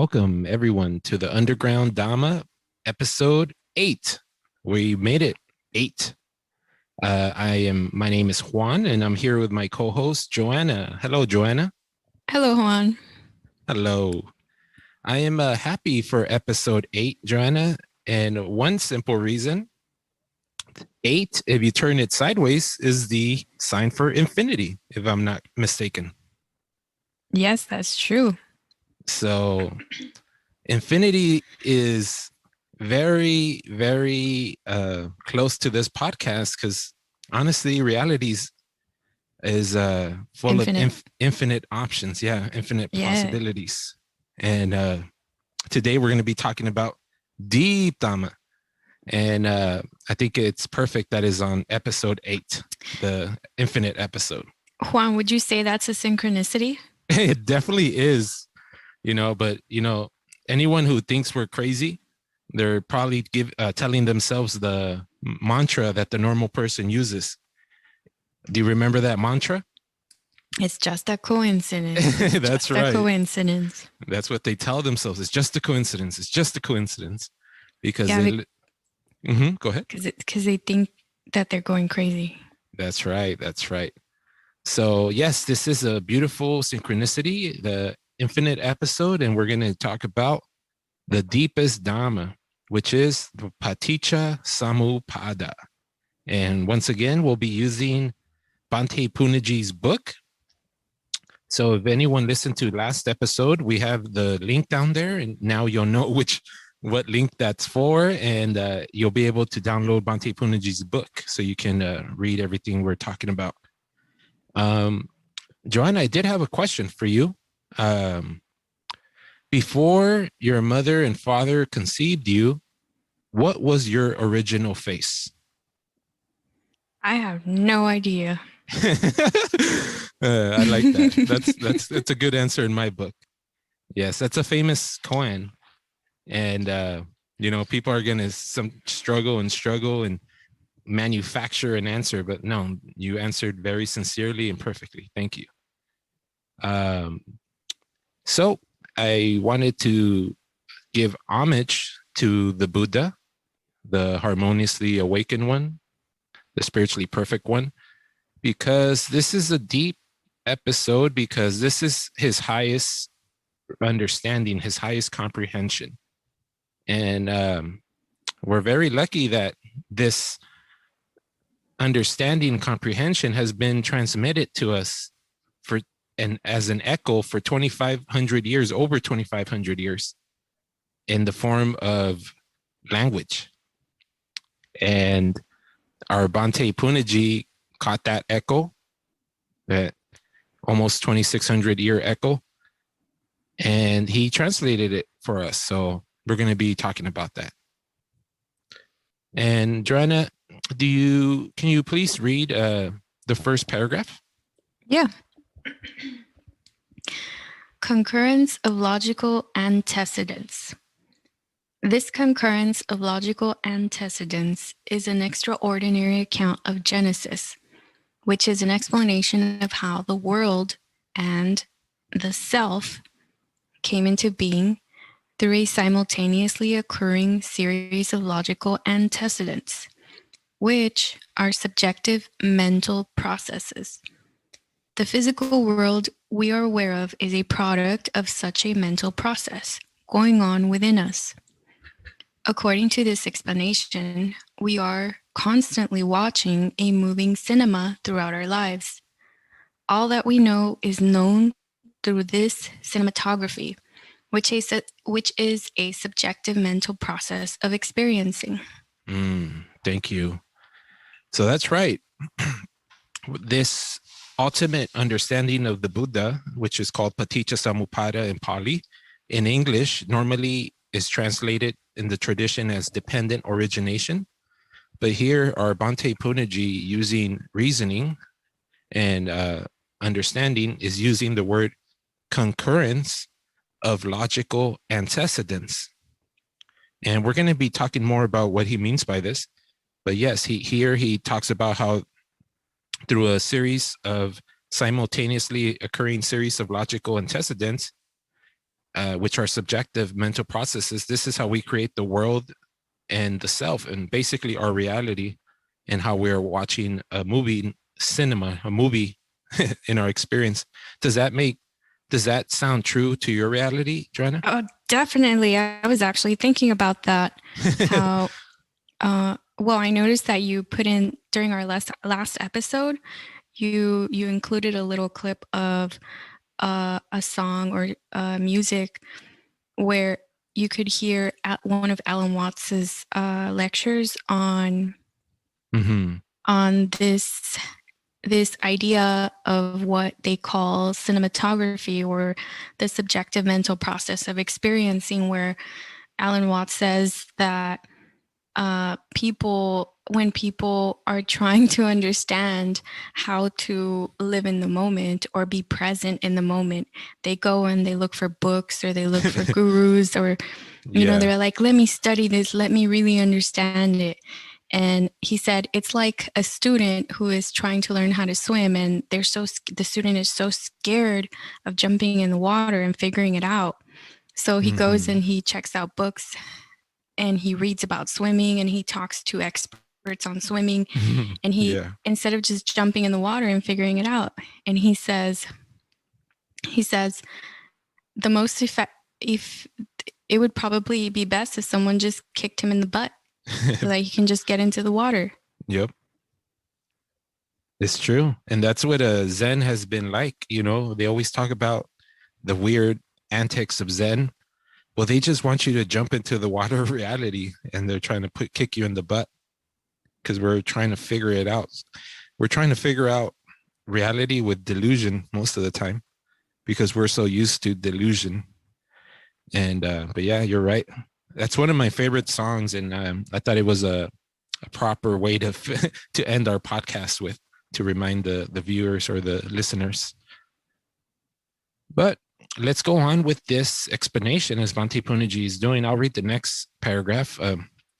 Welcome everyone to the Underground Dhamma episode 8. We made it 8. My name is Juan and I'm here with my co-host Joana. Hello, Joana. Hello, Juan. Hello. I am happy for episode 8, Joana, and one simple reason. 8, if you turn it sideways, is the sign for infinity, if I'm not mistaken. Yes, that's true. So infinity is very, very close to this podcast because honestly, realities is full of infinite options. Yeah, infinite possibilities. And today we're going to be talking about deep Dhamma. And I think it's perfect that is on episode 8, the infinite episode. Juan, would you say that's a synchronicity? It definitely is. But anyone who thinks we're crazy, they're probably telling themselves the mantra that the normal person uses. Do you remember that mantra? It's just a coincidence. That's right. A coincidence. That's what they tell themselves. It's just a coincidence. It's just a coincidence. Because go ahead. Because they think that they're going crazy. That's right. That's right. So yes, this is a beautiful synchronicity, the infinite episode, and we're going to talk about the deepest Dhamma, which is the Paticca Samupada. And once again, we'll be using Bhante Punnaji's book. So if anyone listened to last episode, we have the link down there, and now you'll know what link that's for, and you'll be able to download Bhante Punnaji's book so you can read everything we're talking about. Joanna, I did have a question for you. Before your mother and father conceived you, what was your original face? I have no idea. I like that. That's a good answer in my book. Yes, that's a famous koan. And, people are going to struggle and manufacture an answer, but no, you answered very sincerely and perfectly. Thank you. So I wanted to give homage to the Buddha, the harmoniously awakened one, the spiritually perfect one, because this is a deep episode, because this is his highest understanding, his highest comprehension. And we're very lucky that this understanding comprehension has been transmitted to us and as an echo for 2,500 years, over 2,500 years, in the form of language. And our Bhante Punnaji caught that echo, that almost 2,600 year echo, and he translated it for us. So we're going to be talking about that. And Joanna, can you please read the first paragraph? Yeah. Concurrence of logical antecedents. This concurrence of logical antecedents is an extraordinary account of Genesis, which is an explanation of how the world and the self came into being through a simultaneously occurring series of logical antecedents, which are subjective mental processes. The physical world we are aware of is a product of such a mental process going on within us. According to this explanation, we are constantly watching a moving cinema throughout our lives. All that we know is known through this cinematography, which is a subjective mental process of experiencing. Thank you. So that's right. This ultimate understanding of the Buddha, which is called Paticca Samupada in Pali, in English normally is translated in the tradition as dependent origination. But here our Bhante Punnaji, using reasoning and understanding, is using the word concurrence of logical antecedents. And we're going to be talking more about what he means by this. But yes, he talks about how through a series of simultaneously occurring series of logical antecedents, which are subjective mental processes. This is how we create the world and the self, and basically our reality, and how we're watching a movie, cinema, a movie in our experience. Does that sound true to your reality, Joanna? Oh, definitely. I was actually thinking about that. How, well, I noticed that you put in during our last episode, you included a little clip of a song or music where you could hear at one of Alan Watts's lectures on Mm-hmm. on this idea of what they call cinematography, or the subjective mental process of experiencing, where Alan Watts says that when people are trying to understand how to live in the moment or be present in the moment, they go and they look for books, or they look for gurus, or they're like, let me study this, let me really understand it. And he said it's like a student who is trying to learn how to swim, and the student is so scared of jumping in the water and figuring it out. So he goes and he checks out books, and he reads about swimming, and he talks to experts on swimming, and he instead of just jumping in the water and figuring it out, and he says the most if it would probably be best if someone just kicked him in the butt so that he can just get into the water. Yep. It's true. And that's what Zen has been like. They always talk about the weird antics of Zen. Well, they just want you to jump into the water of reality, and they're trying to kick you in the butt, because we're trying to figure it out. We're trying to figure out reality with delusion most of the time, because we're so used to delusion. And but yeah, you're right. That's one of my favorite songs, and I thought it was a proper way to to end our podcast with, to remind the viewers or the listeners. But let's go on with this explanation as Bhante Punnaji is doing. I'll read the next paragraph.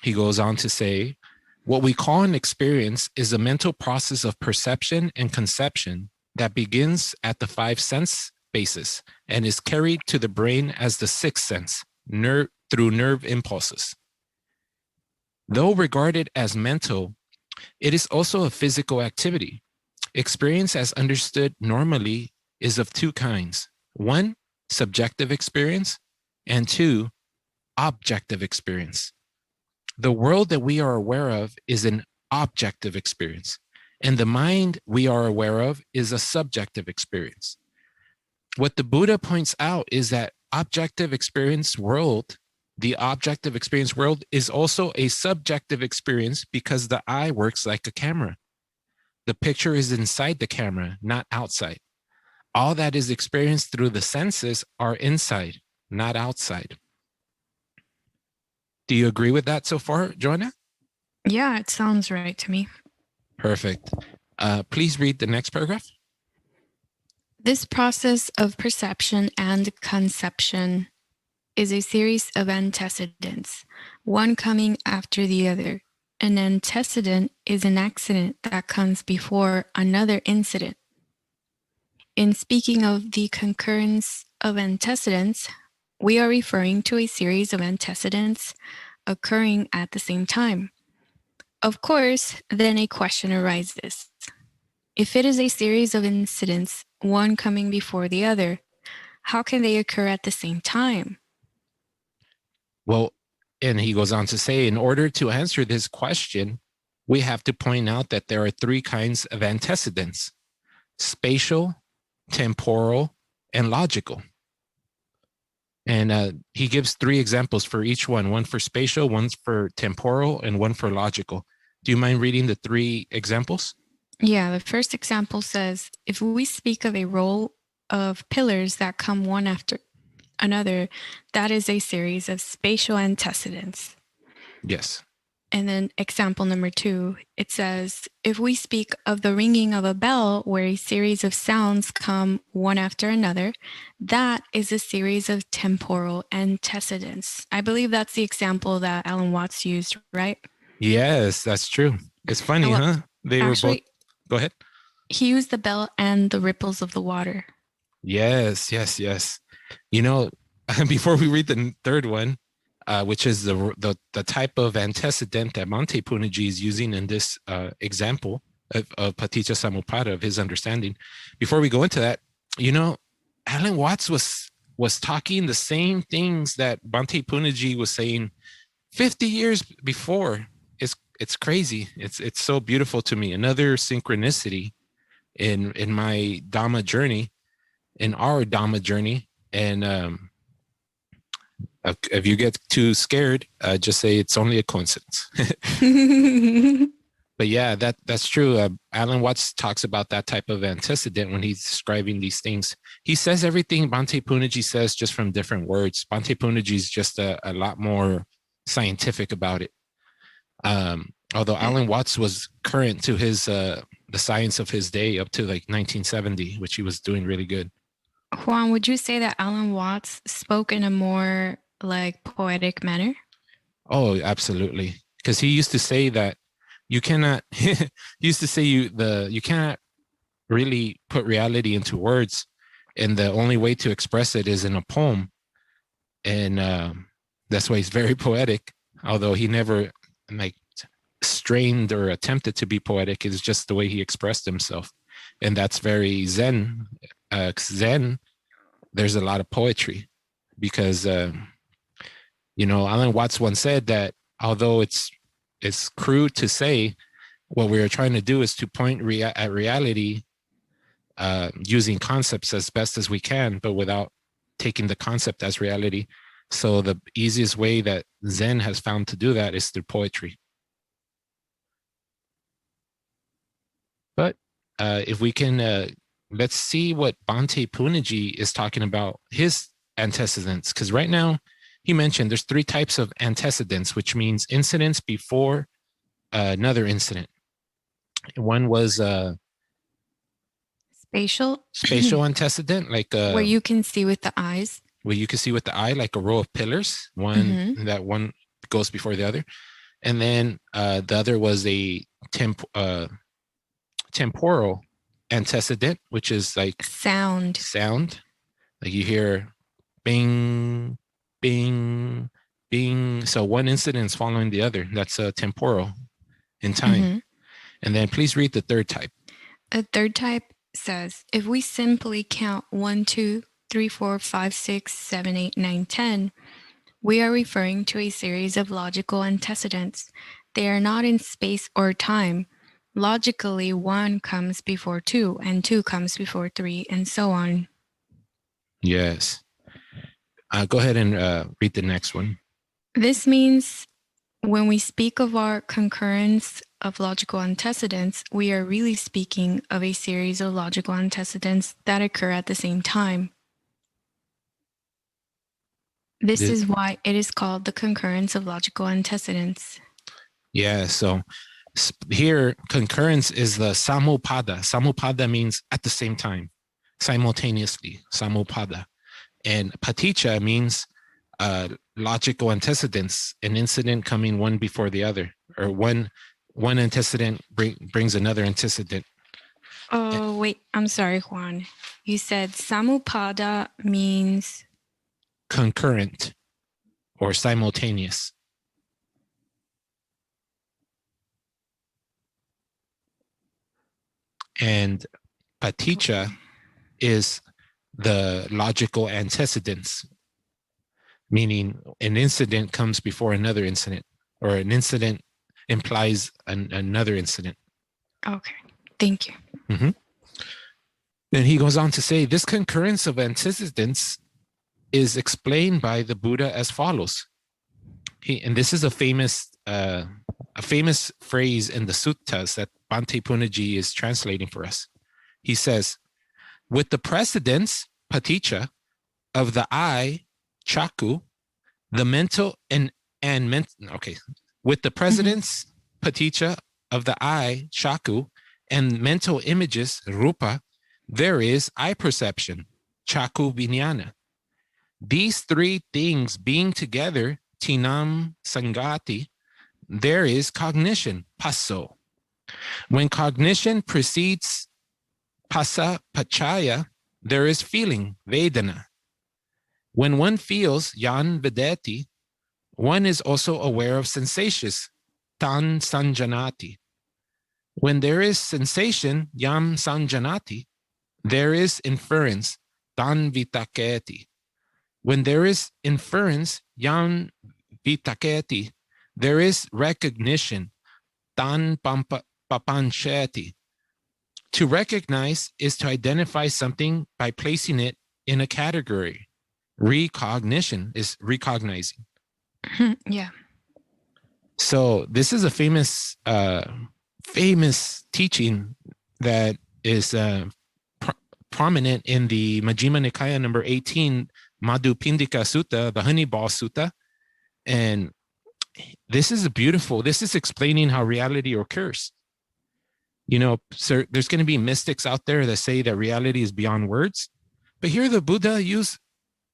He goes on to say, what we call an experience is a mental process of perception and conception that begins at the five sense basis and is carried to the brain as the sixth sense, through nerve impulses. Though regarded as mental, it is also a physical activity. Experience as understood normally is of two kinds. One, subjective experience, and two, objective experience. The world that we are aware of is an objective experience, and the mind we are aware of is a subjective experience. What the Buddha points out is that the objective experience world is also a subjective experience, because the eye works like a camera. The picture is inside the camera, not outside. All that is experienced through the senses are inside, not outside. Do you agree with that so far, Joanna? Yeah, it sounds right to me. Perfect. Please read the next paragraph. This process of perception and conception is a series of antecedents, one coming after the other. An antecedent is an accident that comes before another incident. In speaking of the concurrence of antecedents, we are referring to a series of antecedents occurring at the same time. Of course, then a question arises. If it is a series of incidents, one coming before the other, how can they occur at the same time? Well, and he goes on to say, in order to answer this question, we have to point out that there are three kinds of antecedents: spatial, temporal, and logical. And he gives three examples for each one for spatial, one for temporal, and one for logical. Do you mind reading the three examples? Yeah, the first example says, if we speak of a row of pillars that come one after another, that is a series of spatial antecedents. Yes. And then example number 2, it says, if we speak of the ringing of a bell where a series of sounds come one after another, that is a series of temporal antecedents. I believe that's the example that Alan Watts used, right? Yes, that's true. It's funny, huh? They actually, were both. Go ahead. He used the bell and the ripples of the water. Yes. You know, before we read the third one, which is the type of antecedent that Bhante Punnaji is using in this example of Paticca Samupada, of his understanding. Before we go into that, Alan Watts was talking the same things that Bhante Punnaji was saying 50 years before. It's crazy. It's so beautiful to me. Another synchronicity in my Dhamma journey, in our Dhamma journey. And if you get too scared, just say it's only a coincidence. But yeah, that's true. Alan Watts talks about that type of antecedent when he's describing these things. He says everything Bhante Punnaji says just from different words. Bhante Punnaji is just a lot more scientific about it. Although Alan Watts was current to his the science of his day up to like 1970, which he was doing really good. Juan, would you say that Alan Watts spoke in a more like poetic manner? Oh, absolutely. Because he used to say that you cannot he used to say you cannot really put reality into words, and the only way to express it is in a poem. And that's why he's very poetic, although he never like strained or attempted to be poetic. It's just the way he expressed himself, and that's very Zen. Zen, there's a lot of poetry because Alan Watts once said that although it's crude to say, what we are trying to do is to point at reality using concepts as best as we can, but without taking the concept as reality. So the easiest way that Zen has found to do that is through poetry. But if we can, let's see what Bhante Punnaji is talking about, his antecedents, because right now he mentioned there's 3 types of antecedents, which means incidents before another incident. One was spatial antecedent, like where you can see with the eyes. Where you can see with the eye, like a row of pillars. That one goes before the other, and then the other was a temporal antecedent, which is like sound. Like you hear bing, bing, bing. So one incident is following the other. That's a temporal in time. And then please read the third type. A third type says, if we simply count 1, 2, 3, 4, 5, 6, 7, 8, 9, 10, we are referring to a series of logical antecedents. They are not in space or time. Logically, 1 comes before 2, and 2 comes before 3, and so on. Yes. Go ahead and read the next one. This means when we speak of our concurrence of logical antecedents, we are really speaking of a series of logical antecedents that occur at the same time. This is why it is called the concurrence of logical antecedents. Yeah, so here concurrence is the Samupada. Samupada means at the same time, simultaneously, Samupada. And Paticca means logical antecedents, an incident coming one before the other, or one antecedent brings another antecedent. Oh, wait, I'm sorry, Juan. You said Samupada means concurrent or simultaneous. And Paticca is the logical antecedents, meaning an incident comes before another incident, or an incident implies another incident. Okay, thank you. Then he goes on to say, this concurrence of antecedents is explained by the Buddha as follows. And this is a famous phrase in the suttas that Bhante Punnaji is translating for us. He says, with the precedence, Paticca, of the eye, chaku, the mental with the precedence, Paticca, of the eye, chaku, and mental images, rupa, there is eye perception, chaku vijnana. These 3 things being together, tinam sangati, there is cognition, passo. When cognition precedes passa pachaya, there is feeling, vedana. When one feels yan vedeti, one is also aware of sensations, tan sanjanati. When there is sensation, yam sanjanati, there is inference, tan vitaketi. When there is inference, yam vitaketi, there is recognition, tan papancheti. To recognize is to identify something by placing it in a category. Recognition is recognizing. Yeah. So this is a famous teaching that is prominent in the Majjhima Nikaya number 18, Madhupindika Sutta, the Honey Ball Sutta. And this is explaining how reality occurs. You know, so there's going to be mystics out there that say that reality is beyond words. But here the Buddha used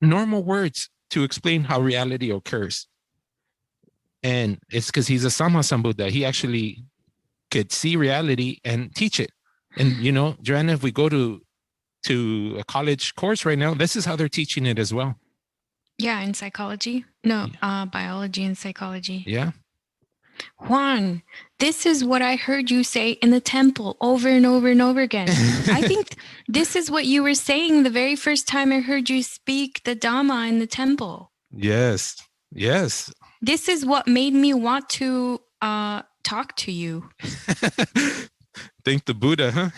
normal words to explain how reality occurs. And it's because he's a Sammasambuddha. He actually could see reality and teach it. And, you know, Joanna, if we go to a college course right now, this is how they're teaching it as well. Yeah, in psychology. No, biology and psychology. Yeah. Juan, this is what I heard you say in the temple over and over and over again. I think this is what you were saying the very first time I heard you speak the Dhamma in the temple. Yes. Yes. This is what made me want to talk to you. Thank the Buddha, huh?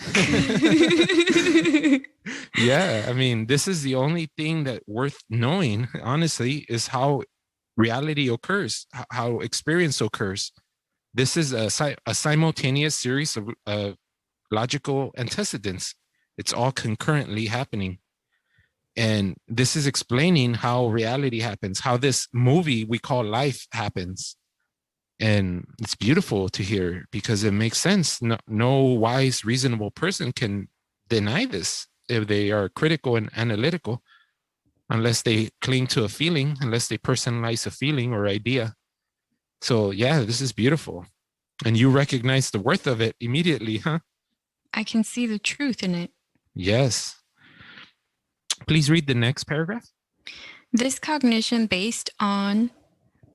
Yeah, I mean, this is the only thing that worth knowing, honestly, is how reality occurs, how experience occurs. This is a simultaneous series of logical antecedents. It's all concurrently happening. And this is explaining how reality happens, how this movie we call life happens. And it's beautiful to hear because it makes sense. No wise, reasonable person can deny this if they are critical and analytical, unless they cling to a feeling, unless they personalize a feeling or idea. So yeah, this is beautiful. And you recognize the worth of it immediately, huh? I can see the truth in it. Yes. Please read the next paragraph. This cognition based on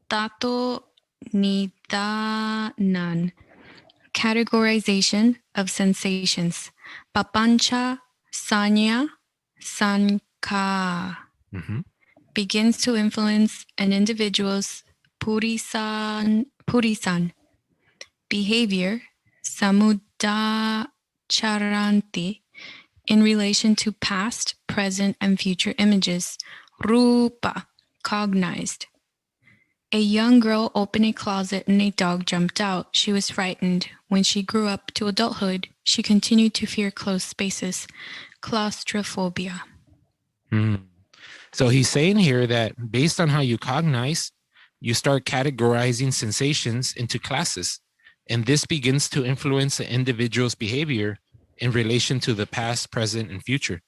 tato nidanan, categorization of sensations, papancha sanya sanka, begins to influence an individual's purisan behavior, samudacharanti, in relation to past, present, and future images, rupa, cognized. A young girl opened a closet and a dog jumped out. She was frightened. When she grew up to adulthood, she continued to fear closed spaces, claustrophobia. So he's saying here that based on how you cognize, you start categorizing sensations into classes. And this begins to influence the individual's behavior in relation to the past, present, and future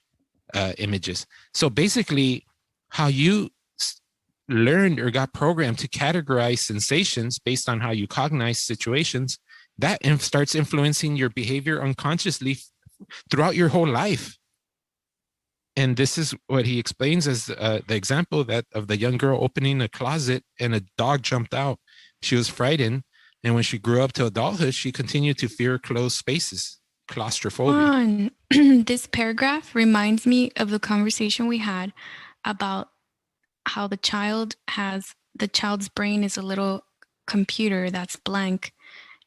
images. So basically, how you learned or got programmed to categorize sensations based on how you cognize situations, that starts influencing your behavior unconsciously throughout your whole life. And this is what he explains as the example that of the young girl opening a closet and a dog jumped out. She was frightened. And when she grew up to adulthood, she continued to fear closed spaces, claustrophobia. This paragraph reminds me of the conversation we had about how the child's brain is a little computer that's blank.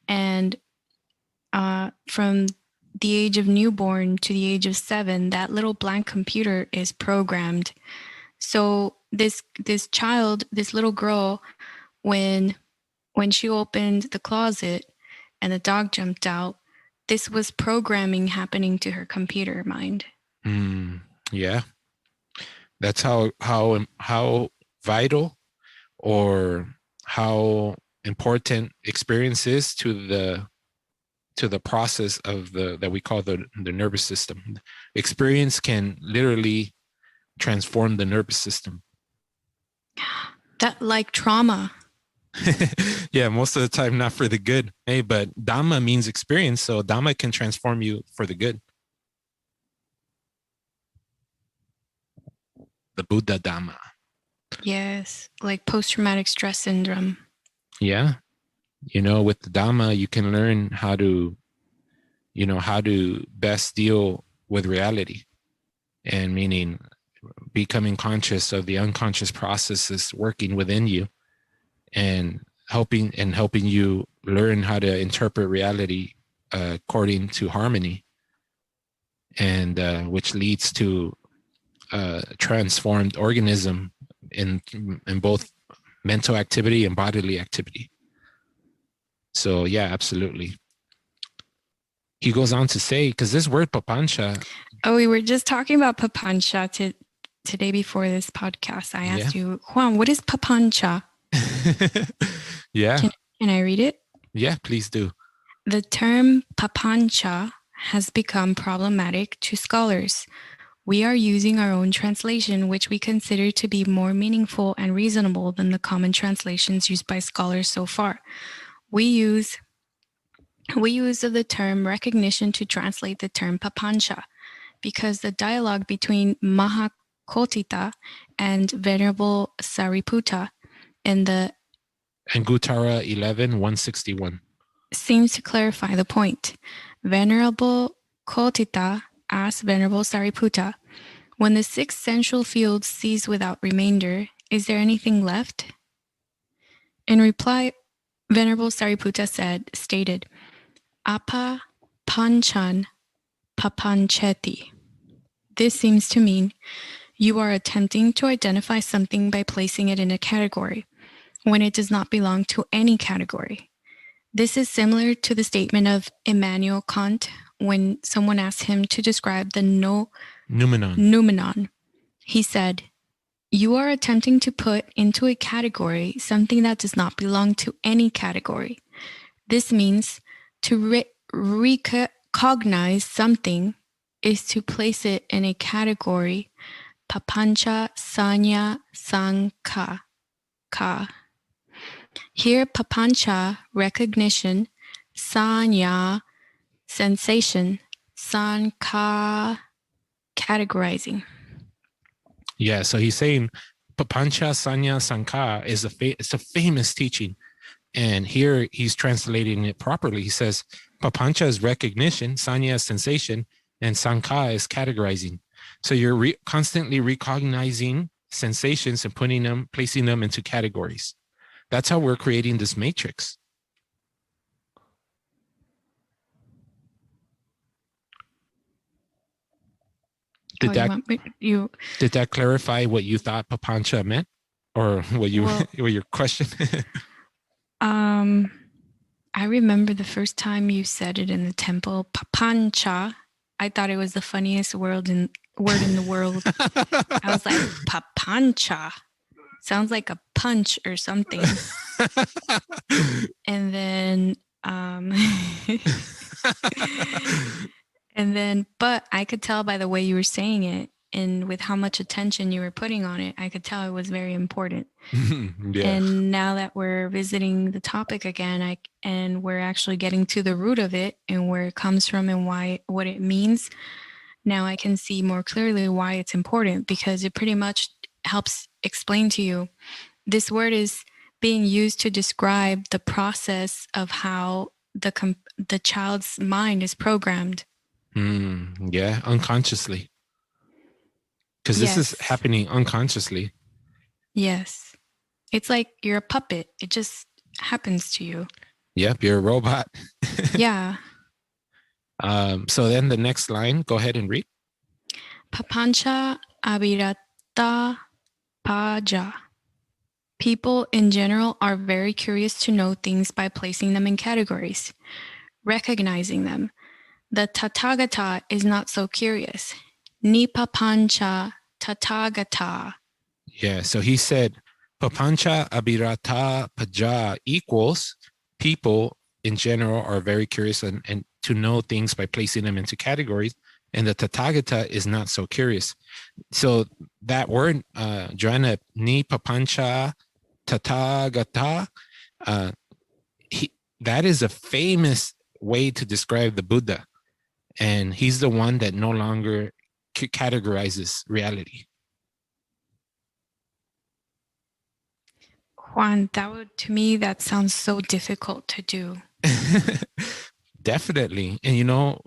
And from the age of newborn to the age of 7, that little blank computer is programmed. So this child, this little girl, when she opened the closet and the dog jumped out, this was programming happening to her computer mind. Yeah. That's how vital or how important experience is to the process of that we call the nervous system. Experience can literally transform the nervous system. That like trauma. Yeah, most of the time not for the good. Hey, but Dhamma means experience, so Dhamma can transform you for the good. The Buddha Dhamma. Yes, like post-traumatic stress syndrome. Yeah. With the Dhamma, you can learn how to best deal with reality, and meaning becoming conscious of the unconscious processes working within you, and helping you learn how to interpret reality according to harmony, and which leads to a transformed organism in both mental activity and bodily activity. So yeah, absolutely. He goes on to say, because this word papancha. Oh, we were just talking about papancha today before this podcast. I asked you, Juan, what is papancha? Yeah. Can I read it? Yeah, please do. The term papancha has become problematic to scholars. We are using our own translation, which we consider to be more meaningful and reasonable than the common translations used by scholars so far. We use of the term recognition to translate the term papancha, because the dialogue between Mahakotita and Venerable Sariputta in the Anguttara 11:161 seems to clarify the point. Venerable Kotita asked Venerable Sariputta, when the six sensual fields cease without remainder, is there anything left? In reply, Venerable Sariputta stated, Apa panchan papancheti. This seems to mean you are attempting to identify something by placing it in a category, when it does not belong to any category. This is similar to the statement of Immanuel Kant when someone asked him to describe the noumenon. He said, you are attempting to put into a category something that does not belong to any category. This means to recognize something is to place it in a category. Papancha sanya sankha. Here, papancha, recognition, sanya, sensation, sankha, categorizing. Yeah, so he's saying papancha sanya sankha is it's a famous teaching. And here he's translating it properly. He says papancha is recognition, sanya is sensation, and sankha is categorizing. So you're constantly recognizing sensations and placing them into categories. That's how we're creating this matrix. Did that clarify what you thought papancha meant, or what your question? I remember the first time you said it in the temple, papancha. I thought it was the funniest word in the world. I was like, papancha. Sounds like a punch or something. And then but I could tell by the way you were saying it and with how much attention you were putting on it, I could tell it was very important. Yeah. And now that we're visiting the topic again, and we're actually getting to the root of it and where it comes from and what it means, now I can see more clearly why it's important, because it pretty much helps explain to you. This word is being used to describe the process of how the child's mind is programmed. Yeah, unconsciously. Because this is happening unconsciously. Yes. It's like you're a puppet. It just happens to you. Yep, you're a robot. Yeah. So then the next line, go ahead and read. Papancha abhirata paja. People in general are very curious to know things by placing them in categories, recognizing them. The Tathagata is not so curious. Ni papancha Tathagata. Yeah, so he said, papancha abhirata paja equals people in general are very curious and to know things by placing them into categories, and the Tathagata is not so curious. So that word, Joana, ni papancha Tathagata, that is a famous way to describe the Buddha. And he's the one that no longer categorizes reality. Juan, to me, that sounds so difficult to do. Definitely. And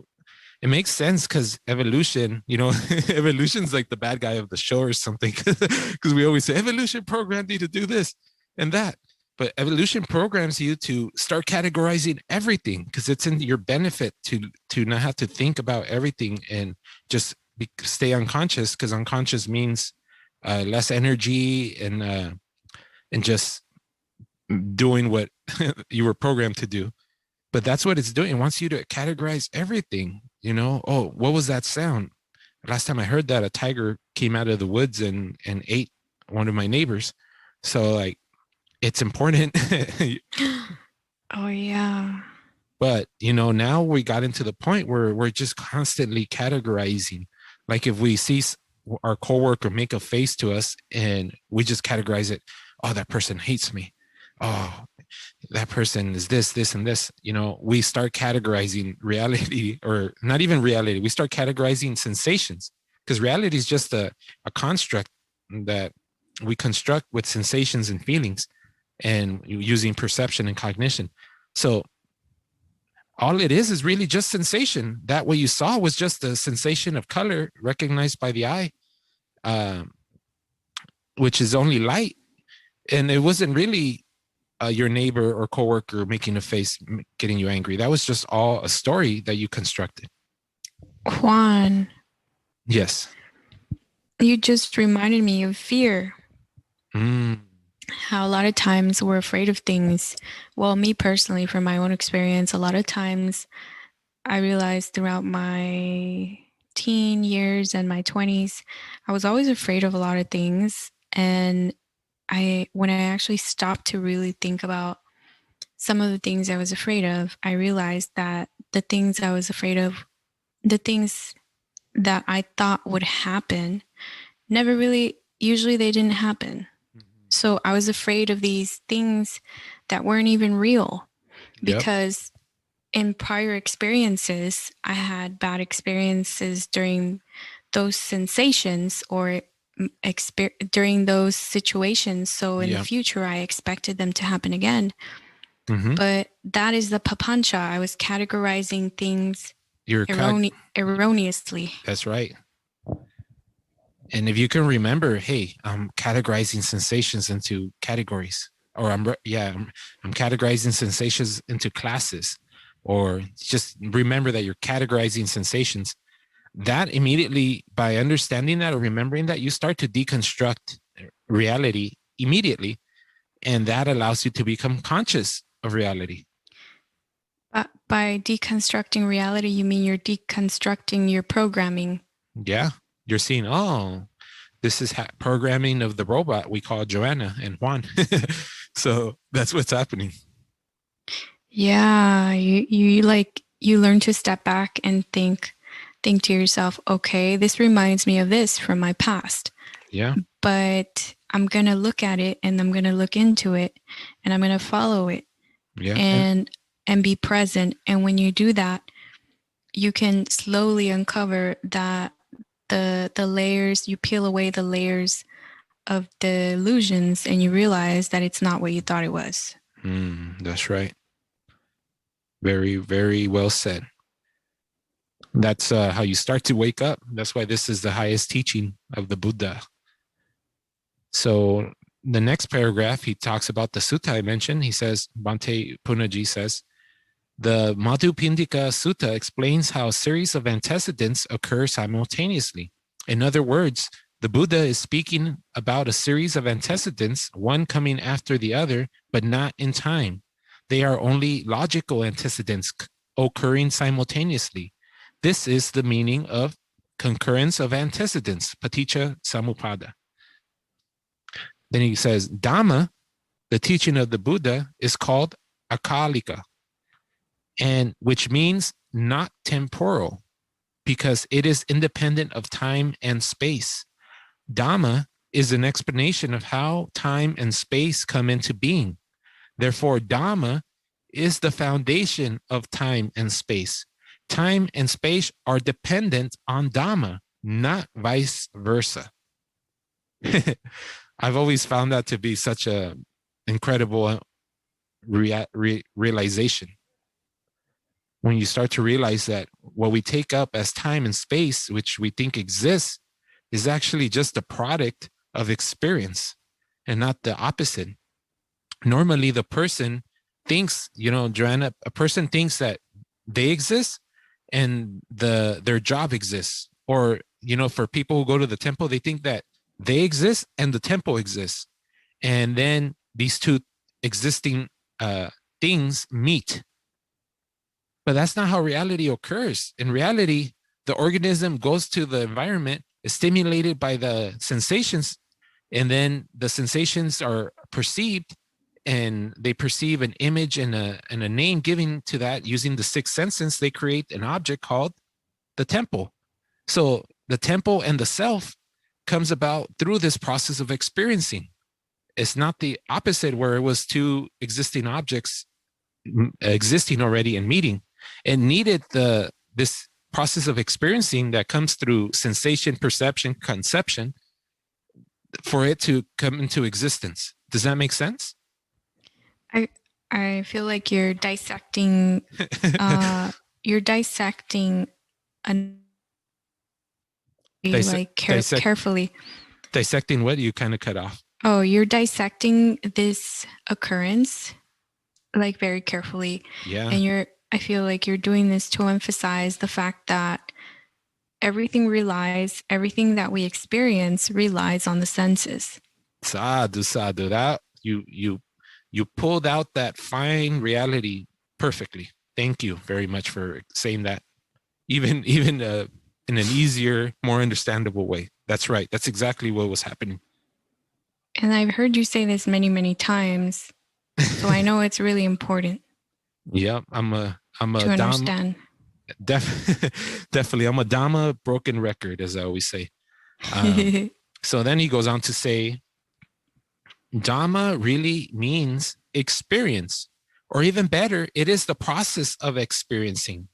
it makes sense because evolution, evolution's like the bad guy of the show or something. Because we always say evolution programmed you to do this and that. But evolution programs you to start categorizing everything because it's in your benefit to not have to think about everything and just stay unconscious, because unconscious means less energy and just doing what you were programmed to do. But that's what it's doing. It wants you to categorize everything. Oh, what was that sound? Last time I heard that, a tiger came out of the woods and ate one of my neighbors. So like, it's important. Oh, yeah. But, now we got into the point where we're just constantly categorizing. Like if we see our coworker make a face to us and we just categorize it, oh, that person hates me. Oh, that person is this, and this. We start categorizing reality, or not even reality. We start categorizing sensations, because reality is just a construct that we construct with sensations and feelings and using perception and cognition. So all it is really just sensation. That what you saw was just a sensation of color recognized by the eye, which is only light. And it wasn't really your neighbor or coworker making a face, getting you angry. That was just all a story that you constructed. Juan. Yes. You just reminded me of fear. How a lot of times we're afraid of things. Well, me personally, from my own experience, a lot of times I realized throughout my teen years and my 20s, I was always afraid of a lot of things. And when I actually stopped to really think about some of the things I was afraid of, I realized that the things I was afraid of, the things that I thought would happen, never really, usually they didn't happen. So I was afraid of these things that weren't even real, because in prior experiences, I had bad experiences during those sensations or during those situations. So in the future, I expected them to happen again. But that is the papancha. I was categorizing things erroneously. That's right. And if you can remember, hey, I'm categorizing sensations into categories, or I'm categorizing sensations into classes, or just remember that you're categorizing sensations. That immediately, by understanding that or remembering that, you start to deconstruct reality immediately. And that allows you to become conscious of reality. By deconstructing reality, you mean you're deconstructing your programming. Yeah. You're seeing, oh, this is programming of the robot we call Joana and Juan. So that's what's happening. Yeah. You learn to step back and think to yourself, okay, this reminds me of this from my past. Yeah. But I'm going to look at it and I'm going to look into it and I'm going to follow it. Yeah. And be present. And when you do that, you can slowly uncover that the layers, you peel away the layers of the illusions and you realize that it's not what you thought it was. That's right. Very, very well said. That's how you start to wake up. That's why this is the highest teaching of the Buddha. So the next paragraph, he talks about the sutta I mentioned. He says, Bhante Punnaji says, the Madhupindika Sutta explains how a series of antecedents occur simultaneously. In other words, the Buddha is speaking about a series of antecedents, one coming after the other, but not in time. They are only logical antecedents occurring simultaneously. This is the meaning of concurrence of antecedents, Paticca Samupada. Then he says, Dhamma, the teaching of the Buddha, is called akalika, and which means not temporal, because it is independent of time and space. Dhamma is an explanation of how time and space come into being. Therefore, Dhamma is the foundation of time and space. Time and space are dependent on Dhamma, not vice versa. I've always found that to be such a incredible realization. When you start to realize that what we take up as time and space, which we think exists, is actually just a product of experience and not the opposite. Normally, the person thinks, Joanna, a person thinks that they exist and their job exists. Or, for people who go to the temple, they think that they exist and the temple exists. And then these two existing things meet. But that's not how reality occurs. In reality, the organism goes to the environment, is stimulated by the sensations, and then the sensations are perceived, and they perceive an image and a name given to that using the sixth senses. They create an object called the temple. So the temple and the self comes about through this process of experiencing. It's not the opposite where it was two existing objects existing already and meeting. It needed this process of experiencing that comes through sensation, perception, conception for it to come into existence. Does that make sense? I feel like you're dissecting carefully. Dissecting what? You kind of cut off. Oh, you're dissecting this occurrence like very carefully. Yeah. And I feel like you're doing this to emphasize the fact that everything that we experience relies on the senses. Sadhu. That you pulled out that fine reality perfectly. Thank you very much for saying that, even in an easier, more understandable way. That's right. That's exactly what was happening. And I've heard you say this many, many times, so I know it's really important. Yeah, I'm a to understand. Definitely, I'm a Dhamma broken record, as I always say. So then he goes on to say, Dhamma really means experience, or even better, it is the process of experiencing.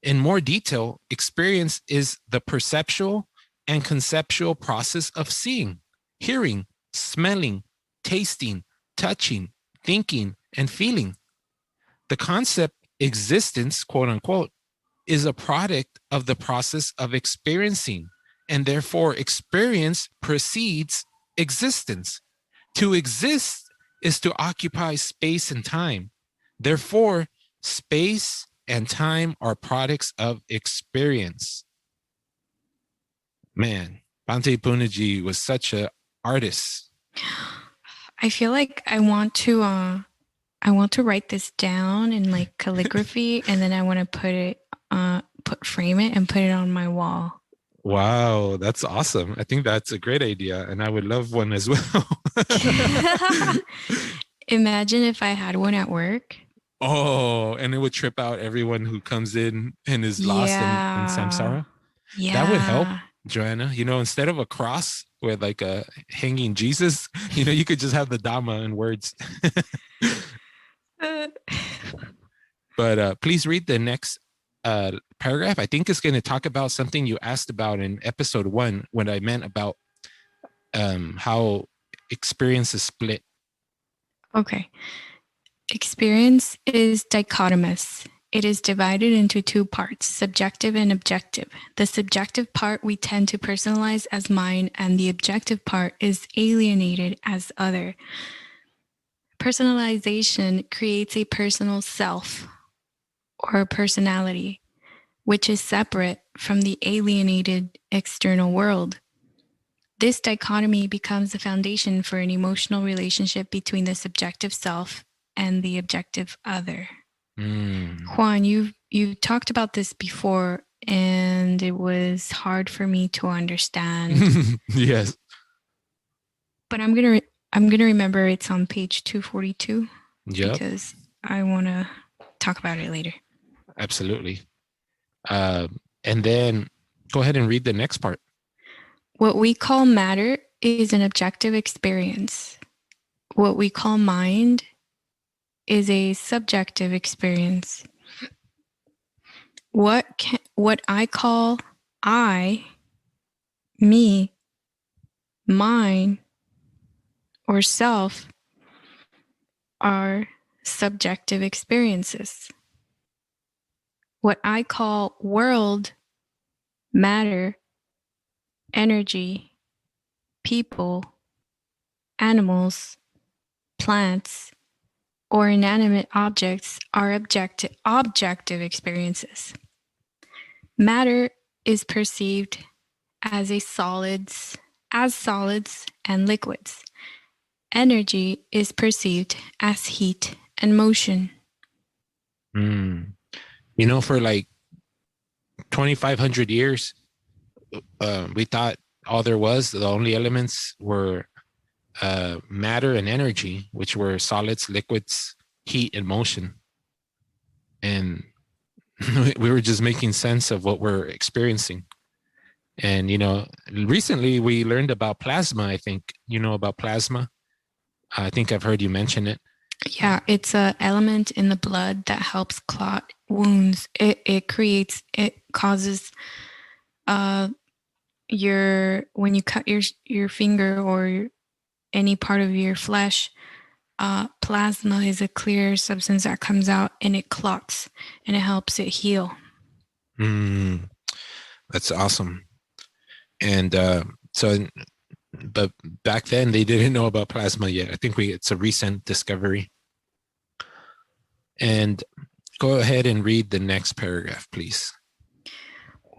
In more detail, experience is the perceptual and conceptual process of seeing, hearing, smelling, tasting, touching, thinking, and feeling. The concept existence, quote unquote, is a product of the process of experiencing, and therefore experience precedes existence. To exist is to occupy space and time. Therefore, space and time are products of experience. Man, Bhante Punnaji was such an artist. I feel like I want to write this down in like calligraphy, and then I want to frame it and put it on my wall. Wow, that's awesome. I think that's a great idea, and I would love one as well. Imagine if I had one at work. Oh, and it would trip out everyone who comes in and is lost in samsara. Yeah. That would help, Joanna. Instead of a cross with like a hanging Jesus, you could just have the Dhamma in words. But please read the next paragraph. I think it's going to talk about something you asked about in episode 1 when I meant about how experience is split. Okay. Experience is dichotomous. It is divided into 2 parts, subjective and objective. The subjective part we tend to personalize as mine, and the objective part is alienated as other. Personalization creates a personal self or a personality, which is separate from the alienated external world. This dichotomy becomes the foundation for an emotional relationship between the subjective self and the objective other. Juan, you talked about this before, and it was hard for me to understand. Yes. But I'm gonna remember it's on page 242. Yep. Because I want to talk about it later. Absolutely. And then go ahead and read the next part. What we call matter is an objective experience. What we call mind is a subjective experience. What I call I, me, mine, or self are subjective experiences. What I call world, matter, energy, people, animals, plants, or inanimate objects are objective experiences. Matter is perceived as solids and liquids. Energy is perceived as heat and motion. For like 2,500 years, we thought the only elements were matter and energy, which were solids, liquids, heat, and motion. And we were just making sense of what we're experiencing. And, recently we learned about plasma. I think you know about plasma. I think I've heard you mention it. Yeah, it's an element in the blood that helps clot wounds. It causes when you cut your finger or any part of your flesh, plasma is a clear substance that comes out and it clots and it helps it heal. That's awesome. And but back then they didn't know about plasma yet. I think it's a recent discovery. And go ahead and read the next paragraph, please.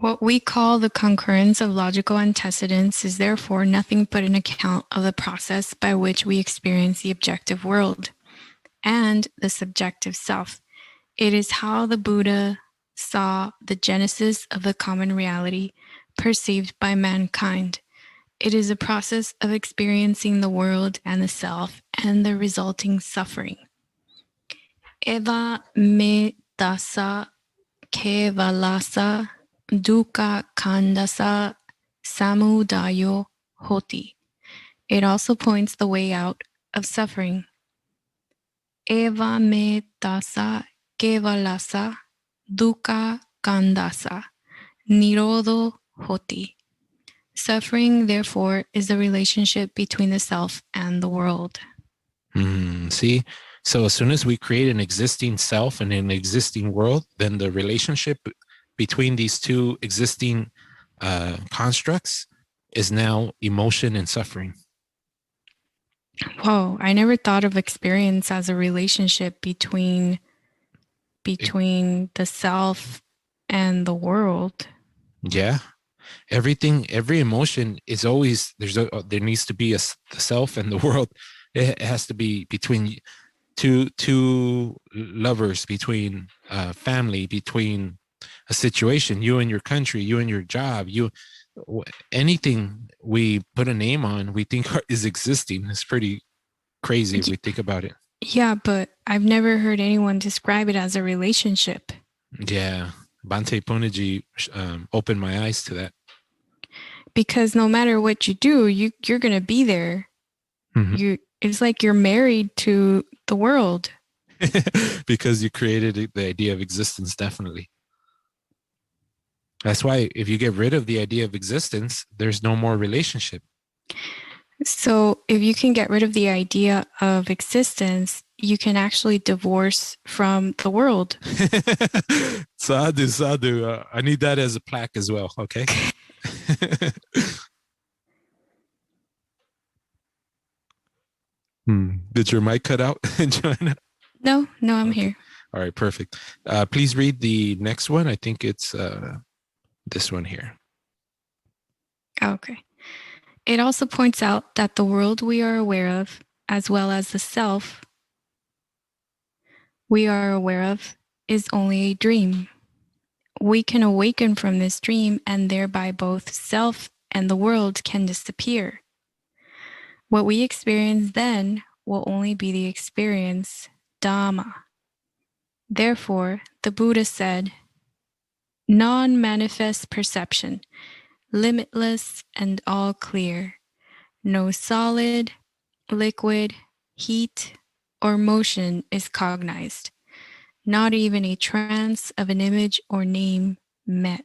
What we call the concurrence of logical antecedents is therefore nothing but an account of the process by which we experience the objective world and the subjective self. It is how the Buddha saw the genesis of the common reality perceived by mankind. It is a process of experiencing the world and the self and the resulting suffering. Eva me dasa kevalasa Dukkha khandasa samudayo hoti. It also points the way out of suffering. Eva me dasa kevalasa dukkha khandasa nirodho hoti. Suffering, therefore, is the relationship between the self and the world. See? So as soon as we create an existing self and an existing world, then the relationship between these two existing constructs is now emotion and suffering. Whoa, I never thought of experience as a relationship between the self and the world. Yeah. Every emotion is always, there needs to be the self and the world. It has to be between two lovers, between family, between a situation, you and your country, you and your job, anything we put a name on, we think is existing. It's pretty crazy if we think about it. Yeah, but I've never heard anyone describe it as a relationship. Yeah. Bhante Punnaji opened my eyes to that. Because no matter what you do, you're going to be there. Mm-hmm. It's like you're married to the world. Because you created the idea of existence, definitely. That's why if you get rid of the idea of existence, there's no more relationship. So if you can get rid of the idea of existence, you can actually divorce from the world. Sadhu. I need that as a plaque as well, okay? Did your mic cut out, Joanna? No, I'm here. All right, perfect. Please read the next one. I think it's this one here. Okay. It also points out that the world we are aware of, as well as the self we are aware of, is only a dream. We can awaken from this dream, and thereby both self and the world can disappear. What we experience then will only be the experience, Dhamma. Therefore, the Buddha said, non-manifest perception, limitless and all clear. No solid, liquid, heat, or motion is cognized. Not even a trance of an image or name met.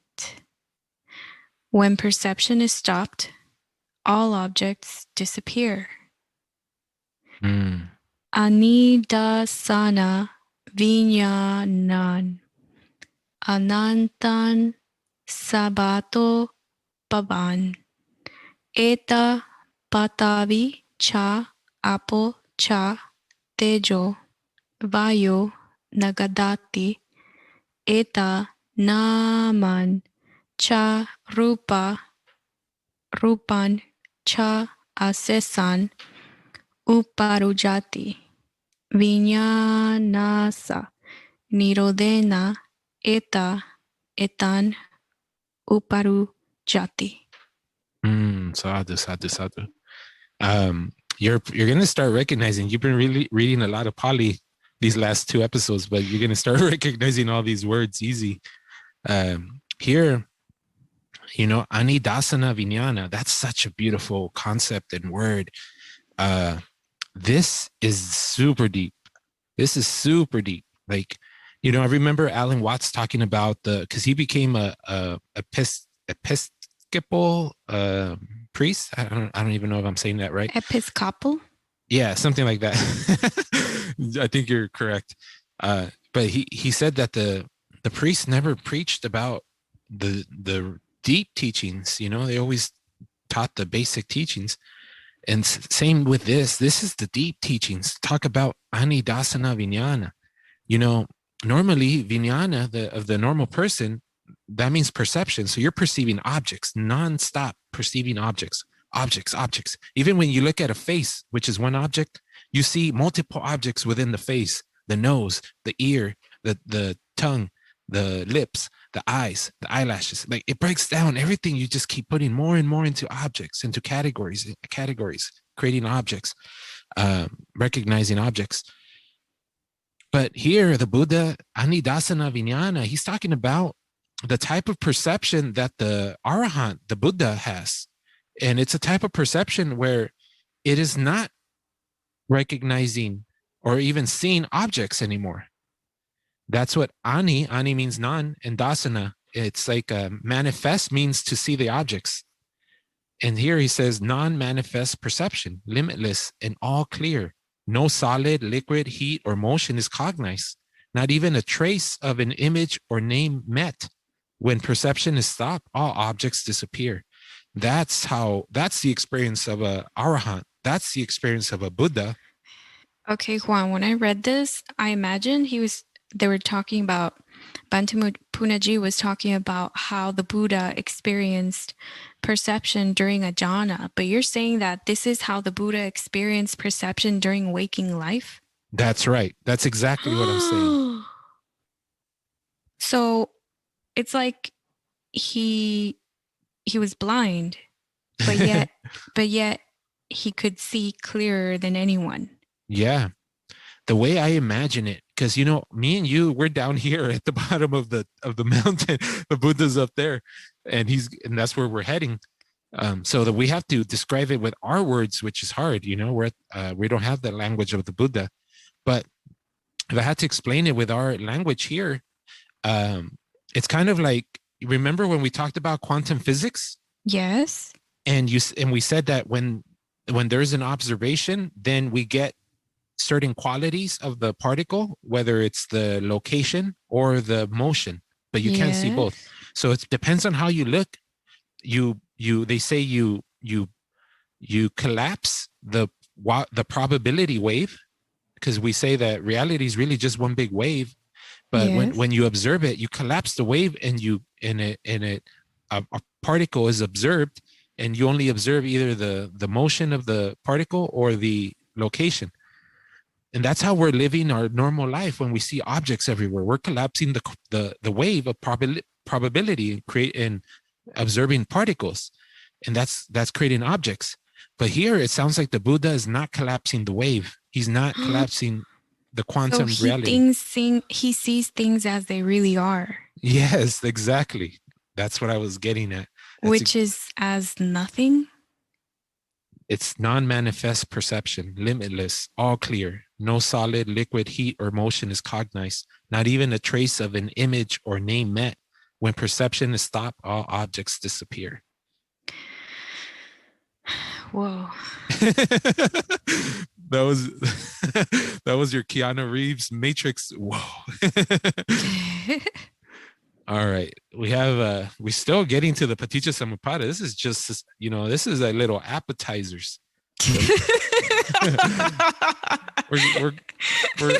When perception is stopped, all objects disappear. Anidasana Vinyanan Anantan Sabato Pavan Eta Patavi Cha Apo Cha Tejo Vayo Nagadati Eta Naman Cha Rupan Cha Asesan Uparujati Vinyanasa Nirodena Eta Etan Uparujati. Sadhu, sadhu, sadhu. You're going to start recognizing, you've been really reading a lot of Pali these last 2 episodes, but you're going to start recognizing all these words easy. Here, Anidasana Vijnana, that's such a beautiful concept and word. This is super deep. This is super deep. Like, I remember Alan Watts talking about because he became a Episcopal priest. I don't even know if I'm saying that right. Episcopal? Yeah, something like that. I think you're correct. But he said that the priests never preached about the deep teachings. They always taught the basic teachings. And same with this is the deep teachings. Talk about Anidasana Vijnana. Normally Vijnana of the normal person, that means perception. So you're perceiving objects, nonstop perceiving objects. Even when you look at a face, which is one object, you see multiple objects within the face: the nose, the ear, the tongue, the lips, the eyes, the eyelashes. Like, it breaks down everything. You just keep putting more and more into objects, into categories, creating objects, recognizing objects. But here, the Buddha, Anidasana Vijnana, he's talking about the type of perception that the Arahant, the Buddha, has. And it's a type of perception where it is not recognizing or even seeing objects anymore. That's what Ani means none, and Dasana, it's like manifest means to see the objects. And here he says non-manifest perception, limitless and all clear. No solid, liquid, heat, or motion is cognized. Not even a trace of an image or name met. When perception is stopped, all objects disappear. That's the experience of a Arahant. That's the experience of a Buddha. Okay, Juan, when I read this, I imagine they were talking about, Bhante Punnaji was talking about how the Buddha experienced perception during a jhana, but you're saying that this is how the Buddha experienced perception during waking life? That's right. That's exactly what I'm saying. So it's like he was blind, but yet he could see clearer than anyone. Yeah. The way I imagine it, because me and you, we're down here at the bottom of the mountain. The Buddha's up there, and that's where we're heading. So that we have to describe it with our words, which is hard. We don't have the language of the Buddha. But if I had to explain it with our language here, it's kind of like, remember when we talked about quantum physics? Yes. And we said that when there's an observation, then we get certain qualities of the particle, whether it's the location or the motion, but you can't see both. So it depends on how you look. They say you collapse the probability wave, because we say that reality is really just one big wave. But when you observe it, you collapse the wave, and a particle is observed, and you only observe either the motion of the particle or the location. And that's how we're living our normal life. When we see objects everywhere, we're collapsing the wave of probability and observing particles, and that's creating objects. But here it sounds like the Buddha is not collapsing the wave. He's not collapsing the quantum reality. He sees things as they really are. Yes, exactly. That's what I was getting at. Which is as nothing? It's non-manifest perception, limitless, all clear. No solid, liquid, heat, or motion is cognized. Not even a trace of an image or name met. When perception is stopped, all objects disappear. Whoa. That was that was your Keanu Reeves Matrix. Whoa. All right. We still getting to the Paticca Samupada. This is just, this is a little appetizers. we're, we're,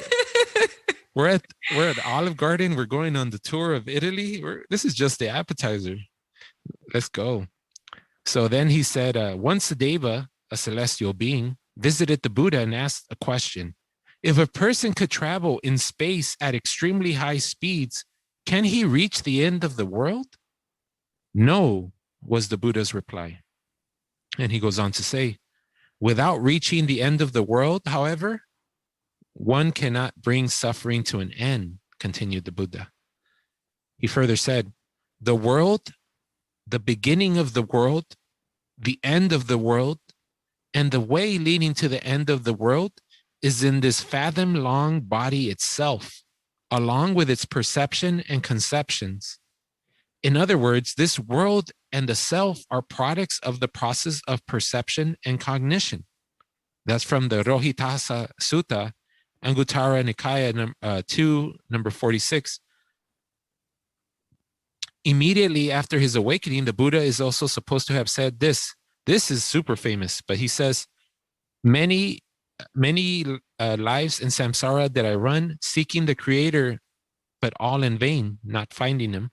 we're at Olive Garden. We're going on the tour of Italy. This is just the appetizer. Let's go. So then he said, once a deva, a celestial being, visited the Buddha and asked a question. If a person could travel in space at extremely high speeds, can he reach the end of the world? No, was the Buddha's reply. And he goes on to say, without reaching the end of the world, however, one cannot bring suffering to an end, continued the Buddha. He further said, the world, the beginning of the world, the end of the world, and the way leading to the end of the world is in this fathom-long body itself, along with its perception and conceptions. In other words, this world and the self are products of the process of perception and cognition. That's from the Rohitassa Sutta, Anguttara Nikaya 2, number 46. Immediately after his awakening, the Buddha is also supposed to have said this. This is super famous, but he says, many lives in samsara that I run, seeking the Creator, but all in vain, not finding him.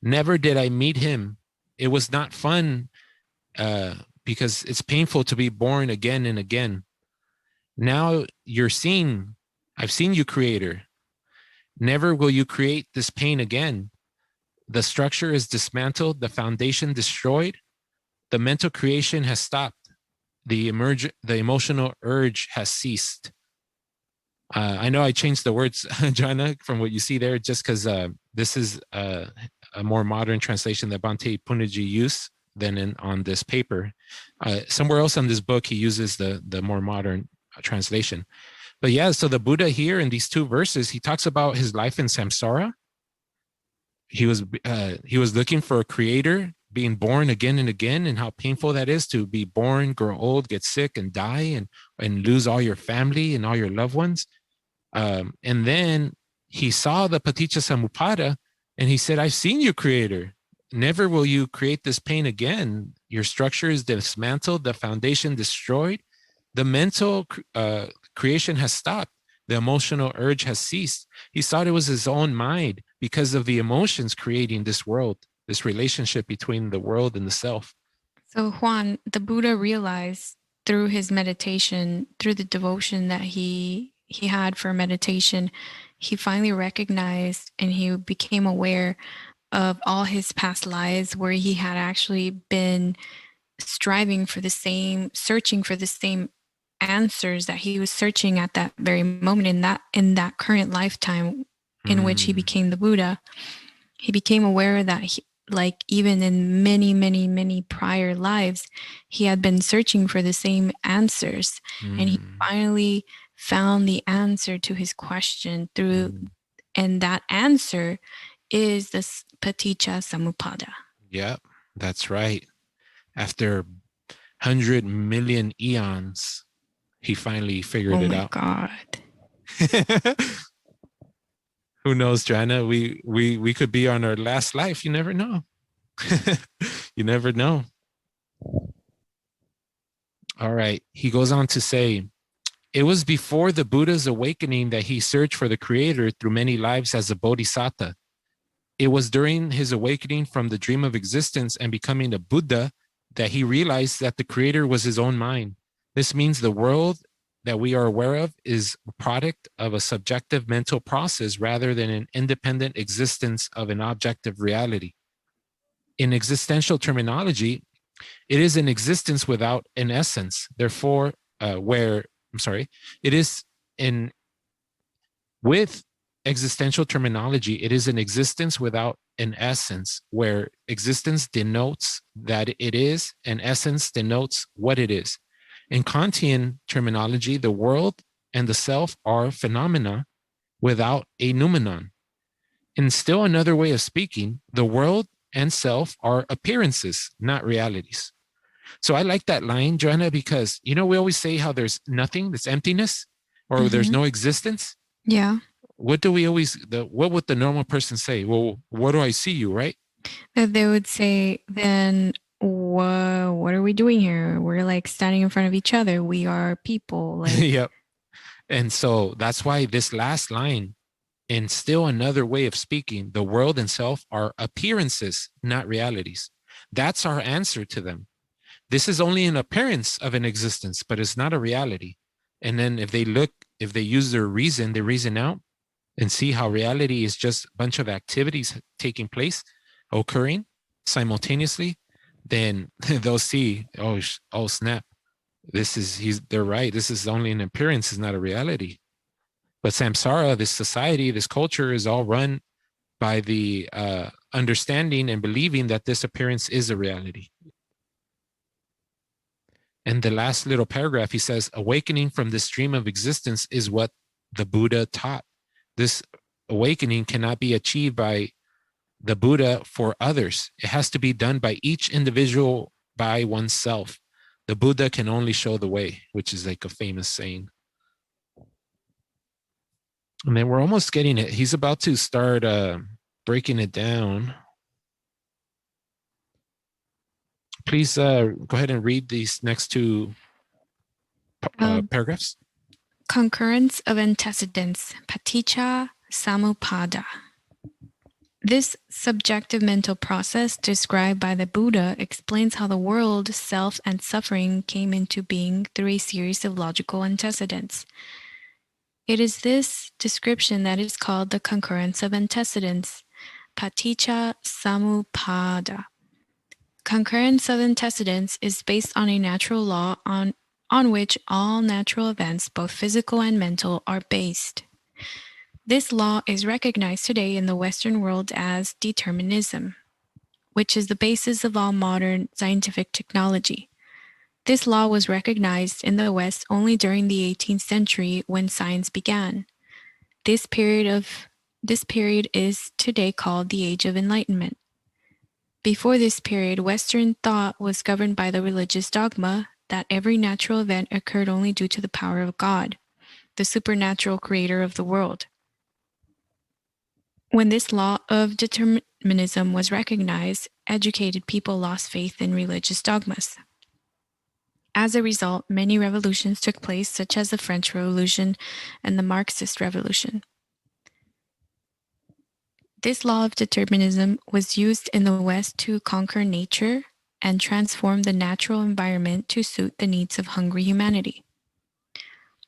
Never did I meet him. It was not fun because it's painful to be born again and again. Now I've seen you, Creator. Never will you create this pain again. The structure is dismantled, the foundation destroyed, the mental creation has stopped, the emotional urge has ceased. I know I changed the words, Joanna, from what you see there, just because this is a more modern translation that Bhante Punnaji used than on this paper. Somewhere else on this book, he uses the more modern translation. But yeah, so the Buddha here in these two verses, he talks about his life in samsara. He was looking for a creator, being born again and again, and how painful that is to be born, grow old, get sick, and die, and lose all your family and all your loved ones. And then he saw the Paticca Samupada, and he said, I've seen you, Creator. Never will you create this pain again. Your structure is dismantled, the foundation destroyed, the mental creation has stopped, the emotional urge has ceased. He thought it was his own mind because of the emotions creating this world, this relationship between the world and the self. So Juan, the Buddha realized through his meditation, through the devotion that he had for meditation, he finally recognized and he became aware of all his past lives where he had actually been striving for the same, searching for the same answers that he was searching at that very moment in that current lifetime in which he became the Buddha. He became aware that like even in many prior lives, he had been searching for the same answers, and he finally found the answer to his question and that answer is the Paticca Samupada. Yep, that's right. After 100 million eons, he finally figured it out. Oh my God. Who knows, Joanna? We could be on our last life. You never know. You never know. All right. He goes on to say, it was before the Buddha's awakening that he searched for the Creator through many lives as a bodhisattva. It was during his awakening from the dream of existence and becoming a Buddha that he realized that the Creator was his own mind. This means the world that we are aware of is a product of a subjective mental process rather than an independent existence of an objective reality. In existential terminology, it is an existence without an essence. Therefore, with existential terminology, it is an existence without an essence, where existence denotes that it is and essence denotes what it is. In Kantian terminology, the world and the self are phenomena without a noumenon. In still another way of speaking, the world and self are appearances, not realities. So I like that line, Joanna, because, we always say how there's nothing, there's emptiness, or there's no existence. Yeah. What would the normal person say? Well, what do I see you, right? That they would say, then what are we doing here? We're like standing in front of each other. We are people. Like, Yep. And so that's why this last line, in still another way of speaking, the world and self are appearances, not realities. That's our answer to them. This is only an appearance of an existence, but it's not a reality. And then if they use their reason, they reason out and see how reality is just a bunch of activities taking place, occurring simultaneously, then they'll see, oh snap, they're right. This is only an appearance, it's not a reality. But samsara, this society, this culture is all run by the understanding and believing that this appearance is a reality. And the last little paragraph, he says, awakening from this stream of existence is what the Buddha taught. This awakening cannot be achieved by the Buddha for others. It has to be done by each individual, by oneself. The Buddha can only show the way, which is like a famous saying. And then we're almost getting it. He's about to start breaking it down. Please go ahead and read these next two paragraphs. Concurrence of Antecedents, Paticca Samupada. This subjective mental process described by the Buddha explains how the world, self, and suffering came into being through a series of logical antecedents. It is this description that is called the concurrence of antecedents, Paticca Samupada. Concurrence of antecedents is based on a natural law on which all natural events, both physical and mental, are based. This law is recognized today in the Western world as determinism, which is the basis of all modern scientific technology. This law was recognized in the West only during the 18th century when science began. This period is today called the Age of Enlightenment. Before this period, Western thought was governed by the religious dogma that every natural event occurred only due to the power of God, the supernatural creator of the world. When this law of determinism was recognized, educated people lost faith in religious dogmas. As a result, many revolutions took place, such as the French Revolution and the Marxist Revolution. This law of determinism was used in the West to conquer nature and transform the natural environment to suit the needs of hungry humanity.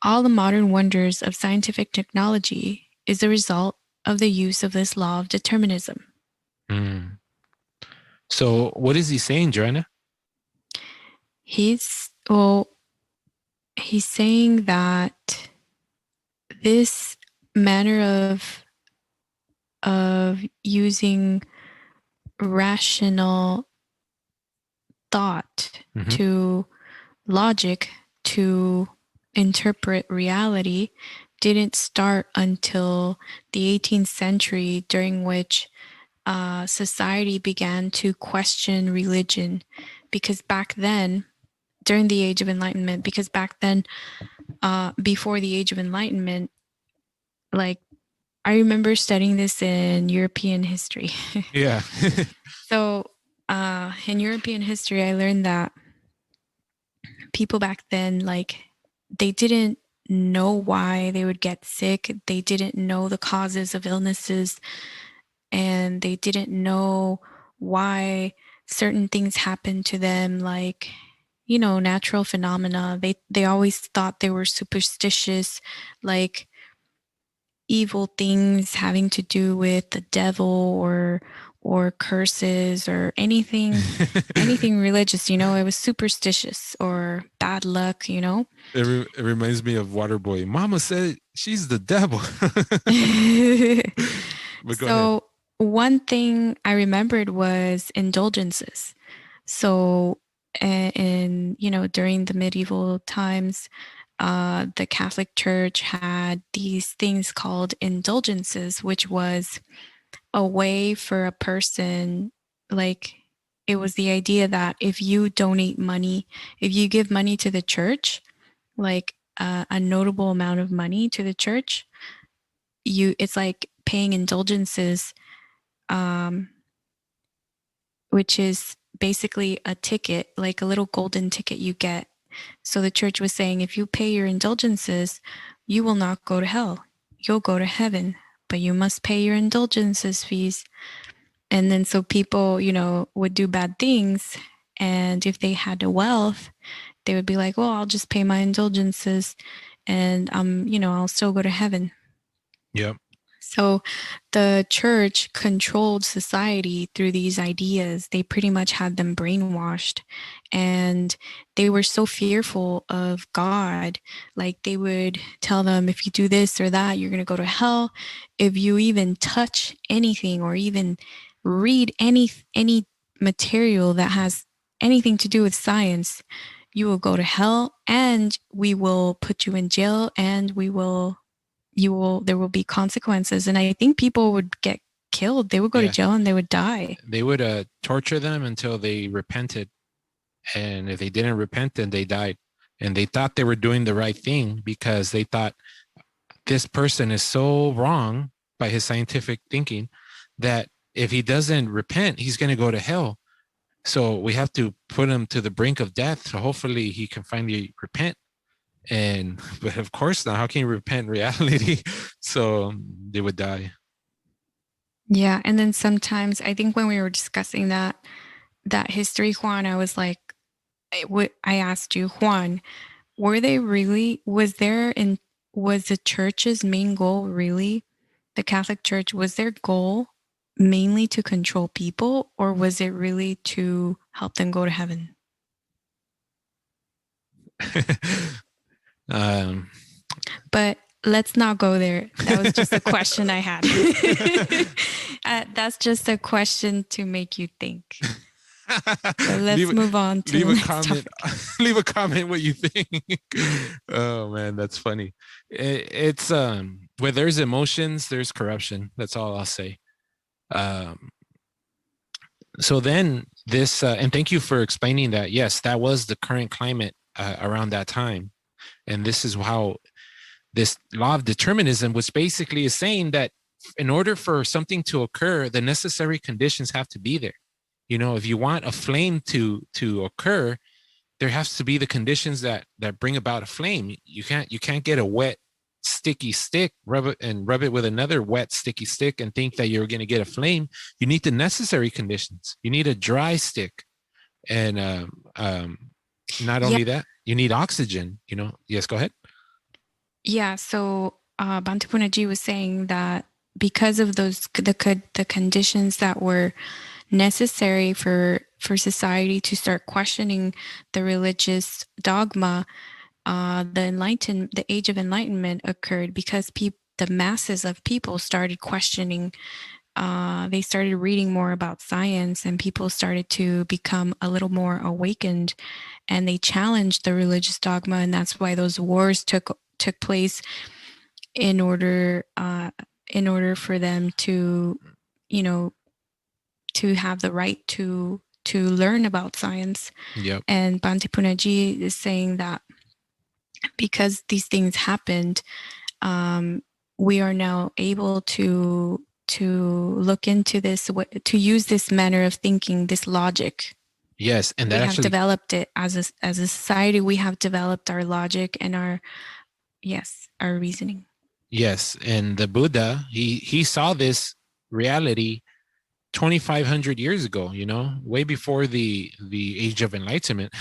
All the modern wonders of scientific technology is the result of the use of this law of determinism. So what is he saying, Joanna? He's saying that this manner of using rational thought to logic to interpret reality didn't start until the 18th century, during which society began to question religion, because back then, during the Age of Enlightenment, before the Age of Enlightenment, like, I remember studying this in European history. Yeah. So in European history, I learned that people back then, like, they didn't know why they would get sick. They didn't know the causes of illnesses, and they didn't know why certain things happened to them, like, natural phenomena. They always thought they were superstitious, like evil things having to do with the devil or curses or anything religious, it was superstitious or bad luck. It reminds me of Waterboy. Mama said she's the devil. So one thing I remembered was indulgences. So during the medieval times, the Catholic Church had these things called indulgences, which was a way for a person, like, it was the idea that if you donate money, if you give money to the church, like a notable amount of money to the church, it's like paying indulgences, which is basically a ticket, like a little golden ticket you get. So the church was saying, if you pay your indulgences, you will not go to hell. You'll go to heaven, but you must pay your indulgences fees. And then so people, would do bad things. And if they had the wealth, they would be like, well, I'll just pay my indulgences and, I'll still go to heaven. Yep. So the church controlled society through these ideas. They pretty much had them brainwashed, and they were so fearful of God. Like they would tell them, if you do this or that, you're going to go to hell. If you even touch anything or even read any material that has anything to do with science, you will go to hell, and we will put you in jail, and there will be consequences. And I think people would get killed. They would go to jail and they would die. They would torture them until they repented. And if they didn't repent, then they died. And they thought they were doing the right thing because they thought this person is so wrong by his scientific thinking that if he doesn't repent, he's going to go to hell. So we have to put him to the brink of death. So hopefully he can finally repent. But of course not. How can you repent in reality? So they would die. Yeah. And then sometimes I think when we were discussing that history, Juan, I was like, I asked you, Juan, was the church's main goal really, the Catholic Church, was their goal mainly to control people, or was it really to help them go to heaven? But let's not go there. That was just a question I had. That's just a question to make you think. So let's move on to leave a comment. Leave a comment what you think. Oh man, that's funny. It's where there's emotions, there's corruption. That's all I'll say. So then this, and thank you for explaining that. Yes, that was the current climate around that time. And this is how this law of determinism, which basically is saying that in order for something to occur, the necessary conditions have to be there. If you want a flame to occur, there has to be the conditions that bring about a flame. You can't get a wet, sticky stick, rub it with another wet, sticky stick and think that you're going to get a flame. You need the necessary conditions. You need a dry stick. And not only that, you need oxygen, Yes, go ahead. Yeah. So Bhante Punnaji was saying that because of the conditions that were necessary for society to start questioning the religious dogma, the age of enlightenment occurred because the masses of people started questioning. They started reading more about science, and people started to become a little more awakened, and they challenged the religious dogma, and that's why those wars took place in order for them to to have the right to learn about science. Yep. And Bhante Punnaji is saying that because these things happened, we are now able to look into this, to use this manner of thinking, this logic. Yes, and we have developed it as a society. We have developed our logic and our reasoning. Yes, and the Buddha, he saw this reality 2,500 years ago, way before the age of enlightenment,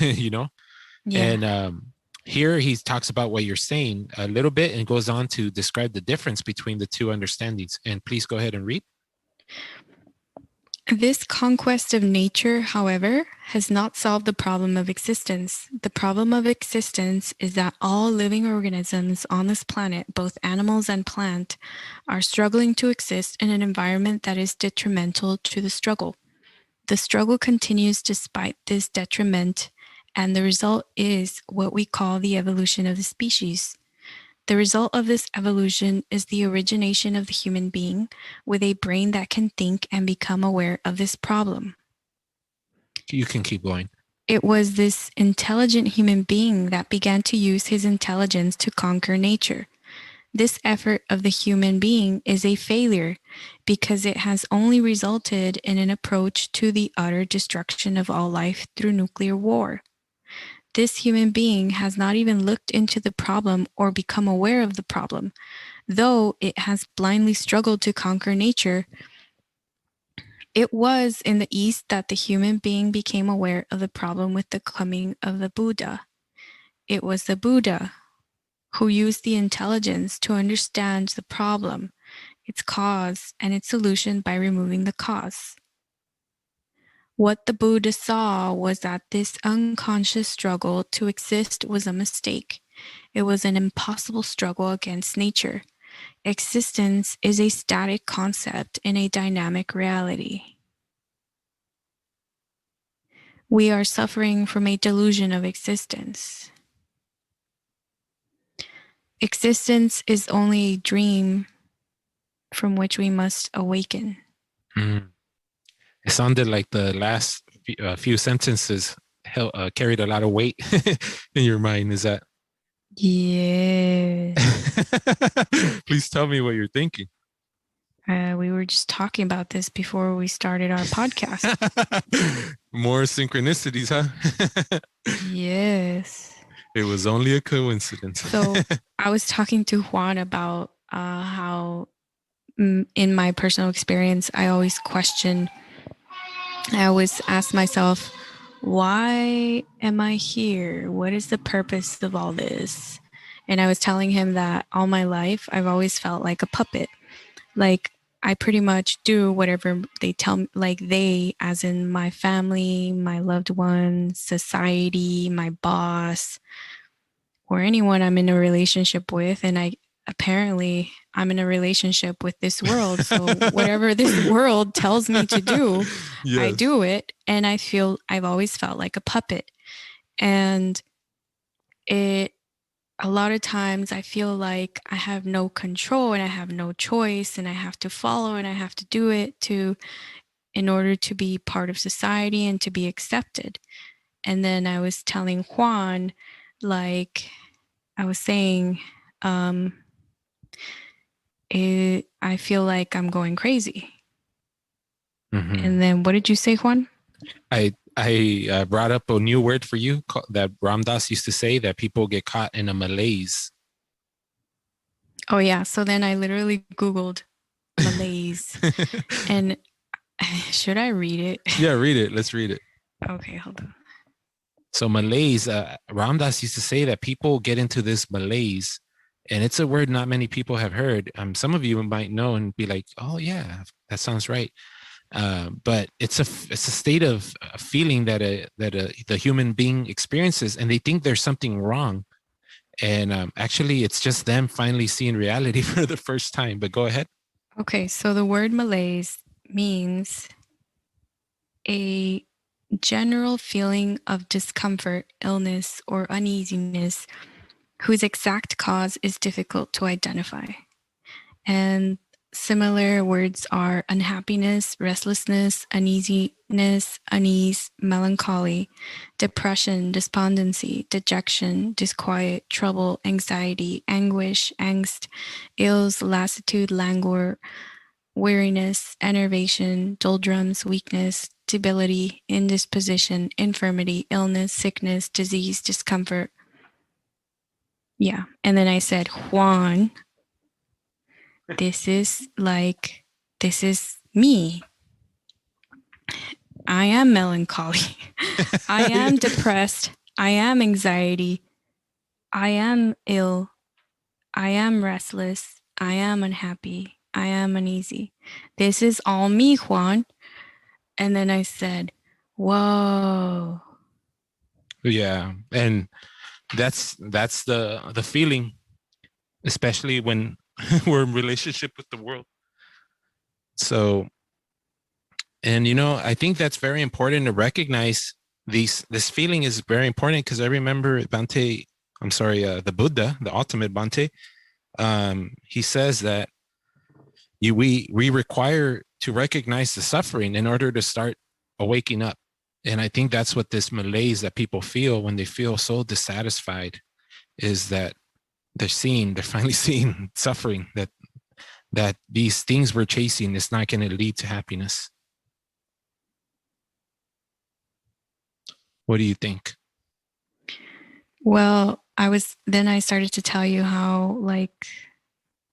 Yeah. And here he talks about what you're saying a little bit and goes on to describe the difference between the two understandings. And please go ahead and read. This conquest of nature, however, has not solved the problem of existence. The problem of existence is that all living organisms on this planet, both animals and plant, are struggling to exist in an environment that is detrimental to the struggle. The struggle continues despite this detriment, and the result is what we call the evolution of the species. The result of this evolution is the origination of the human being with a brain that can think and become aware of this problem. You can keep going. It was this intelligent human being that began to use his intelligence to conquer nature. This effort of the human being is a failure because it has only resulted in an approach to the utter destruction of all life through nuclear war. This human being has not even looked into the problem or become aware of the problem. Though it has blindly struggled to conquer nature, it was in the East that the human being became aware of the problem with the coming of the Buddha. It was the Buddha who used the intelligence to understand the problem, its cause, and its solution by removing the cause. What the Buddha saw was that this unconscious struggle to exist was a mistake. It was an impossible struggle against nature. Existence is a static concept in a dynamic reality. We are suffering from a delusion of existence. Existence is only a dream from which we must awaken. Mm. It sounded like the last few sentences carried a lot of weight in your mind. Is that? Yes. Please tell me what you're thinking. We were just talking about this before we started our podcast. More synchronicities, huh? Yes. It was only a coincidence. So I was talking to Juan about how in my personal experience, I always ask myself, why am I here? What is the purpose of all this? And I was telling him that all my life, I've always felt like a puppet. Like I pretty much do whatever they tell me, like they, as in my family, my loved ones, society, my boss, or anyone I'm in a relationship with. And I'm in a relationship with this world. So whatever this world tells me to do, yes, I do it. And I've always felt like a puppet. And a lot of times I feel like I have no control and I have no choice and I have to follow and I have to do it in order to be part of society and to be accepted. And then I was telling Juan, like I was saying, I feel like I'm going crazy. Mm-hmm. And then what did you say, Juan? I brought up a new word for you that Ram Dass used to say, that people get caught in a malaise. Oh, yeah. So then I literally Googled malaise. And should I read it? Yeah, read it. Let's read it. Okay, hold on. So malaise, Ram Dass used to say that people get into this malaise, and it's a word not many people have heard. Some of you might know and be like, oh, yeah, that sounds right. But it's a state of feeling that the human being experiences, and they think there's something wrong. And actually, it's just them finally seeing reality for the first time. But go ahead. Okay, so the word malaise means a general feeling of discomfort, illness, or uneasiness whose exact cause is difficult to identify. And similar words are unhappiness, restlessness, uneasiness, unease, melancholy, depression, despondency, dejection, disquiet, trouble, anxiety, anguish, angst, ills, lassitude, languor, weariness, enervation, doldrums, weakness, debility, indisposition, infirmity, illness, sickness, disease, discomfort. Yeah. And then I said, Juan, this is me. I am melancholy. I am depressed. I am anxiety. I am ill. I am restless. I am unhappy. I am uneasy. This is all me, Juan. And then I said, whoa. Yeah. And that's the feeling, especially when we're in relationship with the world. So, and I think that's very important to recognize. This feeling is very important, because I remember the Buddha, the ultimate Bhante, he says that we require to recognize the suffering in order to start awaking up. And I think that's what this malaise that people feel when they feel so dissatisfied, is that they're finally seeing suffering, that these things we're chasing is not going to lead to happiness. What do you think? Well, I started to tell you how, like,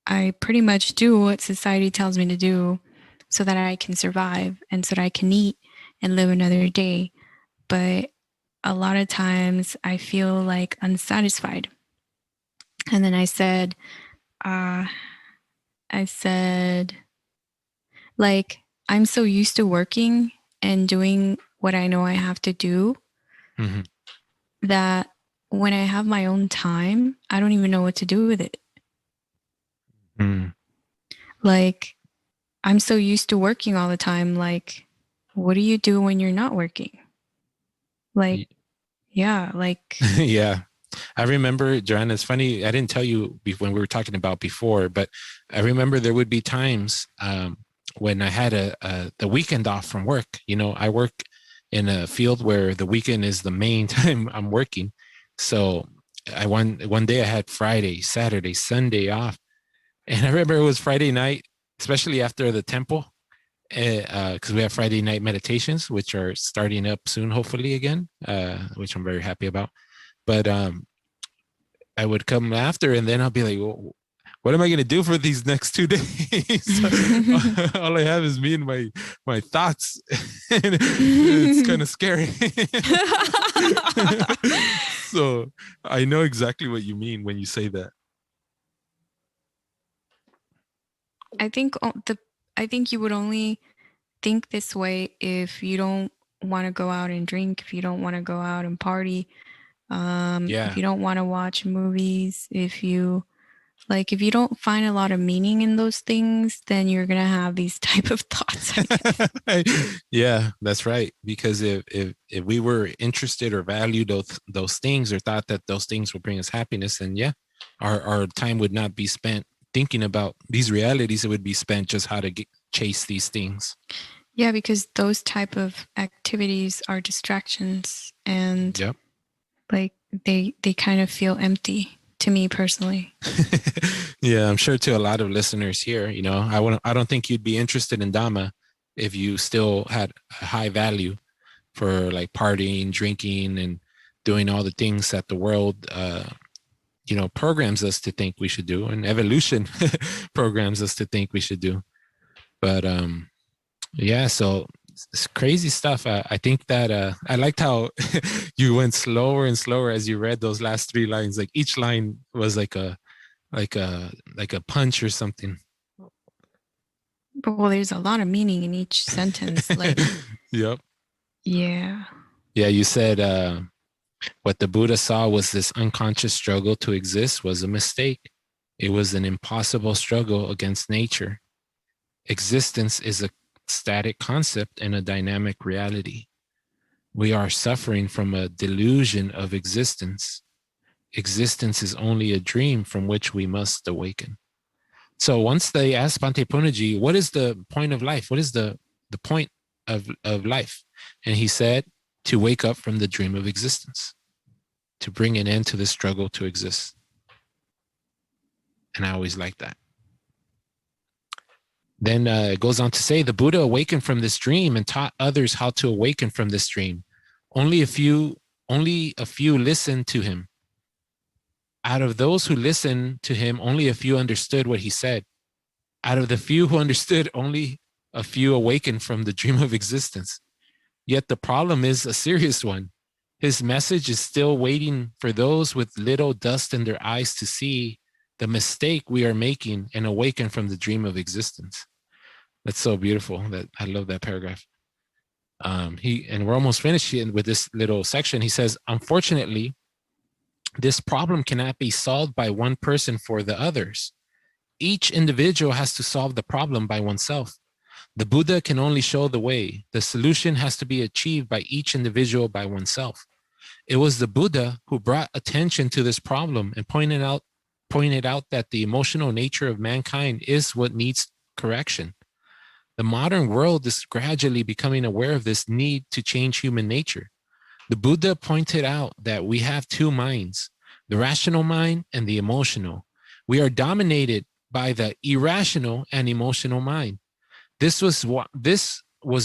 I pretty much do what society tells me to do so that I can survive and so that I can eat and live another day. But a lot of times I feel like unsatisfied. And then I said, like, I'm so used to working and doing what I know I have to do Mm-hmm. that when I have my own time, I don't even know what to do with it. Mm. Like, I'm so used to working all the time. Like, what do you do when you're not working? Like, yeah, like, Yeah. I remember, Joanna, it's funny, I didn't tell you when we were talking about before, but I remember there would be times when I had the weekend off from work. You know, I work in a field where the weekend is the main time I'm working. So one day I had Friday, Saturday, Sunday off. And I remember it was Friday night, especially after the temple, because we have Friday night meditations, which are starting up soon, hopefully again, which I'm very happy about. But I would come after, and then I'll be like, well, what am I going to do for these next 2 days? All I have is me and my thoughts. And it's kind of scary. So I know exactly what you mean when you say that. I think you would only think this way if you don't want to go out and drink, if you don't want to go out and party, if you don't want to watch movies, if you don't find a lot of meaning in those things, then you're gonna have these type of thoughts. Yeah, that's right. Because if we were interested or valued those things, or thought that those things would bring us happiness, then yeah, our time would not be spent thinking about these realities. It would be spent just how to chase these things. Yeah, because those type of activities are distractions, and Yep. like they kind of feel empty to me personally. Yeah, I'm sure to a lot of listeners here, you know, I don't think you'd be interested in Dhamma if you still had a high value for like partying, drinking, and doing all the things that the world you know, programs us to think we should do, and evolution programs us to think we should do. But yeah, so it's crazy stuff. I think that I liked how you went slower and slower as you read those last 3 lines. Like each line was like a punch or something. Well, there's a lot of meaning in each sentence. Like, Yep. yeah. Yeah, you said what the Buddha saw was this unconscious struggle to exist was a mistake. It was an impossible struggle against nature. Existence is a static concept and a dynamic reality. We are suffering from a delusion of existence. Existence is only a dream from which we must awaken. So once they asked Bhante Punnaji, what is the point of life? What is the point of life? And he said, to wake up from the dream of existence, to bring an end to the struggle to exist. And I always like that. Then it goes on to say, the Buddha awakened from this dream and taught others how to awaken from this dream. Only a few listened to him. Out of those who listened to him, only a few understood what he said. Out of the few who understood, only a few awakened from the dream of existence. Yet the problem is a serious one. His message is still waiting for those with little dust in their eyes to see the mistake we are making and awaken from the dream of existence. That's so beautiful. That I love that paragraph. And we're almost finished with this little section. He says, unfortunately, this problem cannot be solved by one person for the others. Each individual has to solve the problem by oneself. The Buddha can only show the way. The solution has to be achieved by each individual by oneself. It was the Buddha who brought attention to this problem and pointed out that the emotional nature of mankind is what needs correction. The modern world is gradually becoming aware of this need to change human nature. The Buddha pointed out that we have two minds, the rational mind and the emotional. We are dominated by the irrational and emotional mind. This was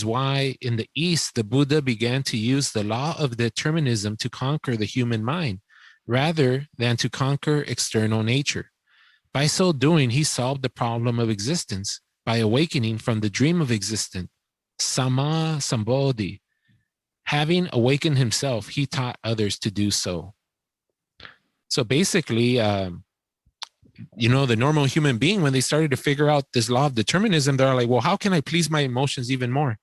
why in the East, the Buddha began to use the law of determinism to conquer the human mind, rather than to conquer external nature. By so doing, he solved the problem of existence by awakening from the dream of existence, Sama Sambodhi. Having awakened himself, he taught others to do so. So basically, the normal human being, when they started to figure out this law of determinism, they're like, well, how can I please my emotions even more?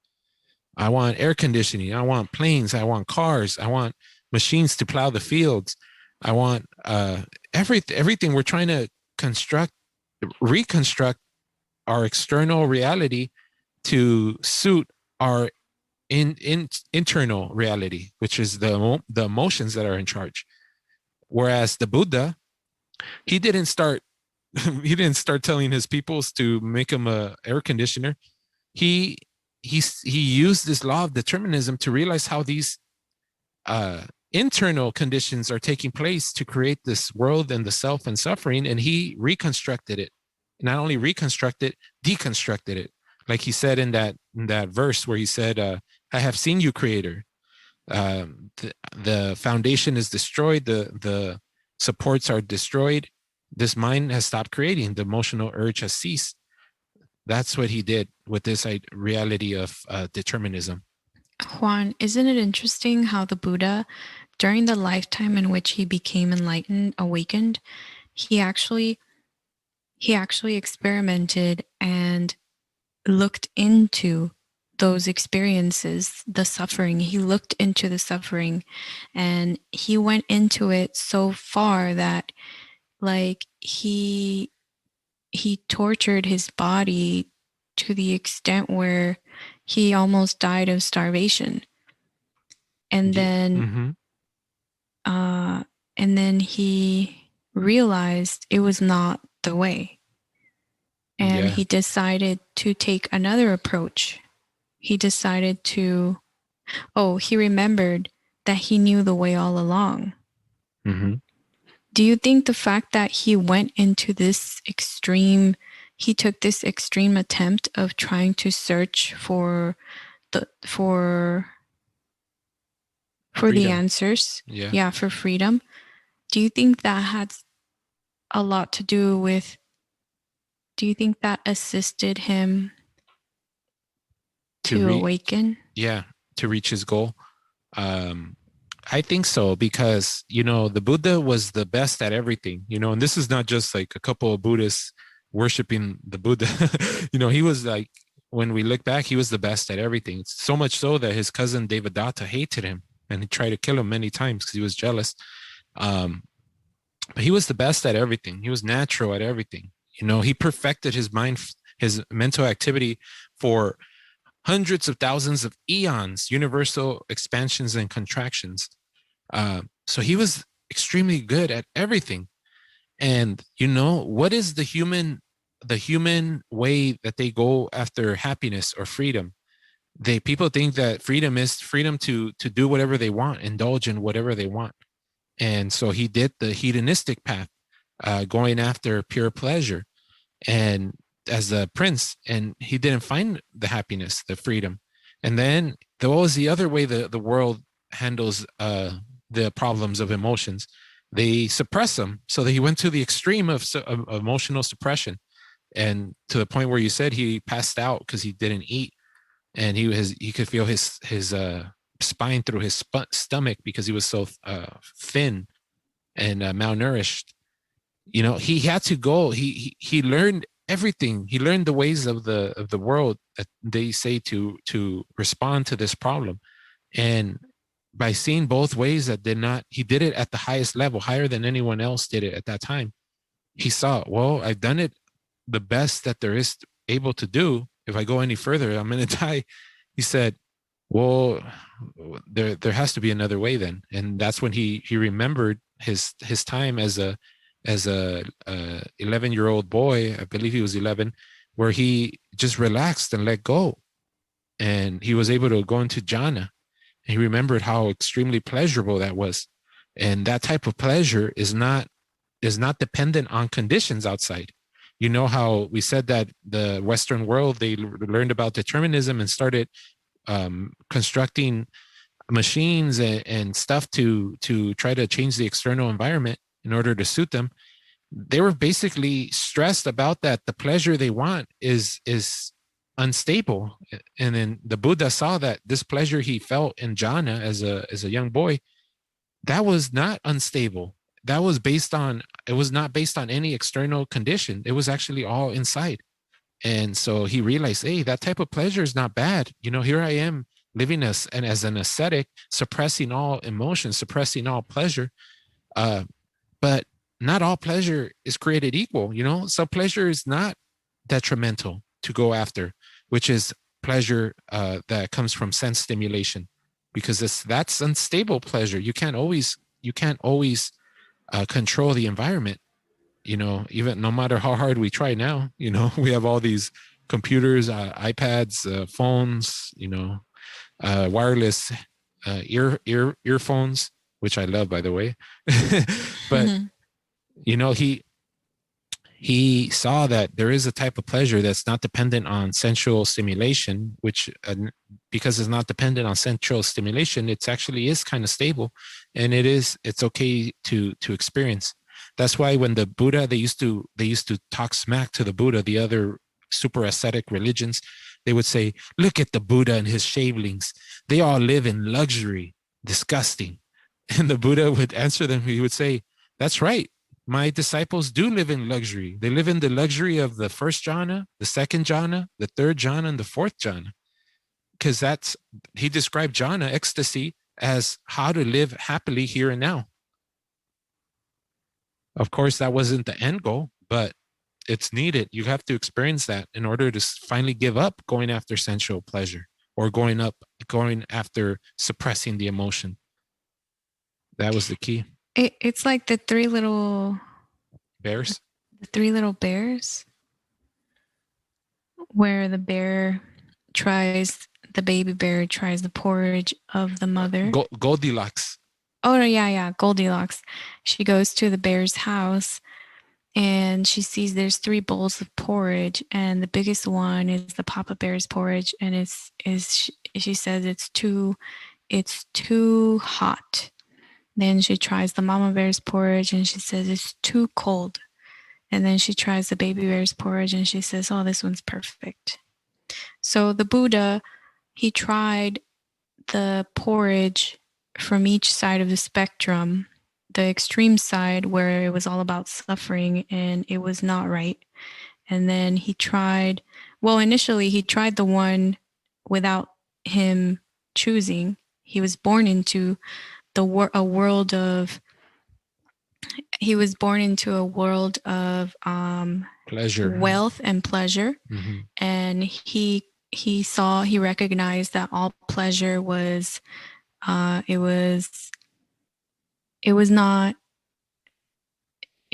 I want air conditioning. I want planes. I want cars. I want machines to plow the fields. I want everything. We're trying to reconstruct our external reality to suit our internal reality, which is the emotions that are in charge. Whereas the Buddha, he didn't start telling his peoples to make him a air conditioner. He used this law of determinism to realize how these internal conditions are taking place to create this world and the self and suffering, and he reconstructed it. Not only reconstructed, deconstructed it. Like he said in that verse where he said, I have seen you, Creator. The foundation is destroyed. The supports are destroyed. This mind has stopped creating. The emotional urge has ceased. That's what he did with this reality of determinism. Juan, isn't it interesting how the Buddha, during the lifetime in which he became enlightened, awakened, he actually experimented and looked into those experiences, the suffering. He looked into the suffering, and he went into it so far that, like, he tortured his body to the extent where he almost died of starvation. And then and then he realized it was not the way. And he decided to take another approach. He decided to, he remembered that he knew the way all along. Mm-hmm. Do you think the fact that he went into this extreme, he took this extreme attempt of trying to search for the answers, for freedom, do you think that had a lot to do with, do you think that assisted him to awaken? Yeah, to reach his goal. I think so, because, the Buddha was the best at everything, and this is not just like a couple of Buddhists worshiping the Buddha. He was like, when we look back, he was the best at everything. So much so that his cousin Devadatta hated him and he tried to kill him many times because he was jealous. But he was the best at everything. He was natural at everything. He perfected his mind, his mental activity for hundreds of thousands of eons, universal expansions and contractions. So he was extremely good at everything. And what is the human way that they go after happiness or freedom? People think that freedom is freedom to do whatever they want, indulge in whatever they want. And so he did the hedonistic path, going after pure pleasure, and as a prince, and he didn't find the happiness, the freedom. And then there was the other way the world handles the problems of emotions. They suppress them. So that he went to the extreme of emotional suppression, and to the point where you said he passed out because he didn't eat, and he could feel his spine through his stomach because he was so thin and malnourished. He had to go. He learned everything. He learned the ways of the world that they say to respond to this problem. And by seeing both ways he did it at the highest level, higher than anyone else did it at that time. He saw, well, I've done it the best that there is able to do. If I go any further, I'm going to die. He said, well, there has to be another way then. And that's when he remembered his time as a 11-year-old boy. I believe he was 11, where he just relaxed and let go. And he was able to go into jhana. And he remembered how extremely pleasurable that was. And that type of pleasure is not dependent on conditions outside. You know how we said that the Western world, they learned about determinism and started constructing machines and stuff to try to change the external environment in order to suit them. They were basically stressed about that. The pleasure they want is unstable. And then the Buddha saw that this pleasure he felt in jhana as a young boy, that was not unstable. That was it was not based on any external condition. It was actually all inside. And so he realized, hey, that type of pleasure is not bad. Here I am living as an ascetic, suppressing all emotion, suppressing all pleasure. But not all pleasure is created equal. Some pleasure is not detrimental to go after, which is pleasure that comes from sense stimulation, because that's unstable pleasure. You can't always control the environment. Even no matter how hard we try now, we have all these computers, iPads, phones, wireless earphones, which I love, by the way. But he saw that there is a type of pleasure that's not dependent on sensual stimulation, which because it's not dependent on sensual stimulation, it actually is kind of stable, and it's okay to experience. That's why when the Buddha, they used to talk smack to the Buddha, the other super ascetic religions, they would say, look at the Buddha and his shavelings. They all live in luxury. Disgusting. And the Buddha would answer them. He would say, that's right. My disciples do live in luxury. They live in the luxury of the first jhana, the second jhana, the third jhana, and the fourth jhana. Because he described jhana, ecstasy, as how to live happily here and now. Of course, that wasn't the end goal, but it's needed. You have to experience that in order to finally give up going after sensual pleasure or going after suppressing the emotion. That was the key. It's like the three little bears. The three little bears, where the baby bear tries the porridge of the mother. Goldilocks. Oh, yeah, Goldilocks. She goes to the bear's house and she sees there's 3 bowls of porridge, and the biggest one is the Papa Bear's porridge, and she says it's too hot. Then she tries the Mama Bear's porridge and she says it's too cold. And then she tries the Baby Bear's porridge and she says, oh, this one's perfect. So the Buddha, he tried the porridge from each side of the spectrum, the extreme side where it was all about suffering and it was not right. And then initially he tried the one without him choosing. He was born into a world of pleasure, wealth and pleasure. Mm-hmm. And he recognized that all pleasure was it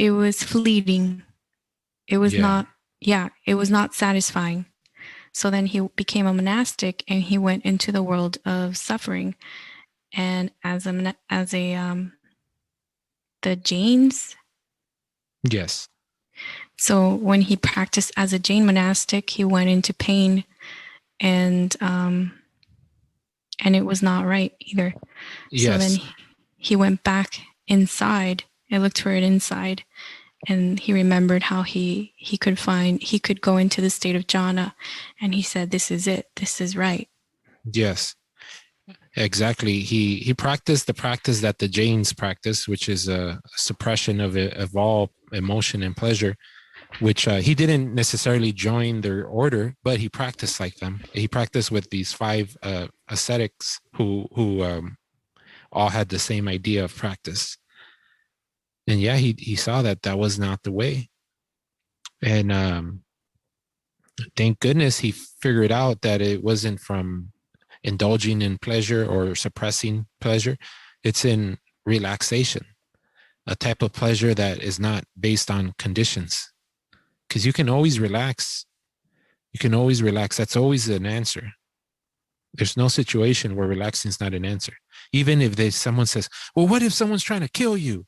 was fleeting. It was not satisfying. So then he became a monastic and he went into the world of suffering. And the Jains. Yes. So when he practiced as a Jain monastic, he went into pain, and it was not right either. Yes. So then he went back inside and looked for it inside, and he remembered how he could go into the state of jhana, and he said, "This is it. This is right." Yes. Exactly. He practiced the practice that the Jains practice, which is a suppression of all emotion and pleasure, which he didn't necessarily join their order, but he practiced like them. He practiced with these 5 ascetics who all had the same idea of practice. And he saw that was not the way. And thank goodness he figured out that it wasn't from indulging in pleasure or suppressing pleasure. It's in relaxation, a type of pleasure that is not based on conditions. Because you can always relax You can always relax. That's always an answer. There's no situation where relaxing is not an answer. Even if someone says, well, what if someone's trying to kill you?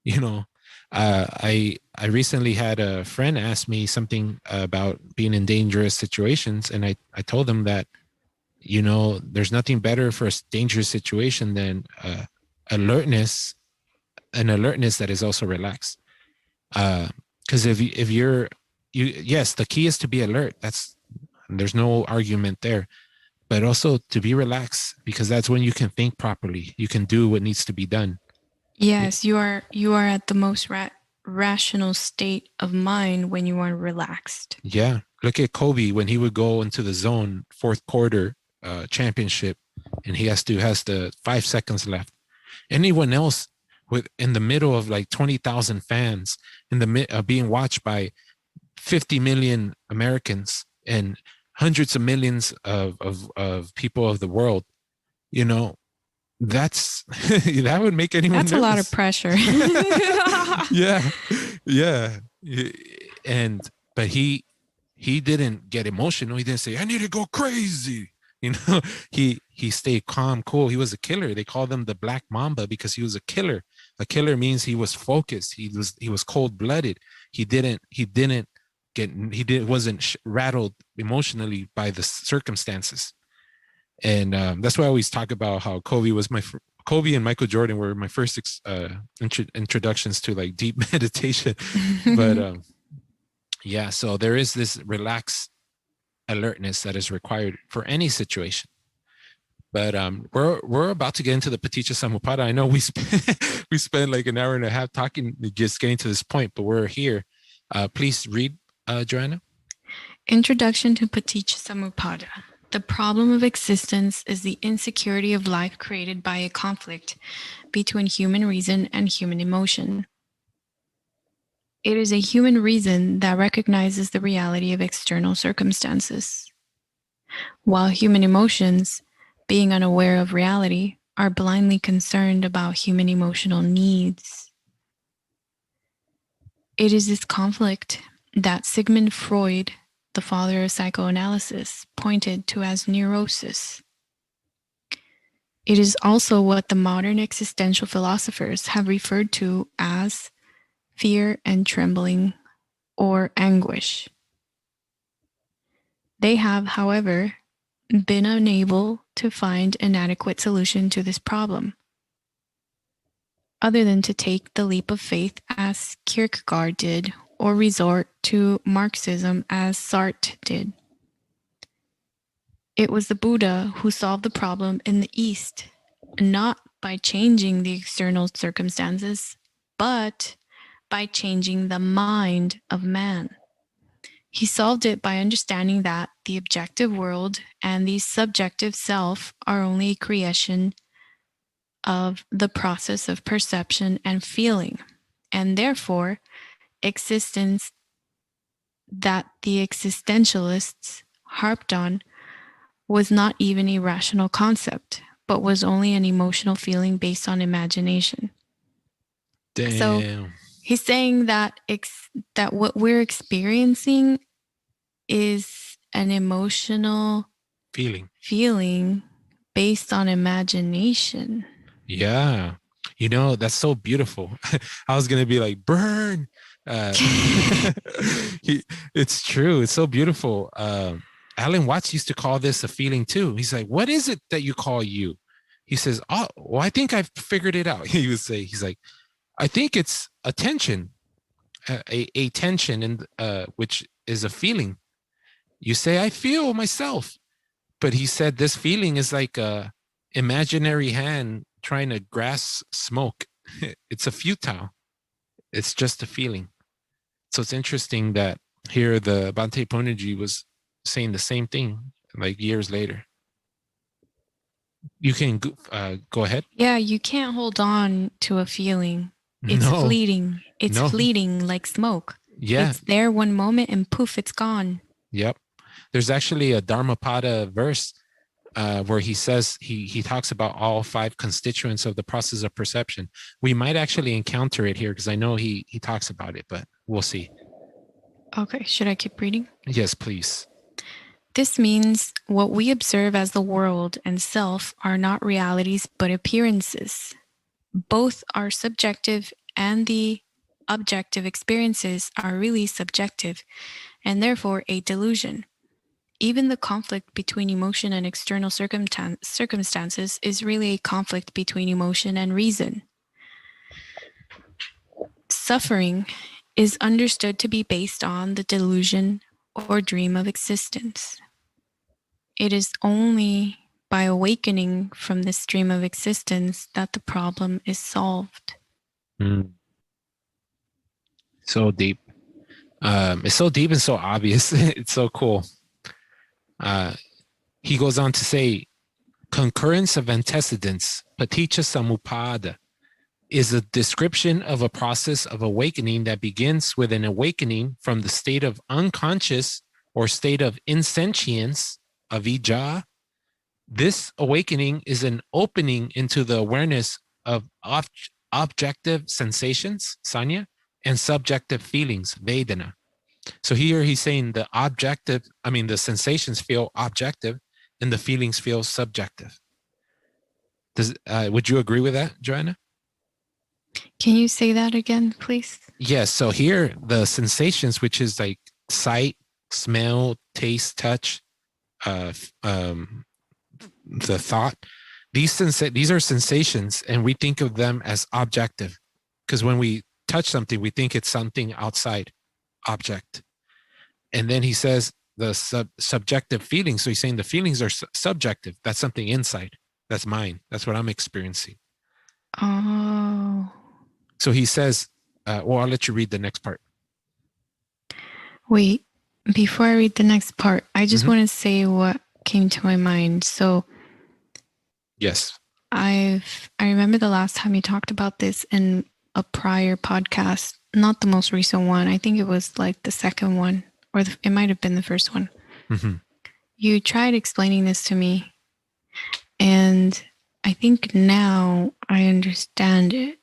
You know, I recently had a friend ask me something about being in dangerous situations. And I told them that, there's nothing better for a dangerous situation than alertness, an alertness that is also relaxed. Because if you're, yes, the key is to be alert. There's no argument there. But also to be relaxed, because that's when you can think properly. You can do what needs to be done. Yes, you are at the most rational state of mind when you are relaxed. Yeah. Look at Kobe when he would go into the zone, fourth quarter championship, and he has the 5 seconds left. Anyone else in the middle of like 20,000 fans, being watched by 50 million Americans and hundreds of millions of people of the world, that's that would make anyone That's nervous. A lot of pressure. yeah. But he didn't get emotional. He didn't say, I need to go crazy. He stayed calm, cool. He was a killer. They called him the Black Mamba because he was a killer. A killer means he was focused. He was cold-blooded. He wasn't rattled emotionally by the circumstances. And that's why I always talk about how Kobe and Michael Jordan were my first introductions to like deep meditation. But yeah, so there is this relaxed alertness that is required for any situation. But we're about to get into the Paticca Samupada. I know we spent like an hour and a half talking, just getting to this point, but we're here. Please read, Joanna. Introduction to Paticca Samupada. The problem of existence is the insecurity of life created by a conflict between human reason and human emotion. It is a human reason that recognizes the reality of external circumstances, while human emotions, being unaware of reality, are blindly concerned about human emotional needs. It is this conflict that Sigmund Freud, the father of psychoanalysis, pointed to as neurosis. It is also what the modern existential philosophers have referred to as fear and trembling, or anguish. They have, however, been unable to find an adequate solution to this problem, other than to take the leap of faith as Kierkegaard did, or resort to Marxism as Sartre did. It was the Buddha who solved the problem in the East, not by changing the external circumstances, but by changing the mind of man. He solved it by understanding that the objective world and the subjective self are only a creation of the process of perception and feeling, and therefore existence that the existentialists harped on was not even a rational concept, but was only an emotional feeling based on imagination. Damn. So he's saying that that what we're experiencing is an emotional feeling based on imagination. Yeah. That's so beautiful. I was going to be like, burn. It's true. It's so beautiful. Alan Watts used to call this a feeling too. He's like, what is it that you call you? He says, oh, well, I think I've figured it out. He would say, he's like, I think it's a tension, a tension, and which is a feeling. You say, I feel myself. But he said this feeling is like a imaginary hand trying to grasp smoke. It's a futile. It's just a feeling. So it's interesting that here the Bhante Punnaji was saying the same thing like years later. You can go ahead. Yeah, you can't hold on to a feeling. It's fleeting. It's fleeting like smoke. Yeah. It's there one moment and poof, it's gone. Yep. There's actually a Dhammapada verse where he says, he talks about all 5 constituents of the process of perception. We might actually encounter it here because I know he talks about it, but we'll see. Okay, should I keep reading? Yes, please. This means what we observe as the world and self are not realities but appearances. Both are subjective and the objective experiences are really subjective and therefore a delusion. Even the conflict between emotion and external circumstances is really a conflict between emotion and reason. Suffering is understood to be based on the delusion or dream of existence. It is only by awakening from this dream of existence that the problem is solved. So deep. It's so deep and so obvious. It's so cool. He goes on to say, concurrence of antecedents, Paticca Samupada, is a description of a process of awakening that begins with an awakening from the state of unconscious or state of insentience, avijja. This awakening is an opening into the awareness of objective sensations, sanya, and subjective feelings, vedana. So here he's saying the sensations feel objective and the feelings feel subjective. Would you agree with that, Joanna? Can you say that again, please? Yes. So here the sensations, which is like sight, smell, taste, touch, the thought, these are sensations, and we think of them as objective because when we touch something, we think it's something outside object. And then he says the subjective feelings. So he's saying the feelings are subjective. That's something inside. That's mine. That's what I'm experiencing. Oh. So he says, I'll let you read the next part. Wait, before I read the next part, I just want to say what came to my mind. So yes, I remember the last time you talked about this in a prior podcast, not the most recent one. I think it was like the second one, or it might have been the first one. You tried explaining this to me, and I think now I understand it.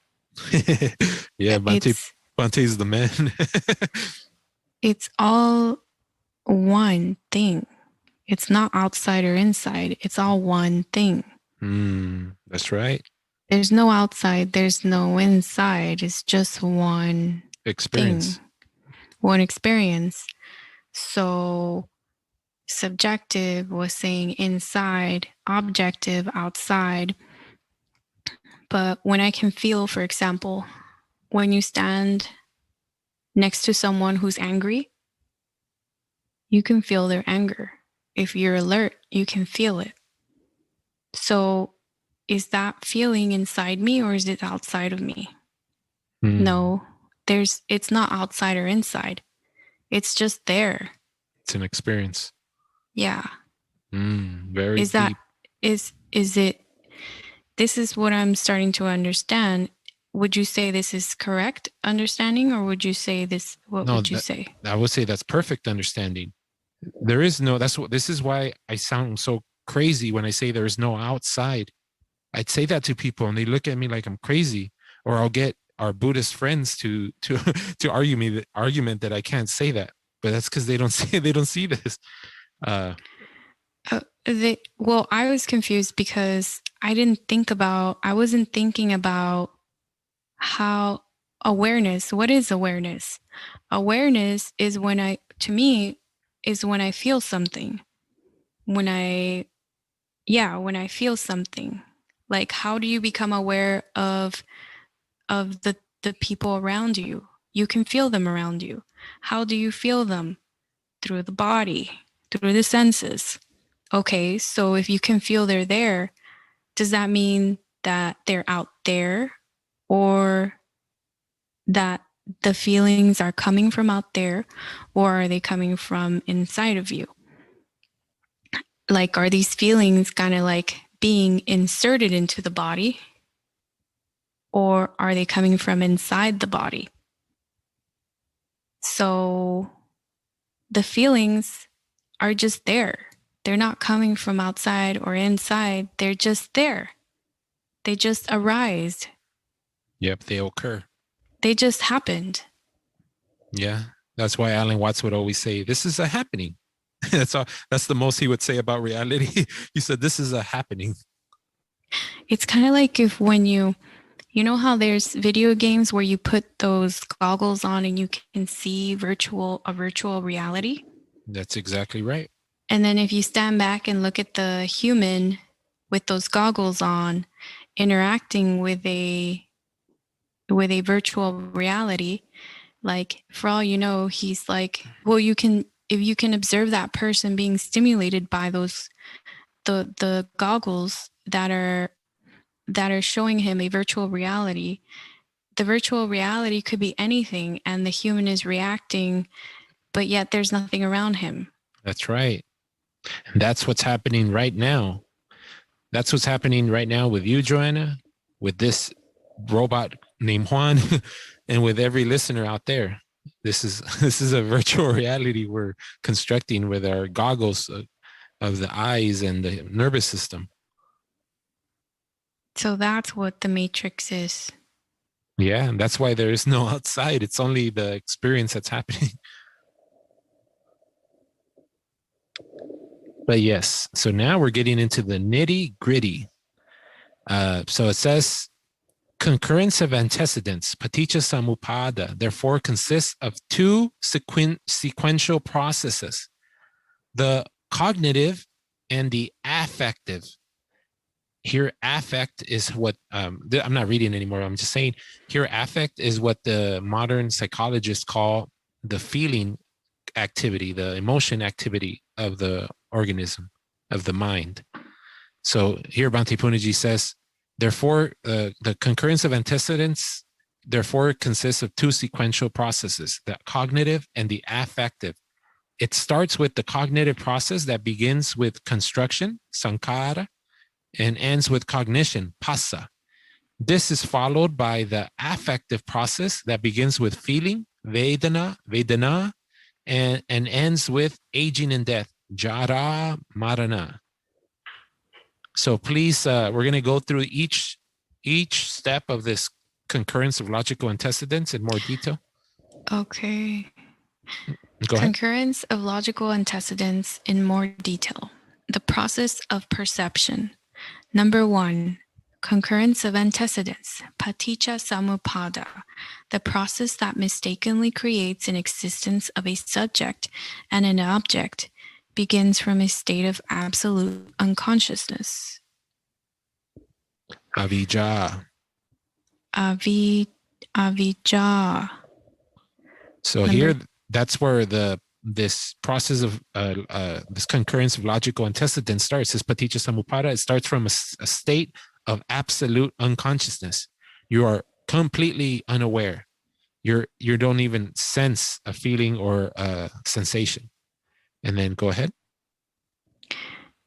Yeah, Bhante's the man. It's all one thing. It's not outside or inside. It's all one thing. That's right. There's no outside. There's no inside. It's just one experience. One experience. So subjective was saying inside, objective outside. But when I can feel, for example, when you stand next to someone who's angry, you can feel their anger. If you're alert, you can feel it. So is that feeling inside me or is it outside of me? No, it's not outside or inside. It's just there. It's an experience. Yeah. Very is deep. That is it? This is what I'm starting to understand. Would you say this is correct understanding, or would you say this? Would you say? I would say that's perfect understanding. There is no. This is why I sound so crazy when I say there is no outside. I'd say that to people, and they look at me like I'm crazy, or I'll get our Buddhist friends to argue me the argument that I can't say that, but that's because they don't see this. I was confused because I wasn't thinking about how awareness. What is awareness? Awareness is when I feel something. When I feel something. Like, how do you become aware of the people around you? You can feel them around you. How do you feel them? Through the body, through the senses. Okay, so if you can feel they're there, does that mean that they're out there, or that the feelings are coming from out there, or are they coming from inside of you? Like, are these feelings kind of like being inserted into the body, or are they coming from inside the body? So the feelings are just there. They're not coming from outside or inside. They're just there. They just arise. Yep, they occur. They just happened. Yeah. That's why Alan Watts would always say, this is a happening. That's the most he would say about reality. He said, this is a happening. It's kind of like if when you know how there's video games where you put those goggles on and you can see a virtual reality? That's exactly right. And then if you stand back and look at the human with those goggles on interacting with a virtual reality, like for all you know, he's like, well, if you can observe that person being stimulated by those the goggles that are showing him a virtual reality, the virtual reality could be anything and the human is reacting, but yet there's nothing around him. That's right. And that's what's happening right now. That's what's happening right now with you, Joanna, with this robot named Juan, and with every listener out there. This is a virtual reality we're constructing with our goggles of the eyes and the nervous system. So that's what the Matrix is. Yeah, and that's why there is no outside. It's only the experience that's happening. But yes, so now we're getting into the nitty gritty. So it says, concurrence of antecedents, Paticca Samupada, therefore consists of two sequential processes, the cognitive and the affective. Here, affect is what, I'm not reading anymore. I'm just saying here, affect is what the modern psychologists call the feeling activity, the emotion activity of the organism, of the mind. So here Bhante Punnaji says, therefore, the concurrence of antecedents, therefore, consists of two sequential processes, the cognitive and the affective. It starts with the cognitive process that begins with construction, sankhara, and ends with cognition, phassa. This is followed by the affective process that begins with feeling, vedana, and ends with aging and death, jara, marana. So please, we're going to go through each step of this concurrence of logical antecedents in more detail. Okay. Go ahead. Concurrence of logical antecedents in more detail. The process of perception. Number 1, concurrence of antecedents, Paticca Samupada, the process that mistakenly creates an existence of a subject and an object, begins from a state of absolute unconsciousness. Avijja. Avijja. So here, that's where this process of this concurrence of logical antecedents starts. This Paticca Samupada, it starts from a state of absolute unconsciousness. You are completely unaware. You don't even sense a feeling or a sensation. And then go ahead.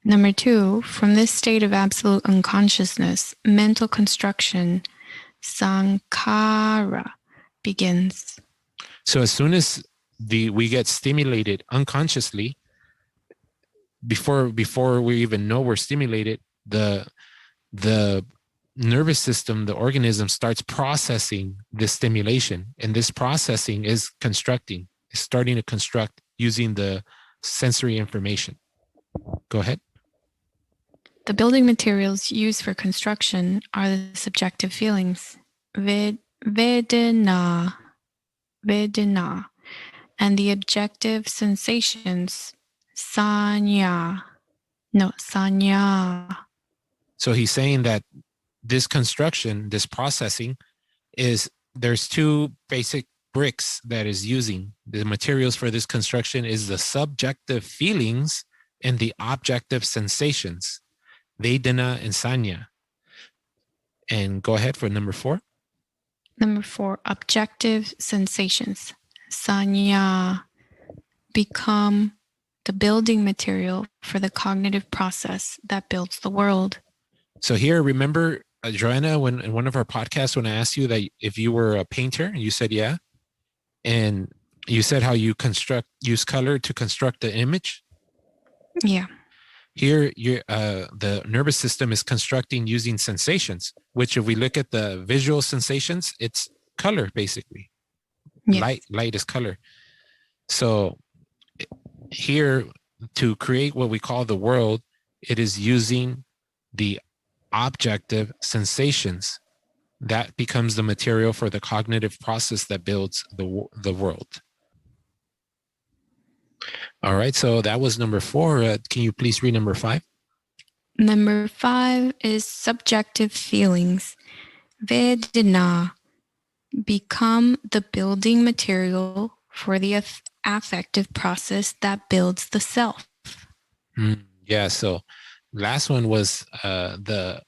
Number 2, from this state of absolute unconsciousness, mental construction, sankhara, begins. So as soon as we get stimulated unconsciously, before we even know we're stimulated, the nervous system, the organism starts processing this stimulation, and this processing is starting to construct using the sensory information. Go ahead. The building materials used for construction are the subjective feelings, vedana, and the objective sensations, sanya. So he's saying that this construction, this processing, there's two basic bricks that is using. The materials for this construction is the subjective feelings and the objective sensations, vedana and sanya. And go ahead for number 4. Number 4, objective sensations, sanya, become the building material for the cognitive process that builds the world. So here, remember, Joanna, when in one of our podcasts, when I asked you that if you were a painter, and you said yeah, and you said how you use color to construct the image. Yeah. Here, the nervous system is constructing using sensations, which if we look at the visual sensations, it's color, basically. Yes. Light is color. So here, to create what we call the world, it is using the objective sensations. That becomes the material for the cognitive process that builds the world. All right, so that was number 4. Can you please read number 5? Number 5 is subjective feelings. Vedana become the building material for the affective process that builds the self. Yeah, so last one was the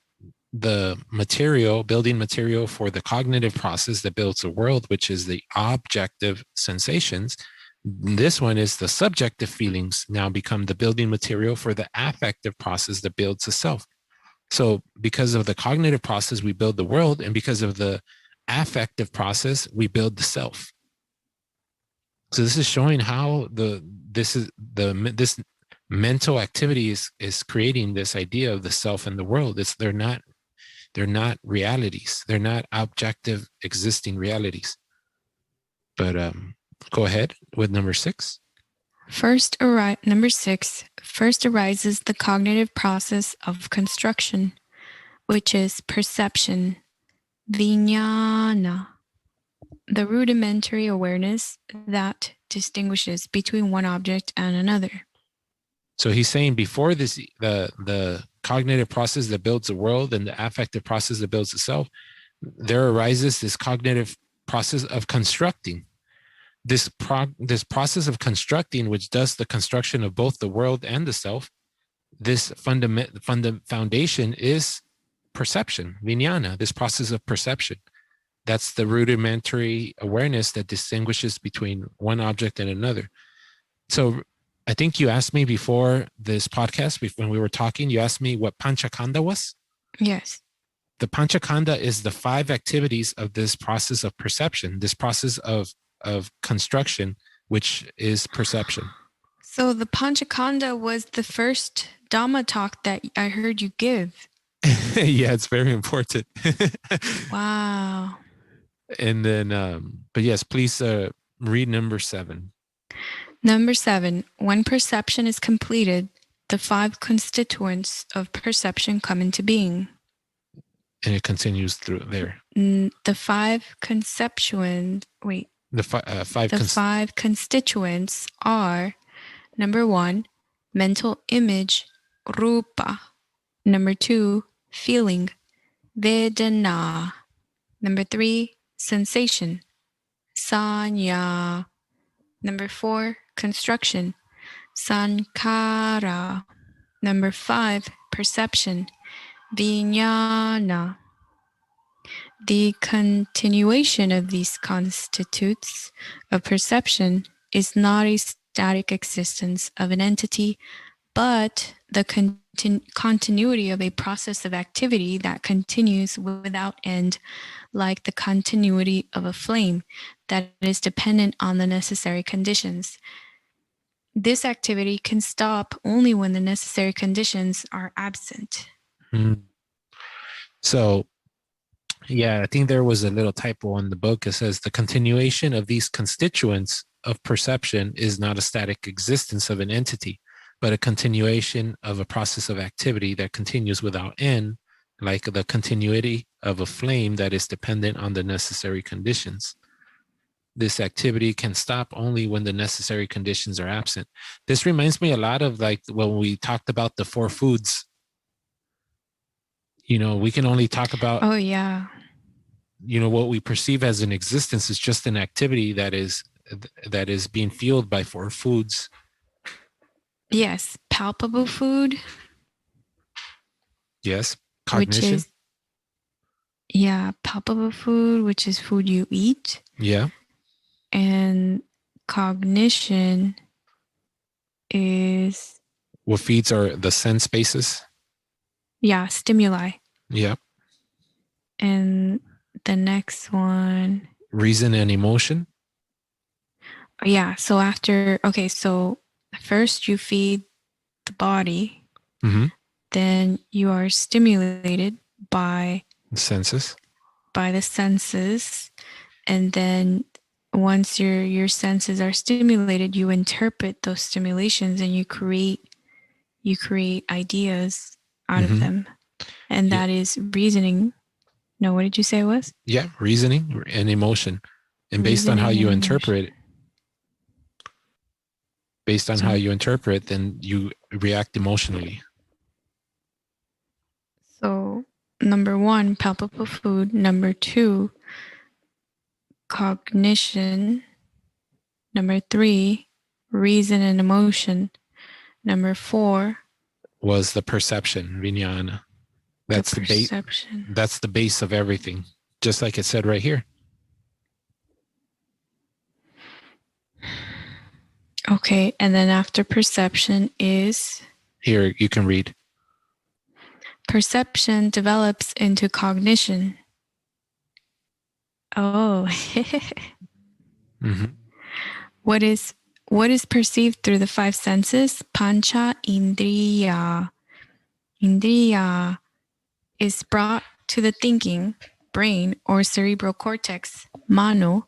building material for the cognitive process that builds the world, which is the objective sensations. This one is the subjective feelings now become the building material for the affective process that builds the self. So because of the cognitive process, we build the world, and because of the affective process, we build the self. So this is showing how this mental activity is creating this idea of the self and the world. They're not realities. They're not objective existing realities. But go ahead with number 6. Number 6, first arises the cognitive process of construction, which is perception, vijnana, the rudimentary awareness that distinguishes between one object and another. So he's saying before this, the cognitive process that builds the world and the affective process that builds the self, there arises this cognitive process of constructing. This process of constructing, which does the construction of both the world and the self, this foundation is perception, vijnana, this process of perception. That's the rudimentary awareness that distinguishes between one object and another. So I think you asked me before this podcast, when we were talking, you asked me what Panchakanda was? Yes. The Panchakanda is the 5 activities of this process of perception, this process of construction, which is perception. So the Panchakanda was the first Dhamma talk that I heard you give. Yeah, it's very important. Wow. And then, but yes, please read number 7. Number 7, when perception is completed, the 5 constituents of perception come into being. And it continues through there. The 5 constituents are, number 1, mental image, rupa. Number 2, feeling, vedana. Number 3, sensation, sanya. Number 4, construction, sankhara. Number 5, perception, vijnana. The continuation of these constitutes of perception is not a static existence of an entity, but the continuity of a process of activity that continues without end, like the continuity of a flame that is dependent on the necessary conditions. This activity can stop only when the necessary conditions are absent. So, yeah, I think there was a little typo in the book. It says the continuation of these constituents of perception is not a static existence of an entity, but a continuation of a process of activity that continues without end, like the continuity of a flame that is dependent on the necessary conditions. This activity can stop only when the necessary conditions are absent. This reminds me a lot of like when we talked about the 4 foods. You know, we can only talk about, oh yeah, you know, what we perceive as an existence is just an activity that is being fueled by 4 foods. Yes, palpable food. Yes, cognition. Which is, palpable food, which is food you eat. Yeah. And cognition is... What feeds are the sense bases? Yeah, stimuli. Yeah. And the next one... Reason and emotion. Yeah, so so first you feed the body, then you are stimulated by the senses, and then once your senses are stimulated, you interpret those stimulations and you create ideas out of them. And Yeah. that is reasoning. No, what did you say it was? Yeah, reasoning and emotion. And based on Reasoning how you and interpret, then you react emotionally. So, number 1, palpable food. Number 2, cognition. Number 3, reason and emotion. Number 4 was the perception, vijnana. That's the base. That's the base of everything, just like it said right here. Okay, and then after perception is? Here, you can read. Perception develops into cognition. Oh. Mm-hmm. What is perceived through the 5 senses? Pancha indriya. Indriya is brought to the thinking brain or cerebral cortex, mano,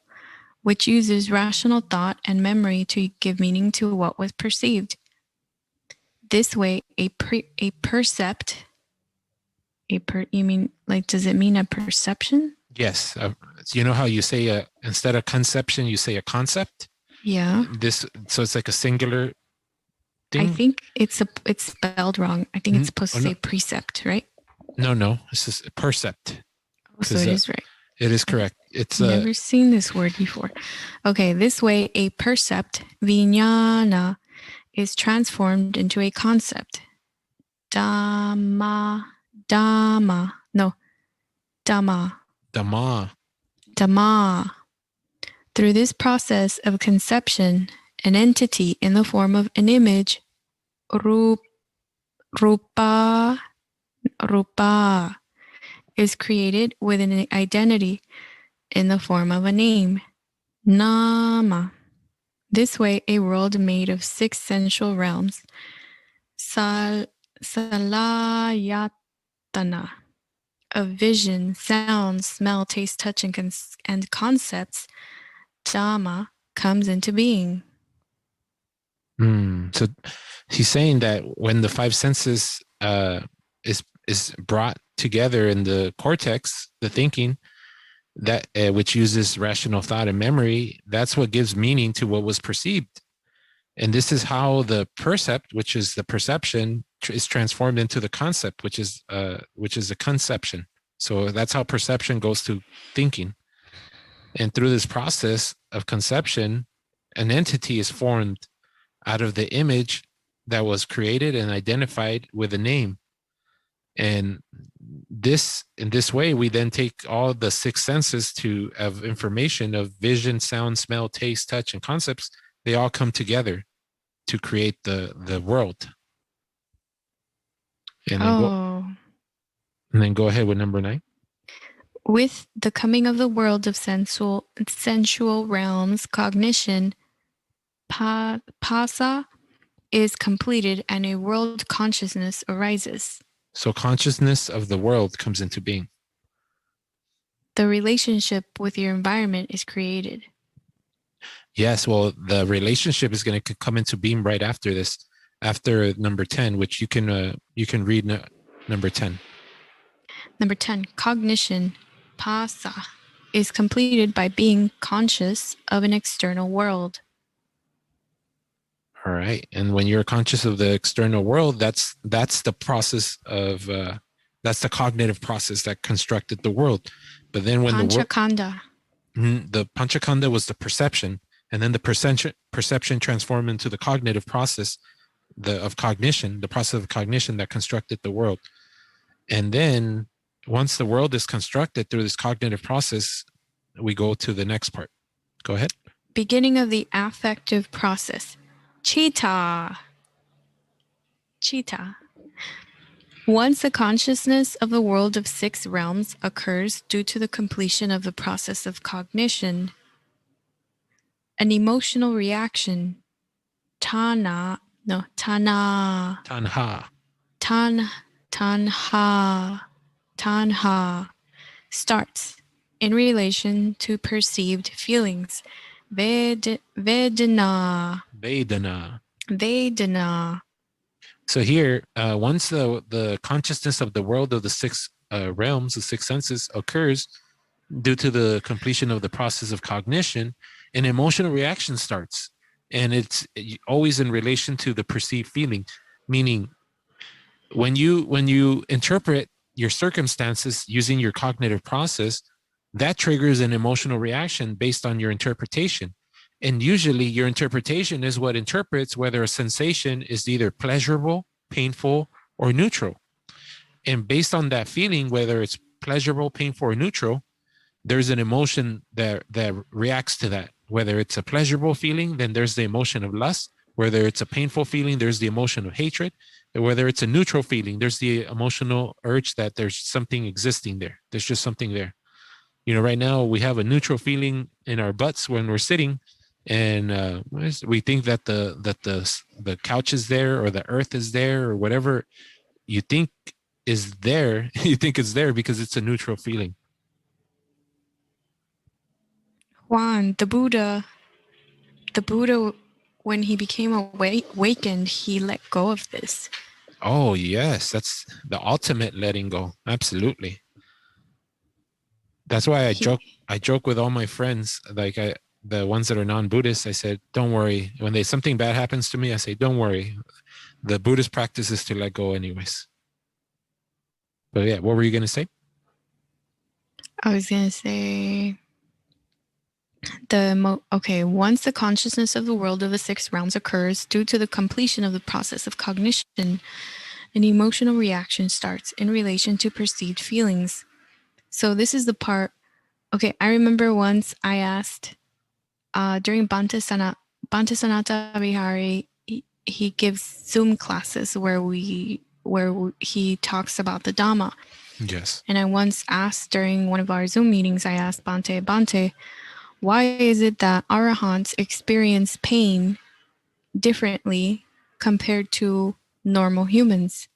which uses rational thought and memory to give meaning to what was perceived. This way, a percept. You mean, like, does it mean a perception? Yes. You know how you say instead of conception, you say a concept? Yeah. So it's like a singular thing? I think it's spelled wrong. I think it's supposed to say precept, right? No. It's just percept. Oh, so it is right. It is correct. It's never seen this word before. Okay, this way a percept, vijnana, is transformed into a concept. Dhamma. Through this process of conception, an entity in the form of an image, rupa, is created with an identity in the form of a name, nama. This way, a world made of 6 sensual realms, salayatana, of vision, sound, smell, taste, touch, and concepts, Dhamma, comes into being. So he's saying that when the 5 senses is brought together in the cortex, the thinking, that which uses rational thought and memory, that's what gives meaning to what was perceived. And this is how the percept, which is the perception, is transformed into the concept, which is a conception. So that's how perception goes to thinking. And through this process of conception, an entity is formed out of the image that was created and identified with a name. And in this way, we then take all the 6 senses of information of vision, sound, smell, taste, touch, and concepts. They all come together to create the world. And then go ahead with number 9. With the coming of the world of sensual realms, cognition, pasa, is completed and a world consciousness arises. So consciousness of the world comes into being. The relationship with your environment is created. Yes, well, the relationship is going to come into being right after this, after number 10, which you can read number 10. Number 10, cognition, pasa, is completed by being conscious of an external world. All right. And when you're conscious of the external world, that's the process of that's the cognitive process that constructed the world. But then when Panchakanda. The Panchakanda was the perception, and then the perception transformed into the cognitive process of cognition, the process of cognition that constructed the world. And then once the world is constructed through this cognitive process, we go to the next part. Go ahead. Beginning of the affective process. Chitta. Once the consciousness of the world of 6 realms occurs due to the completion of the process of cognition, an emotional reaction, tanha, starts in relation to perceived feelings Vedana. Vedana. So here, once the consciousness of the world of the six realms, the six senses, occurs due to the completion of the process of cognition, an emotional reaction starts. And it's always in relation to the perceived feeling, meaning when you interpret your circumstances using your cognitive process, that triggers an emotional reaction based on your interpretation. And usually your interpretation is what interprets whether a sensation is either pleasurable, painful, or neutral. And based on that feeling, whether it's pleasurable, painful, or neutral, there's an emotion that reacts to that. Whether it's a pleasurable feeling, then there's the emotion of lust. Whether it's a painful feeling, there's the emotion of hatred. And whether it's a neutral feeling, there's the emotional urge that there's something existing there. There's just something there. You know, right now we have a neutral feeling in our butts when we're sitting, and we think that the couch is there, or the earth is there, or whatever you think is there. You think it's there because it's a neutral feeling. Juan, the Buddha, when he became awakened, he let go of this. Oh, yes. That's the ultimate letting go. Absolutely. That's why I joke with all my friends, like the ones that are non-Buddhists. I said, don't worry. When something bad happens to me, I say, don't worry. The Buddhist practice is to let go anyways. But yeah, what were you going to say? I was going to say once the consciousness of the world of the six realms occurs due to the completion of the process of cognition, an emotional reaction starts in relation to perceived feelings. So this is the part. Okay, I remember once I asked during Bhante Sanata Vihari, he gives Zoom classes where he talks about the Dhamma. Yes. And I once asked during one of our Zoom meetings, I asked Bhante, why is it that arahants experience pain differently compared to normal humans?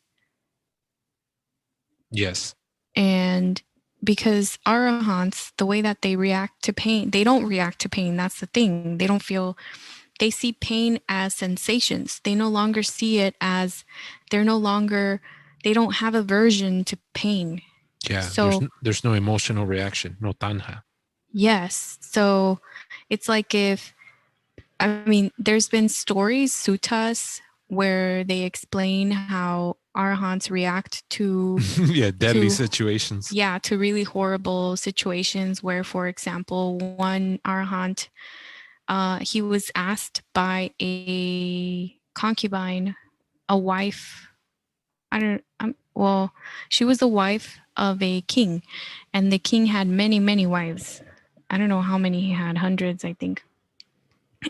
Yes. And because arahants, the way that they react to pain, they don't react to pain. That's the thing. They see pain as sensations. They no longer see it as, they don't have aversion to pain. Yeah. So there's no emotional reaction, no tanha. Yes. So it's like there's been stories, suttas, where they explain how arahants react to deadly situations. Yeah, to really horrible situations where, for example, one arahant, he was asked by a concubine, a wife. She was the wife of a king, and the king had many, many wives. I don't know how many he had, hundreds, I think.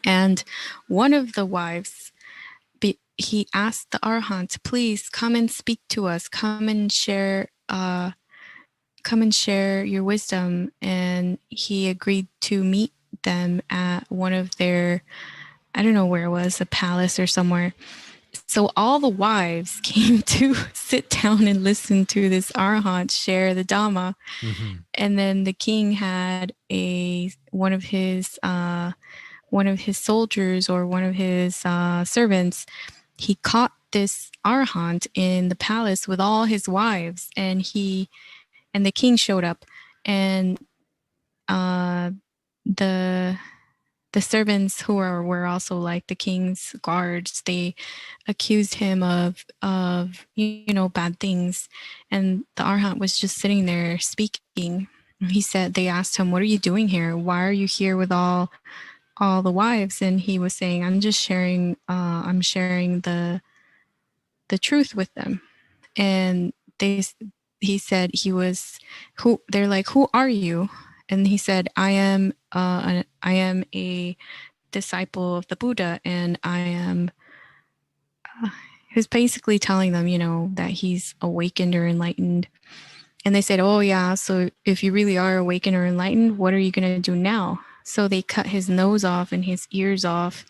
And one of the wives, he asked the arahant, please come and speak to us, come and share your wisdom. And he agreed to meet them at one of their, I don't know where it was, a palace or somewhere. So all the wives came to sit down and listen to this arahant share the Dhamma. Mm-hmm. And then the king had one of his soldiers or one of his servants. He caught this arahant in the palace with all his wives, and the king showed up, and the servants who were also like the king's guards, they accused him of bad things, and the arhat was just sitting there speaking. They asked him, what are you doing here? Why are you here with all the wives? And he was saying, I'm just sharing the truth with them. And he said they're like, who are you? And he said, I am a disciple of the Buddha, and I am. He's basically telling them, that he's awakened or enlightened. And they said, oh yeah, so if you really are awakened or enlightened, what are you going to do now? So they cut his nose off and his ears off,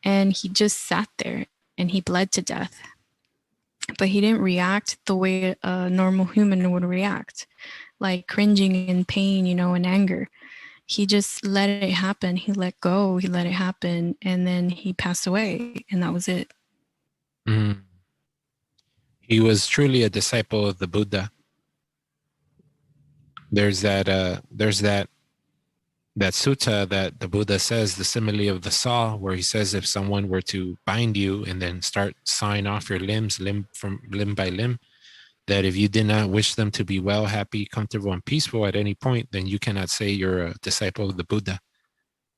and he just sat there and he bled to death. But he didn't react the way a normal human would react, like cringing in pain, and anger. he just let it happen. He let go. He let it happen. And then he passed away. And that was it. Mm. He was truly a disciple of the Buddha. There's that sutta that the Buddha says, the simile of the saw, where he says if someone were to bind you and then start sawing off your limbs, limb by limb, that if you did not wish them to be well, happy, comfortable, and peaceful at any point, then you cannot say you're a disciple of the Buddha.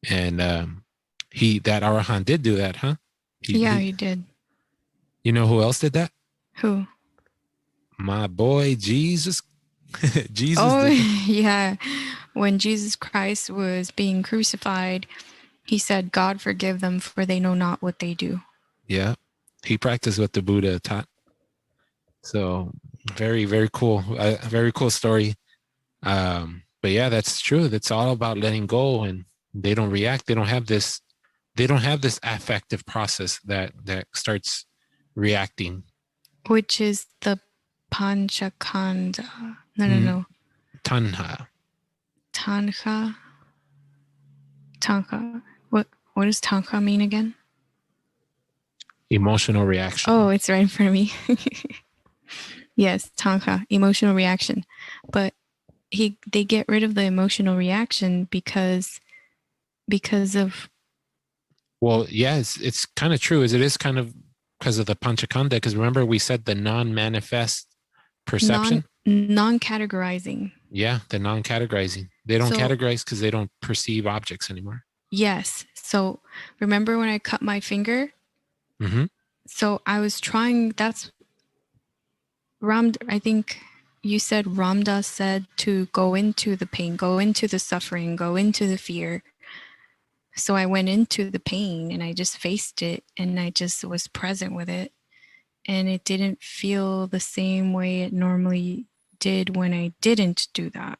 And that Arahant did do that, huh? He did. You know who else did that? Who? My boy, Jesus. Jesus. Oh, yeah. When Jesus Christ was being crucified, he said, God forgive them, for they know not what they do. Yeah. He practiced what the Buddha taught. So very, very cool. A very cool story. But yeah, that's true. That's all about letting go, and they don't react. They don't have this affective process that starts reacting. Which is the Panchakanda. No. Tanha. Tanha. What does tanha mean again? Emotional reaction. Oh, it's right in front of me. Yes, tanha, emotional reaction. But they get rid of the emotional reaction because of. Well, yeah, it's kind of true. It is kind of because of the panchakanda. Because remember, we said the non-manifest perception, non-categorizing. Yeah, the non-categorizing. They don't categorize because they don't perceive objects anymore. Yes. So remember when I cut my finger? Mm-hmm. So I was trying. That's I think you said Ramdas said to go into the pain, go into the suffering, go into the fear. So I went into the pain and I just faced it and I just was present with it. And it didn't feel the same way it normally did when I didn't do that.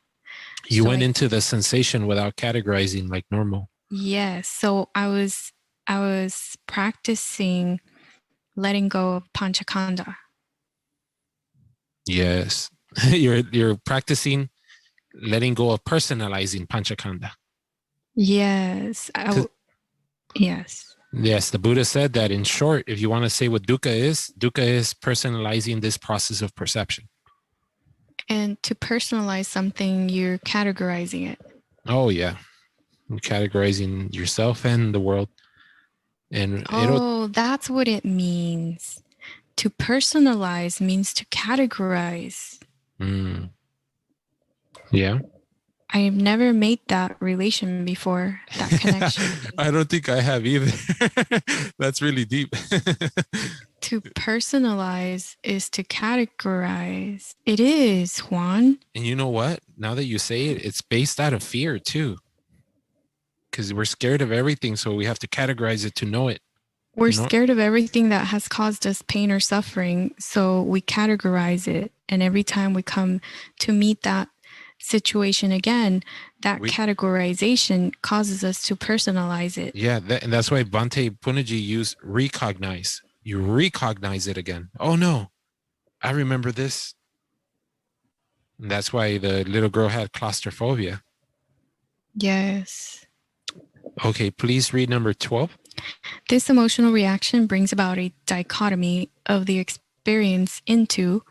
You went into the sensation without categorizing like normal. Yes. So I was practicing letting go of panchakanda. Yes. You're practicing letting go of personalizing panchakanda. Yes. Yes. Yes, the Buddha said that in short, if you want to say what dukkha is personalizing this process of perception. And to personalize something, you're categorizing it. Oh, yeah. You're categorizing yourself and the world. And that's what it means. To personalize means to categorize. Yeah. I've never made that relation before, that connection. I don't think I have either. That's really deep. To personalize is to categorize. It is, Juan. And you know what? Now that you say it, it's based out of fear too. Because we're scared of everything, so we have to categorize it to know it. We're scared of everything that has caused us pain or suffering, so we categorize it. And every time we come to meet that situation again, that categorization causes us to personalize it. Yeah, and that's why Bhante Punnaji used recognize. You recognize it again. Oh no, I remember this. And that's why the little girl had claustrophobia. Yes. Okay, please read number 12. This emotional reaction brings about a dichotomy of the experience into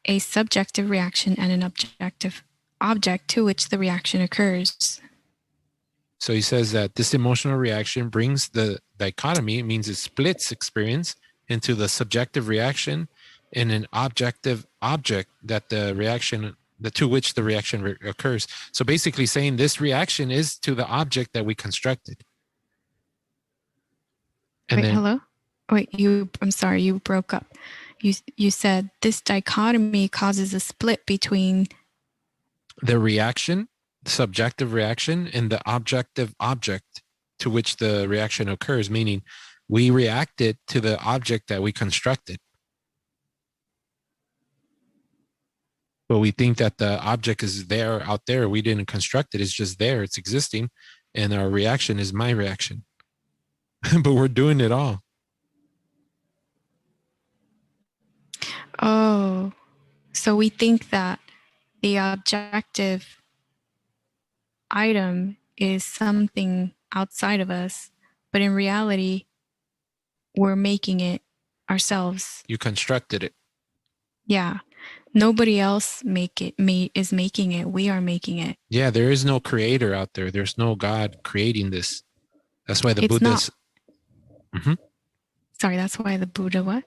a subjective reaction and an objective object to which the reaction occurs. So he says that this emotional reaction brings the dichotomy. It means it splits experience into the subjective reaction and an objective object that to which the reaction occurs. So basically saying this reaction is to the object that we constructed. And hello? Wait, I'm sorry, you broke up. You said this dichotomy causes a split between the reaction, subjective reaction, and the objective object to which the reaction occurs, meaning we reacted to the object that we constructed. But we think that the object is there, out there. We didn't construct it. It's just there. It's existing. And our reaction is my reaction. But we're doing it all. Oh, so we think that the objective item is something outside of us, but in reality, we're making it ourselves. You constructed it. Yeah. Nobody else is making it. We are making it. Yeah, there is no creator out there. There's no God creating this. That's why the It's Buddha's. not. Sorry, that's why the Buddha what?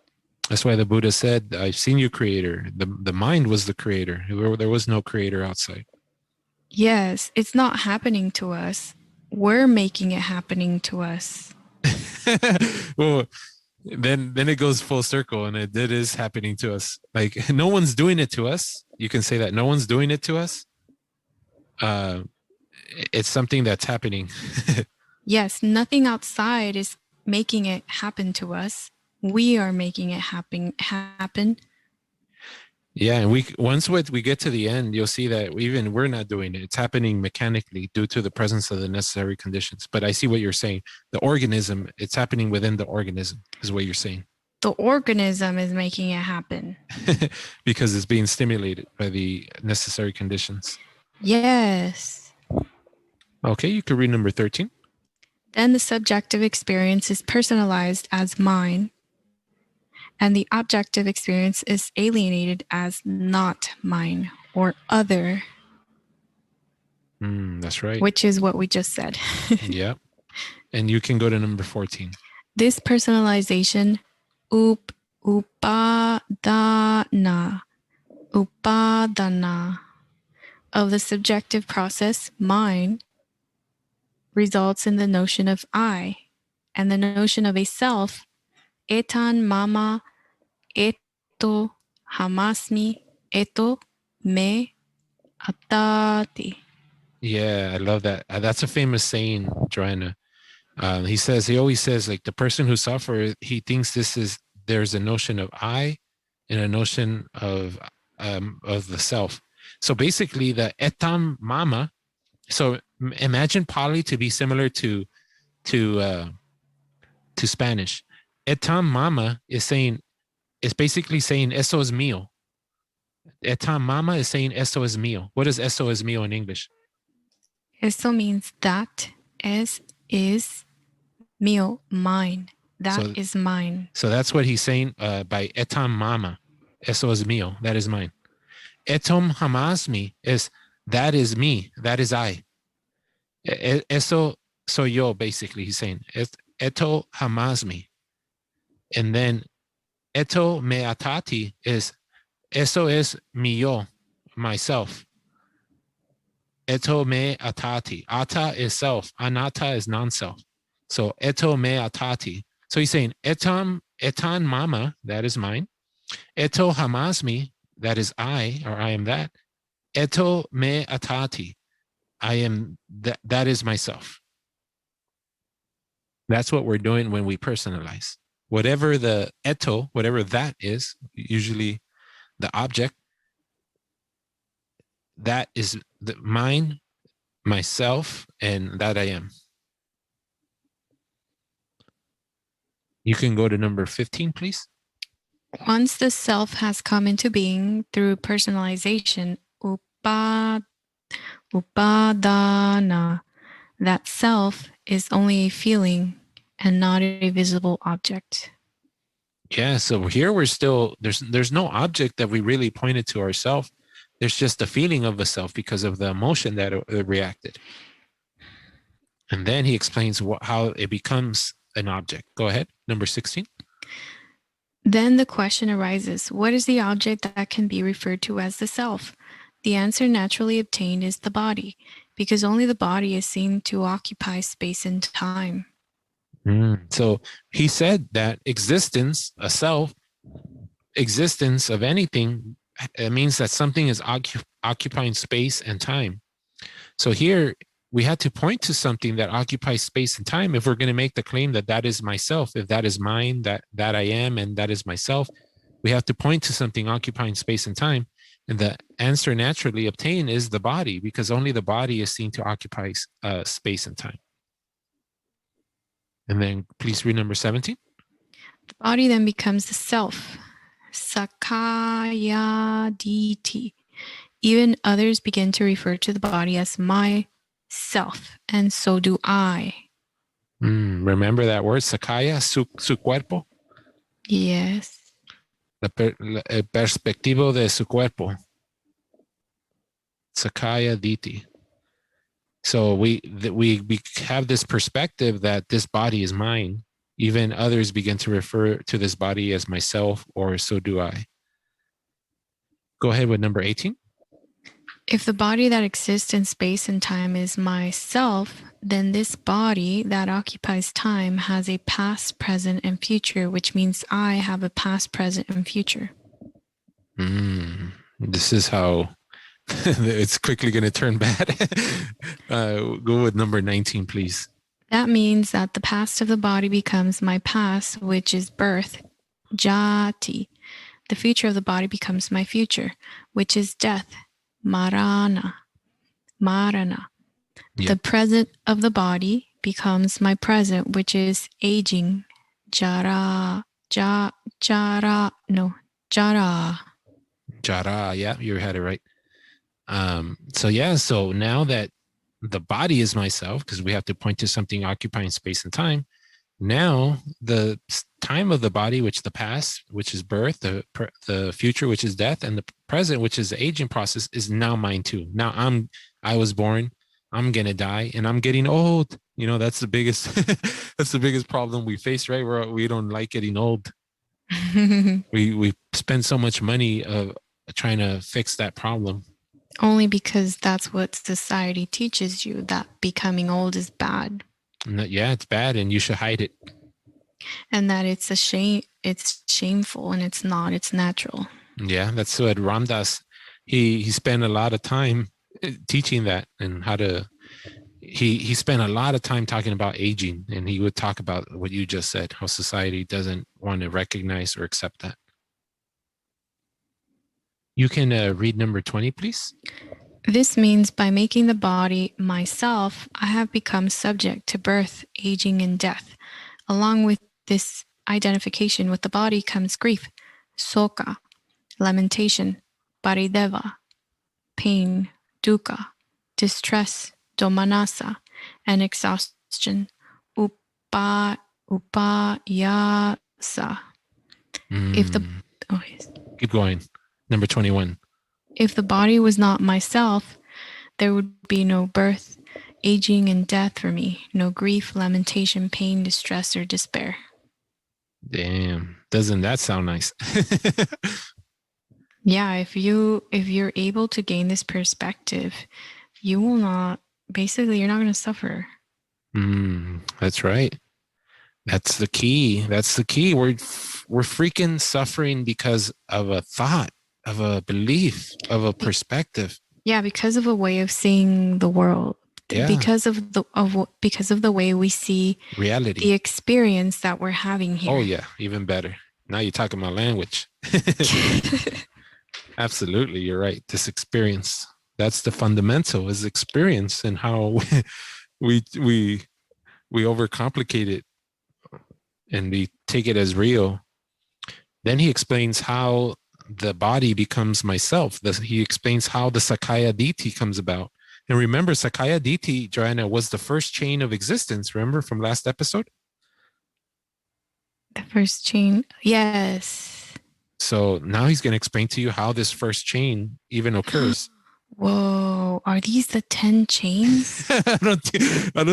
That's why the Buddha said, "I've seen you, creator." The mind was the creator. There was no creator outside. Yes, it's not happening to us. We're making it happening to us. Well, then it goes full circle, and it is happening to us. Like, no one's doing it to us. You can say that no one's doing it to us. It's something that's happening. Yes, nothing outside is making it happen to us. We are making it happen. Yeah, and once we get to the end, you'll see that even we're not doing it. It's happening mechanically due to the presence of the necessary conditions. But I see what you're saying. The organism, it's happening within the organism, is what you're saying. The organism is making it happen. Because it's being stimulated by the necessary conditions. Yes. Okay, you could read number 13. Then the subjective experience is personalized as mine, and the objective experience is alienated as not mine or other. That's right. Which is what we just said. Yeah. And you can go to number 14. This personalization, upadana of the subjective process, mine, results in the notion of I, and the notion of a self, etan mama, eto hamasmi, eto me atati. Yeah, I love that. That's a famous saying, Joanna. He always says, like, the person who suffers, he thinks there's a notion of I and a notion of the self. So basically the etam mama, so imagine Pali to be similar to Spanish. Etam mama is basically saying eso es mío. Etam mama is saying eso es mío. What is eso es mío in English? Eso means that is mío, mine. That is mine. So that's what he's saying by etam mama. Eso es mío. That is mine. Etom hamasmi is that is me. That is I. Eso soy yo, basically, he's saying. Eto hamasmi. And then eto me atati is eso es mi yo, myself. Eto me atati. Ata is self. Anatta is non-self. So eto me atati. So he's saying etan mama, that is mine. Eto hamasmi, that is I, or I am that. Eto me atati. I am that is myself. That's what we're doing when we personalize. Whatever the eto, whatever that is, usually the object, that is mine, myself, and that I am. You can go to number 15, please. Once the self has come into being through personalization, upadana, that self is only a feeling and not a visible object. Yeah, so here we're still, there's no object that we really pointed to ourselves. There's just a feeling of a self because of the emotion that it reacted. And then he explains how it becomes an object. Go ahead, number 16. Then the question arises, what is the object that can be referred to as the self? The answer naturally obtained is the body, because only the body is seen to occupy space and time. So he said that existence, a self, existence of anything, it means that something is occupying space and time. So here we had to point to something that occupies space and time if we're going to make the claim that that is myself, if that is mine, that I am, and that is myself. We have to point to something occupying space and time. And the answer naturally obtained is the body, because only the body is seen to occupy space and time. And then please read number 17. The body then becomes the self, sakaya diti. Even others begin to refer to the body as my self, and so do I. Remember that word, Sakaya, su cuerpo? Yes. El perspectivo de su cuerpo. Sakaya Diti. So we have this perspective that this body is mine. Even others begin to refer to this body as myself, or so do I. Go ahead with number 18. If the body that exists in space and time is myself, then this body that occupies time has a past, present, and future, which means I have a past, present, and future. This is how it's quickly going to turn bad. Go with number 19, please. That means that the past of the body becomes my past, which is birth, jati. The future of the body becomes my future, which is death, marana. Yep. The present of the body becomes my present, which is aging, jara. Jara, yeah, you had it right. So now that the body is myself, because we have to point to something occupying space and time, now the time of the body, which the past, which is birth, the future, which is death, and the present, which is the aging process, is now mine too. Now I was born, I'm gonna die, and I'm getting old. That's the biggest that's the biggest problem we face, right? We don't like getting old. we spend so much money trying to fix that problem. Only because that's what society teaches you, that becoming old is bad. Yeah, it's bad, and you should hide it. And that it's a shame, it's shameful, and it's not, it's natural. Yeah, that's what Ram Dass, he spent a lot of time teaching that, and how to, he spent a lot of time talking about aging, and he would talk about what you just said, how society doesn't want to recognize or accept that. You can read number 20, please. This means by making the body myself, I have become subject to birth, aging, and death. Along with this identification with the body comes grief, soka, lamentation, parideva, pain, dukkha, distress, domanassa, and exhaustion, upayasa. Keep going. Number 21. If the body was not myself, there would be no birth, aging, and death for me, no grief, lamentation, pain, distress, or despair. Damn, doesn't that sound nice? Yeah, if you're able to gain this perspective, you will not, basically you're not going to suffer. That's right. That's the key. We're freaking suffering because of a thought, of a belief, of a perspective. Yeah, because of a way of seeing the world. Yeah. Because of the way we see reality, the experience that we're having here. Oh yeah, even better. Now you're talking my language. Absolutely, you're right. This experience, that's the fundamental, is experience, and how we overcomplicate it and we take it as real. Then he explains how the body becomes myself. He explains how the Sakaya Ditti comes about. And remember, Sakaya Ditti, Joanna, was the first chain of existence. Remember from last episode? The first chain, yes. So now he's going to explain to you how this first chain even occurs. Whoa, are these the 10 chains? I don't think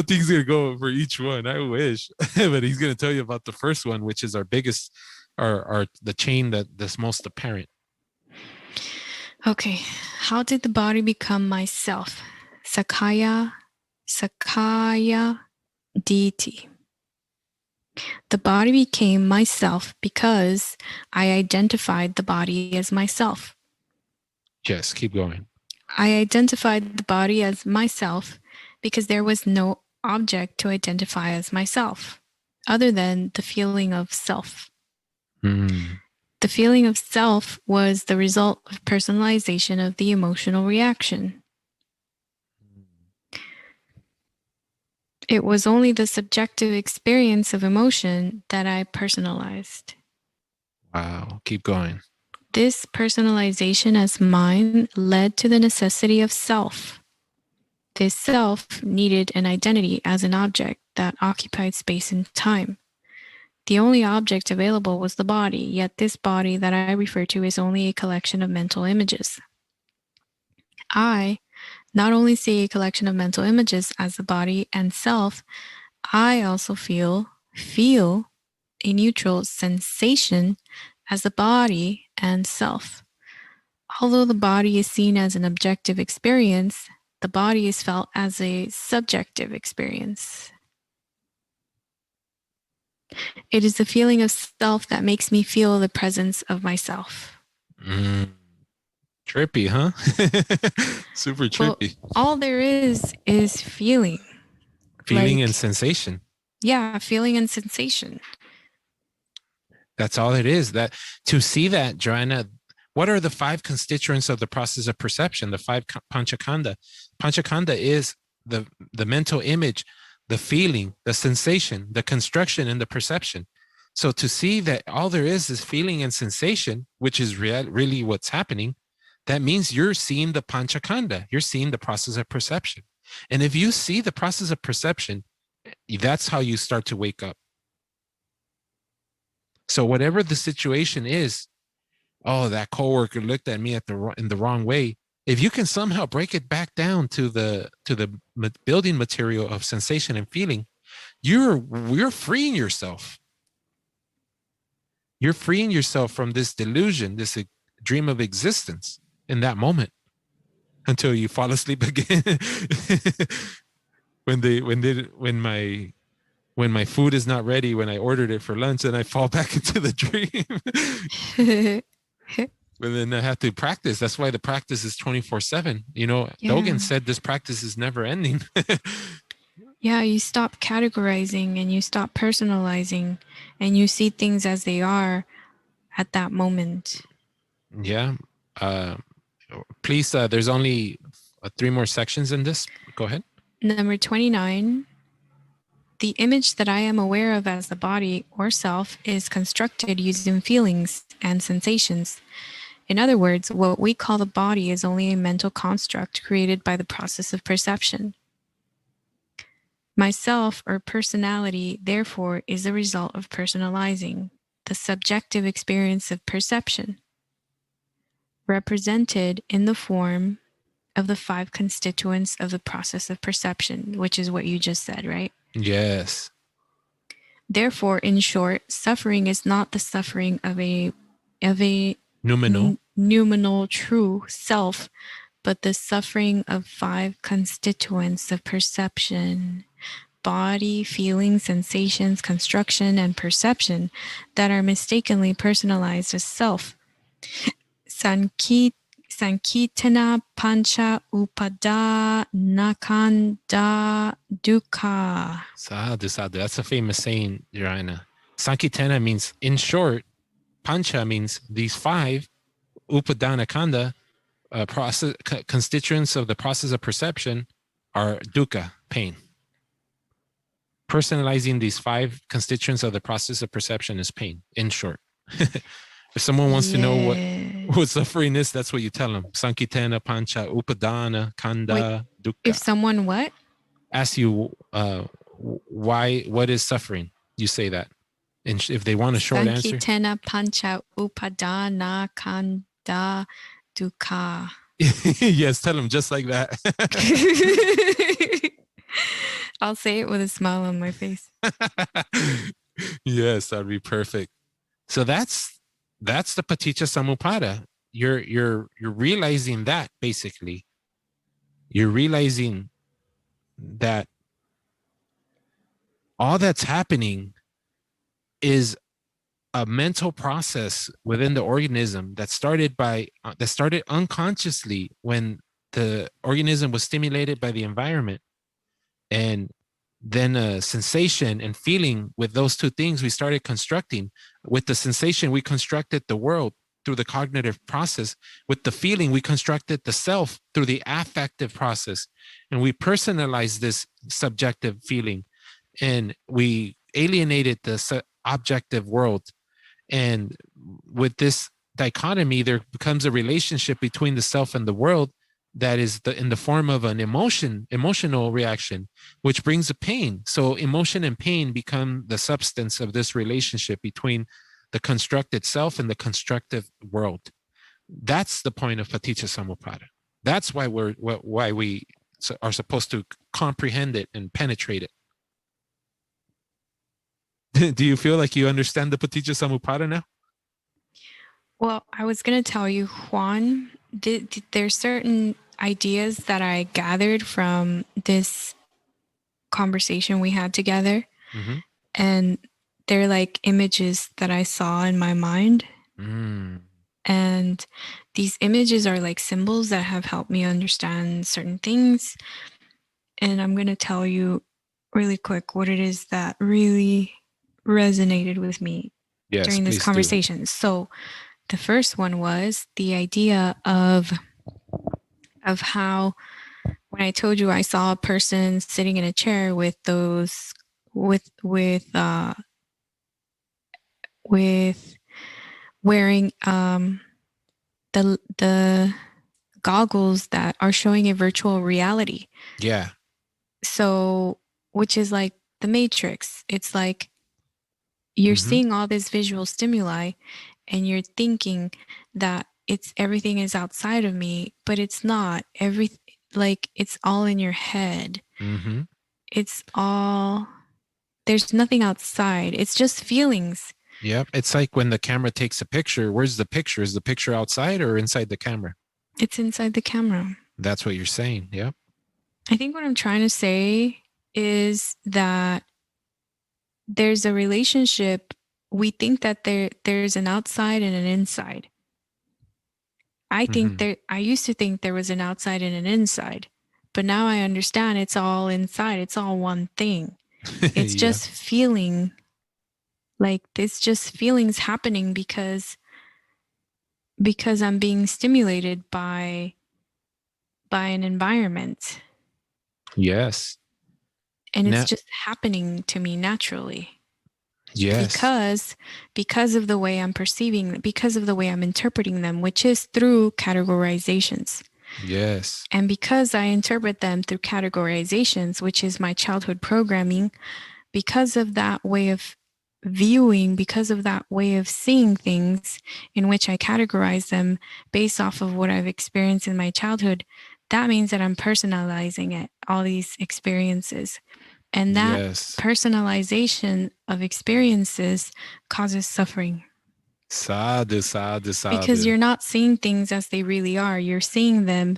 he's going to go for each one. I wish. But he's going to tell you about the first one, which is our biggest, or the chain that's most apparent. Okay, how did the body become myself? Sakaya Ditti. The body became myself because I identified the body as myself. Yes, keep going. I identified the body as myself because there was no object to identify as myself other than the feeling of self. The feeling of self was the result of personalization of the emotional reaction. It was only the subjective experience of emotion that I personalized. Wow, keep going. This personalization as mine led to the necessity of self. This self needed an identity as an object that occupied space and time. The only object available was the body, yet this body that I refer to is only a collection of mental images. I not only see a collection of mental images as the body and self, I also feel a neutral sensation as the body and self. Although the body is seen as an objective experience, the body is felt as a subjective experience. It is the feeling of self that makes me feel the presence of myself. Trippy, huh? Super trippy. Well, all there is feeling. Feeling and sensation. Yeah, feeling and sensation. That's all it is. That to see that, Joanna, what are the 5 constituents of the process of perception? The 5 panchakanda. Panchakanda is the mental image, the feeling, the sensation, the construction, and the perception. So to see that all there is feeling and sensation, which is really what's happening, that means you're seeing the panchakanda. You're seeing the process of perception. And if you see the process of perception, that's how you start to wake up. So whatever the situation is, oh, that coworker looked at me in the wrong way. If you can somehow break it back down to the building material of sensation and feeling, you're freeing yourself. You're freeing yourself from this delusion, this dream of existence in that moment until you fall asleep again. when my food is not ready, when I ordered it for lunch, and I fall back into the dream. But then I have to practice. That's why the practice is 24/7. Dogen said this practice is never ending. Yeah, you stop categorizing and you stop personalizing and you see things as they are at that moment. Yeah. Please, there's only 3 more sections in this. Go ahead. Number 29. The image that I am aware of as the body or self is constructed using feelings and sensations. In other words, what we call the body is only a mental construct created by the process of perception. Myself or personality, therefore, is the result of personalizing the subjective experience of perception, represented in the form of the 5 constituents of the process of perception, which is what you just said, right? Yes. Therefore, in short, suffering is not the suffering of a noumenal true self, but the suffering of 5 constituents of perception: body, feeling, sensations, construction, and perception that are mistakenly personalized as self. Sankitana pancha upada nakanda dukkha. Sadhu, sadhu. That's a famous saying, Joanna. Sankitana means, in short, pancha means these 5 upadana kanda constituents of the process of perception are dukkha, pain. Personalizing these 5 constituents of the process of perception is pain, in short. If someone wants to know what suffering is, that's what you tell them. Sankitana, pancha, upadana, kanda, dukkha. If someone what? Ask you what is suffering, you say that. And if they want a short answer. Sankitana, pancha, upadana, kanda, dukkha. Yes, tell them just like that. I'll say it with a smile on my face. Yes, that'd be perfect. So that's the Paticca Samupada. You're realizing that, basically. You're realizing that all that's happening is a mental process within the organism that started unconsciously when the organism was stimulated by the environment. And then a sensation and feeling, with those 2 things we started constructing. With the sensation, we constructed the world through the cognitive process. With the feeling, we constructed the self through the affective process. And we personalized this subjective feeling. And we alienated the objective world. And with this dichotomy, there becomes a relationship between the self and the world that is in the form of an emotional reaction, which brings a pain. So emotion and pain become the substance of this relationship between the constructed self and the constructive world. That's the point of Paticca Samupada. That's why we are supposed to comprehend it and penetrate it. Do you feel like you understand the Paticca Samupada now? Well, I was going to tell you, Juan, there's certain ideas that I gathered from this conversation we had together. Mm-hmm. And they're like images that I saw in my mind. And these images are like symbols that have helped me understand certain things. And I'm going to tell you really quick what it is that really resonated with me during this conversation. Do. So the first one was the idea of how, when I told you I saw a person sitting in a chair with those with wearing the goggles that are showing a virtual reality. Yeah. So, which is like the Matrix. It's like you're seeing all this visual stimuli and you're thinking that everything is outside of me, but it's not. It's all in your head. It's all, there's nothing outside. It's just feelings. Yep. It's like when the camera takes a picture, where's the picture? Is the picture outside or inside the camera? It's inside the camera. That's what you're saying. Yep. I think what I'm trying to say is that there's a relationship. We think that there's an outside and an inside. I used to think there was an outside and an inside, but now I understand it's all inside. It's all one thing. It's just feeling. Like it's just feelings happening because I'm being stimulated by an environment. Yes. And it's just happening to me naturally. Yes. Because of the way I'm perceiving, because of the way I'm interpreting them, which is through categorizations. Yes. And because I interpret them through categorizations, which is my childhood programming, because of that way of viewing, because of that way of seeing things in which I categorize them based off of what I've experienced in my childhood, that means that I'm personalizing it, all these experiences. And that personalization of experiences causes suffering. Sadhu. Because you're not seeing things as they really are. You're seeing them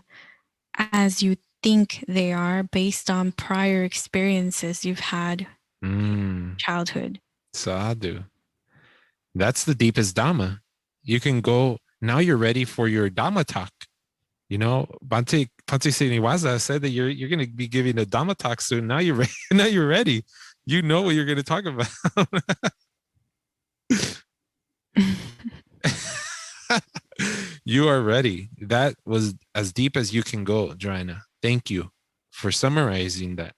as you think they are based on prior experiences you've had childhood. Sadhu. That's the deepest Dhamma. You can go, now you're ready for your Dhamma talk. You know, Bhante Srinivaza said that you're going to be giving a Dhamma talk soon. Now you're ready. Now you're ready. You know what you're going to talk about. You are ready. That was as deep as you can go, Joana. Thank you for summarizing that.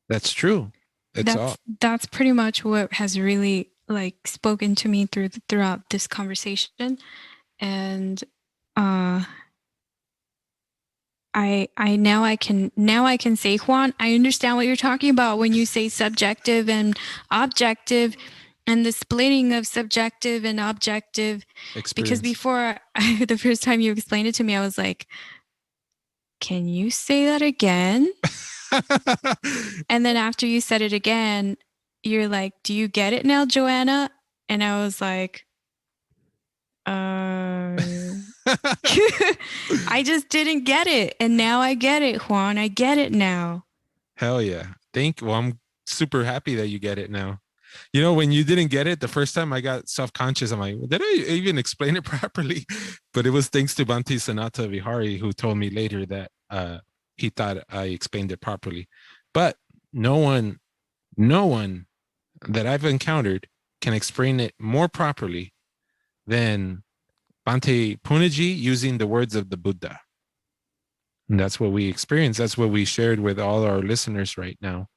That's true. That's pretty much what has really like spoken to me throughout this conversation. And I now can say, Juan, I understand what you're talking about when you say subjective and objective and the splitting of subjective and objective experience. Because before the first time you explained it to me, I was like, can you say that again? And then after you said it again, you're like, do you get it now, Joana? And I was like, I just didn't get it. And now I get it, Juan. I get it now. Hell yeah. Well, I'm super happy that you get it now. You know, when you didn't get it the first time, I got self-conscious. I'm like, did I even explain it properly? But it was thanks to Bhante Sanata Vihari, who told me later that he thought I explained it properly. But no one that I've encountered can explain it more properly than Bhante Punnaji using the words of the Buddha. And that's what we experienced. That's what we shared with all our listeners right now.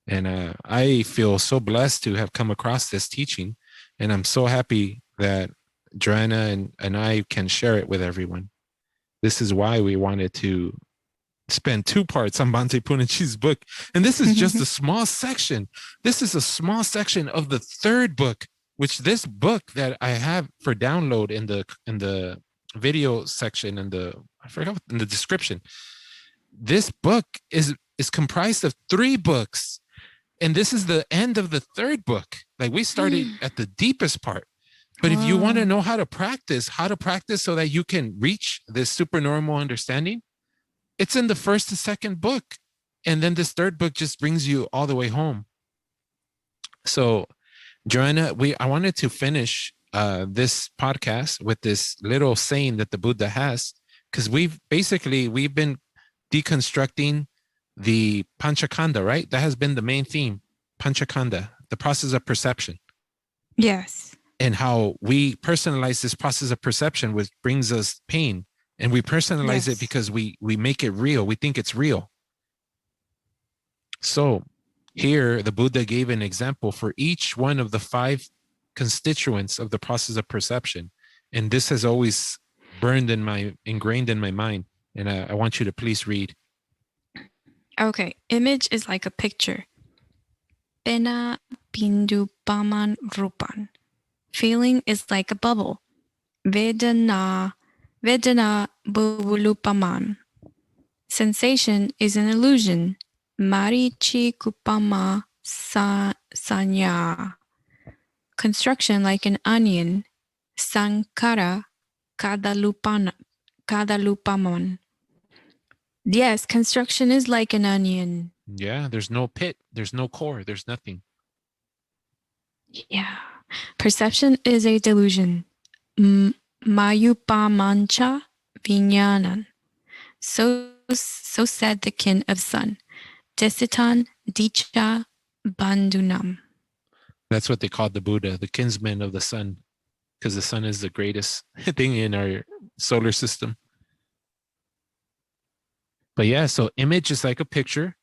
And I feel so blessed to have come across this teaching. And I'm so happy that Joana and I can share it with everyone. This is why we wanted to spend 2 parts on Bhante Punnaji's book. And this is just a small section. This is a small section of the 3rd book, which this book that I have for download in the video section in the description. This book is comprised of 3 books. And this is the end of the 3rd book. Like, we started at the deepest part. But if you want to know how to practice so that you can reach this supernormal understanding, it's in the 1st and 2nd book. And then this 3rd book just brings you all the way home. So, Joanna, I wanted to finish this podcast with this little saying that the Buddha has, because we've been deconstructing the Panchakanda, right? That has been the main theme, Panchakanda, the process of perception. Yes. And how we personalize this process of perception, which brings us pain. And we personalize it because we make it real. We think it's real. So here, the Buddha gave an example for each one of the 5 constituents of the process of perception. And this has always ingrained in my mind. And I want you to please read. Okay. Image is like a picture. Pena bindu paman rupan. Feeling is like a bubble. Vedana bubulupaman. Sensation is an illusion. Marichi kupama sanya. Construction like an onion. Sankara kadalupaman. Yes, construction is like an onion. Yeah, there's no pit, there's no core, there's nothing. Yeah. Perception is a delusion. Mayupamancha vinyanan. So said the kin of sun. Desitan dicha bandunam. That's what they called the Buddha, the kinsman of the sun, because the sun is the greatest thing in our solar system. But yeah, so image is like a picture.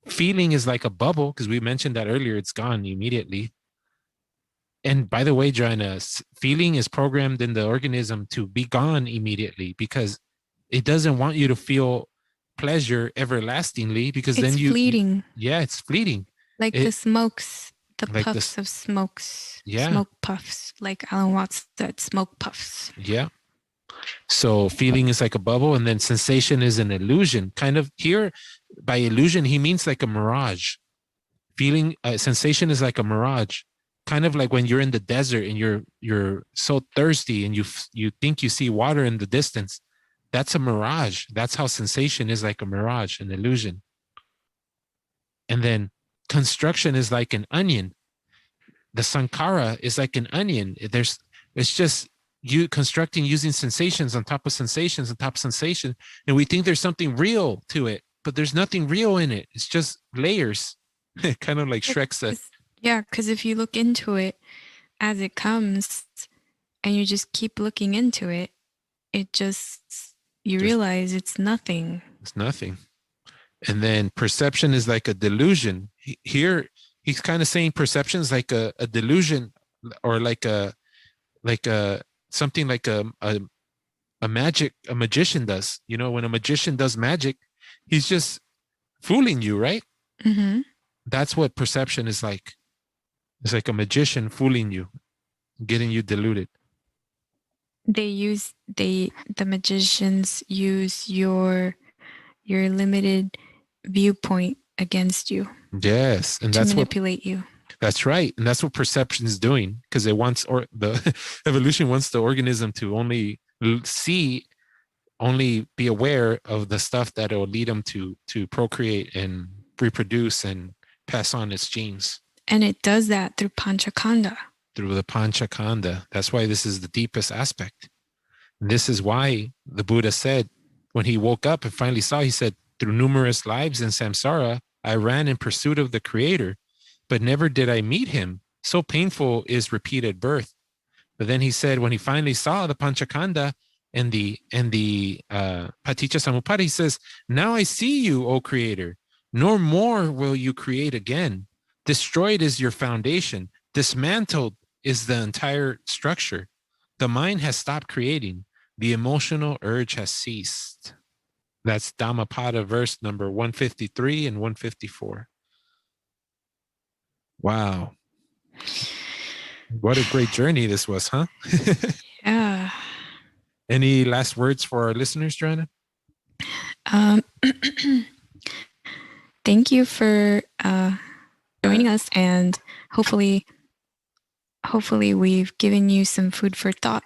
Feeling is like a bubble, because we mentioned that earlier, it's gone immediately. And by the way, Joanna, feeling is programmed in the organism to be gone immediately, because it doesn't want you to feel pleasure everlastingly, because it's then fleeting. It's fleeting. Like the smokes, the like puffs of smokes. Yeah. Smoke puffs, like Alan Watts said, smoke puffs. Yeah. So feeling is like a bubble, and then sensation is an illusion. Kind of here, by illusion, he means like a mirage. Feeling, sensation is like a mirage. Kind of like when you're in the desert and you're so thirsty and you think you see water in the distance. That's a mirage. That's how sensation is like a mirage, an illusion. And then construction is like an onion. The sankhara is like an onion. It's just you constructing using sensations on top of sensations on top of sensation. And we think there's something real to it, but there's nothing real in it. It's just layers. Kind of like Shrek said. Yeah, because if you look into it as it comes and you just keep looking into it, you realize it's nothing. It's nothing. And then perception is like a delusion. Here, he's kind of saying perception is like a delusion, or like something like a magician does. You know, when a magician does magic, he's just fooling you, right? Mm-hmm. That's what perception is like. It's like a magician fooling you, getting you deluded. The magicians use your limited viewpoint against you. Yes, and that's to manipulate you. That's right, and that's what perception is doing, because it wants, or the evolution wants the organism to only be aware of the stuff that will lead them to procreate and reproduce and pass on its genes. And it does that through Panchakanda. Through the Panchakanda. That's why this is the deepest aspect. And this is why the Buddha said, when he woke up and finally saw, he said, through numerous lives in samsara, I ran in pursuit of the Creator, but never did I meet him. So painful is repeated birth. But then he said, when he finally saw the Panchakanda and the Paticca Samupada, he says, now I see you, O Creator. No more will you create again. Destroyed is your foundation. Dismantled is the entire structure. The mind has stopped creating. The emotional urge has ceased. That's Dhammapada verse number 153 and 154. Wow. What a great journey this was, huh? Yeah. Any last words for our listeners, Joanna? Thank you for joining us, and hopefully we've given you some food for thought.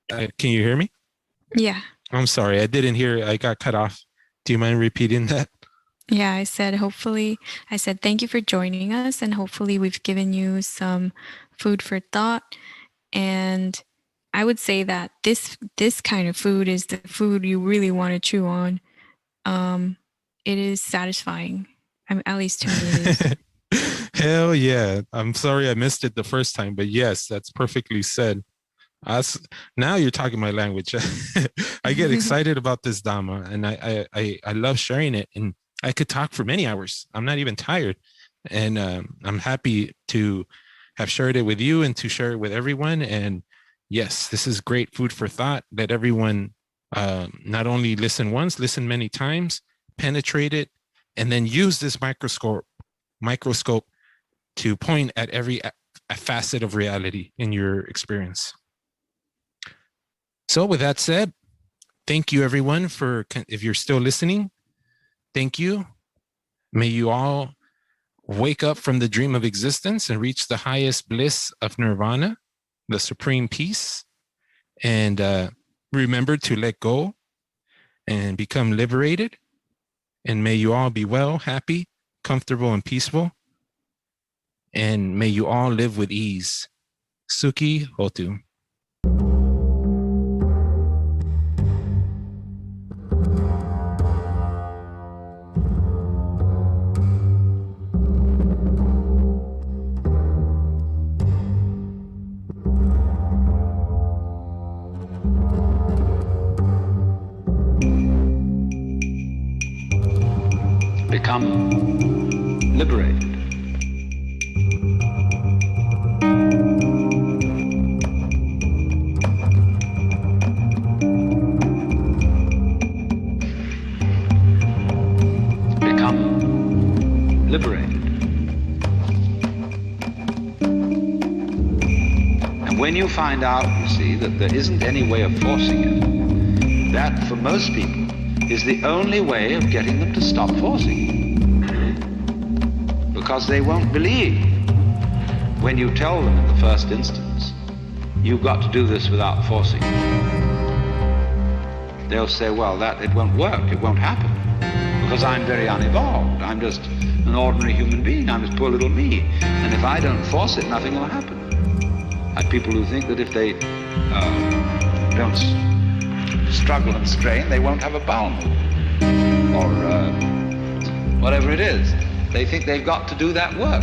Can you hear me? Yeah. I'm sorry, I didn't hear. I got cut off. Do you mind repeating that? Yeah, I said thank you for joining us, and hopefully we've given you some food for thought. And I would say that this kind of food is the food you really want to chew on. It is satisfying. I mean, at least to me it is. Hell yeah. I'm sorry I missed it the first time, but yes, that's perfectly said. Now you're talking my language. I get excited about this Dhamma, and I love sharing it, and I could talk for many hours. I'm not even tired. And I'm happy to have shared it with you and to share it with everyone. And yes, this is great food for thought. Let everyone not only listen once, listen many times, penetrate it, and then use this microscope to point at every facet of reality in your experience. So with that said, thank you everyone if you're still listening, thank you. May you all wake up from the dream of existence and reach the highest bliss of nirvana, the supreme peace, and remember to let go and become liberated. And may you all be well, happy, comfortable, and peaceful. And may you all live with ease. Sukhi Hotu. Become liberated. Become liberated. And when you find out, you see, that there isn't any way of forcing it, that for most people is the only way of getting them to stop forcing. Because they won't believe when you tell them in the first instance, you've got to do this without forcing. They'll say, well, it won't work, it won't happen, because I'm very unevolved. I'm just an ordinary human being, I'm just poor little me. And if I don't force it, nothing will happen. I have people who think that if they don't struggle and strain, they won't have a bowel movement, or whatever it is. They think they've got to do that work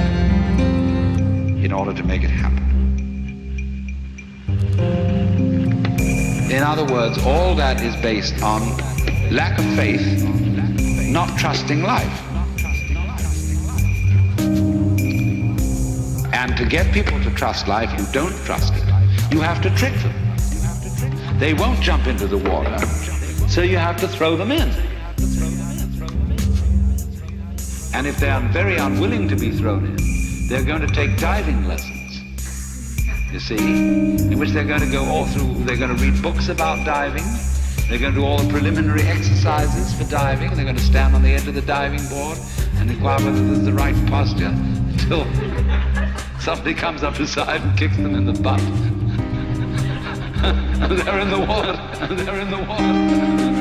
in order to make it happen. In other words, all that is based on lack of faith, not trusting life. And to get people to trust life, you don't trust it. You have to trick them. They won't jump into the water, so you have to throw them in. And if they are very unwilling to be thrown in, they're going to take diving lessons, you see, in which they're going to go all through, they're going to read books about diving, they're going to do all the preliminary exercises for diving, they're going to stand on the edge of the diving board and inquire whether there's the right posture until somebody comes up beside and kicks them in the butt. And they're in the water, and they're in the water.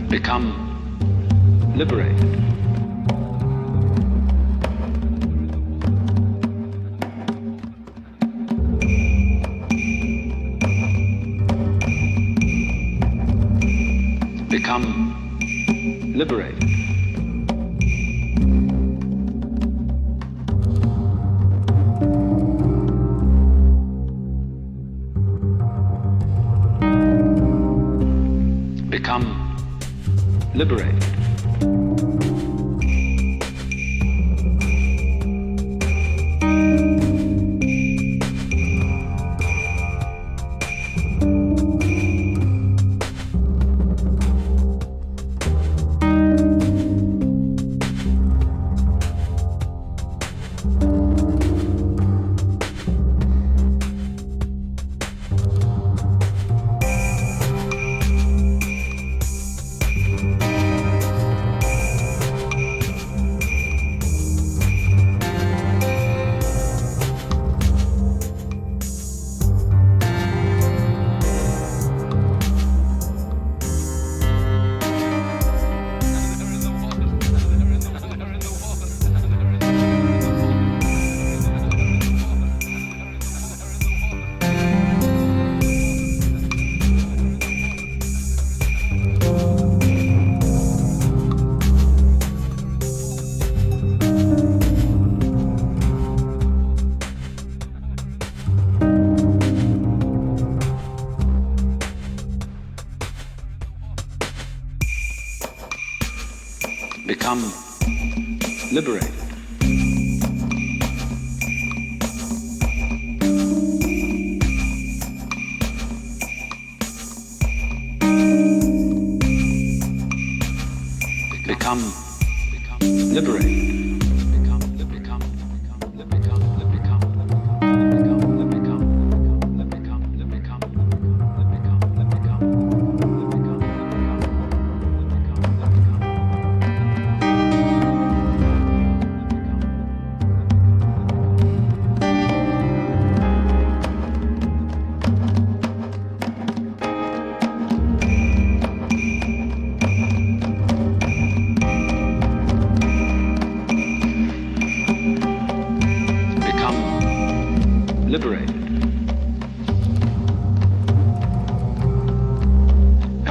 Become liberated. become liberated. Become liberated. Become liberated. Become liberated.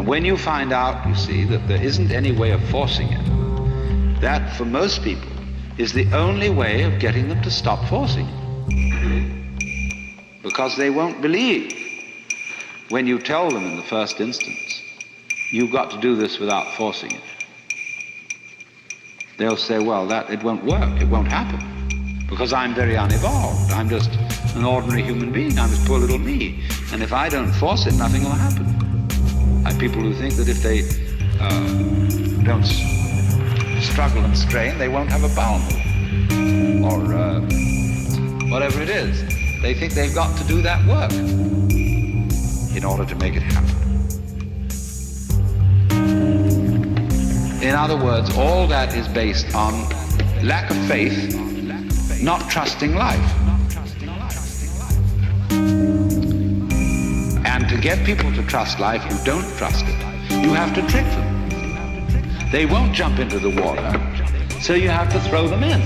When you find out, you see, that there isn't any way of forcing it, that for most people is the only way of getting them to stop forcing it. Because they won't believe when you tell them in the first instance, you've got to do this without forcing it. They'll say, well, it won't work, it won't happen, because I'm very unevolved. I'm just an ordinary human being, I'm just poor little me, and if I don't force it, nothing will happen. I have people who think that if they don't struggle and strain, they won't have a bowel movement, or whatever it is. They think they've got to do that work in order to make it happen. In other words, all that is based on lack of faith, not trusting life. And to get people to trust life who don't trust it, you have to trick them. They won't jump into the water, so you have to throw them in.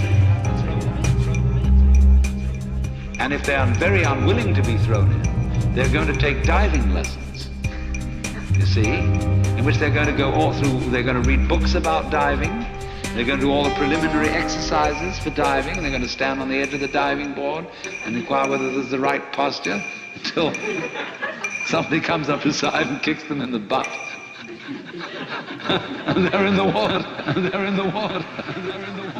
And if they're very unwilling to be thrown in, they're going to take diving lessons, you see, in which they're going to go all through, they're going to read books about diving, they're going to do all the preliminary exercises for diving, and they're going to stand on the edge of the diving board and inquire whether there's the right posture until somebody comes up beside and kicks them in the butt. And they're in the water, and they're in the water, and they're in the water.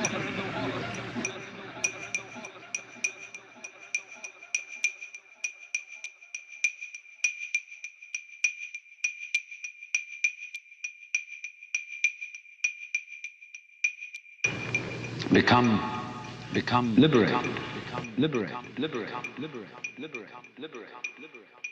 Become liberated. Become liberated. Liberated. Liberated. Liberated. Liberated. Liberated.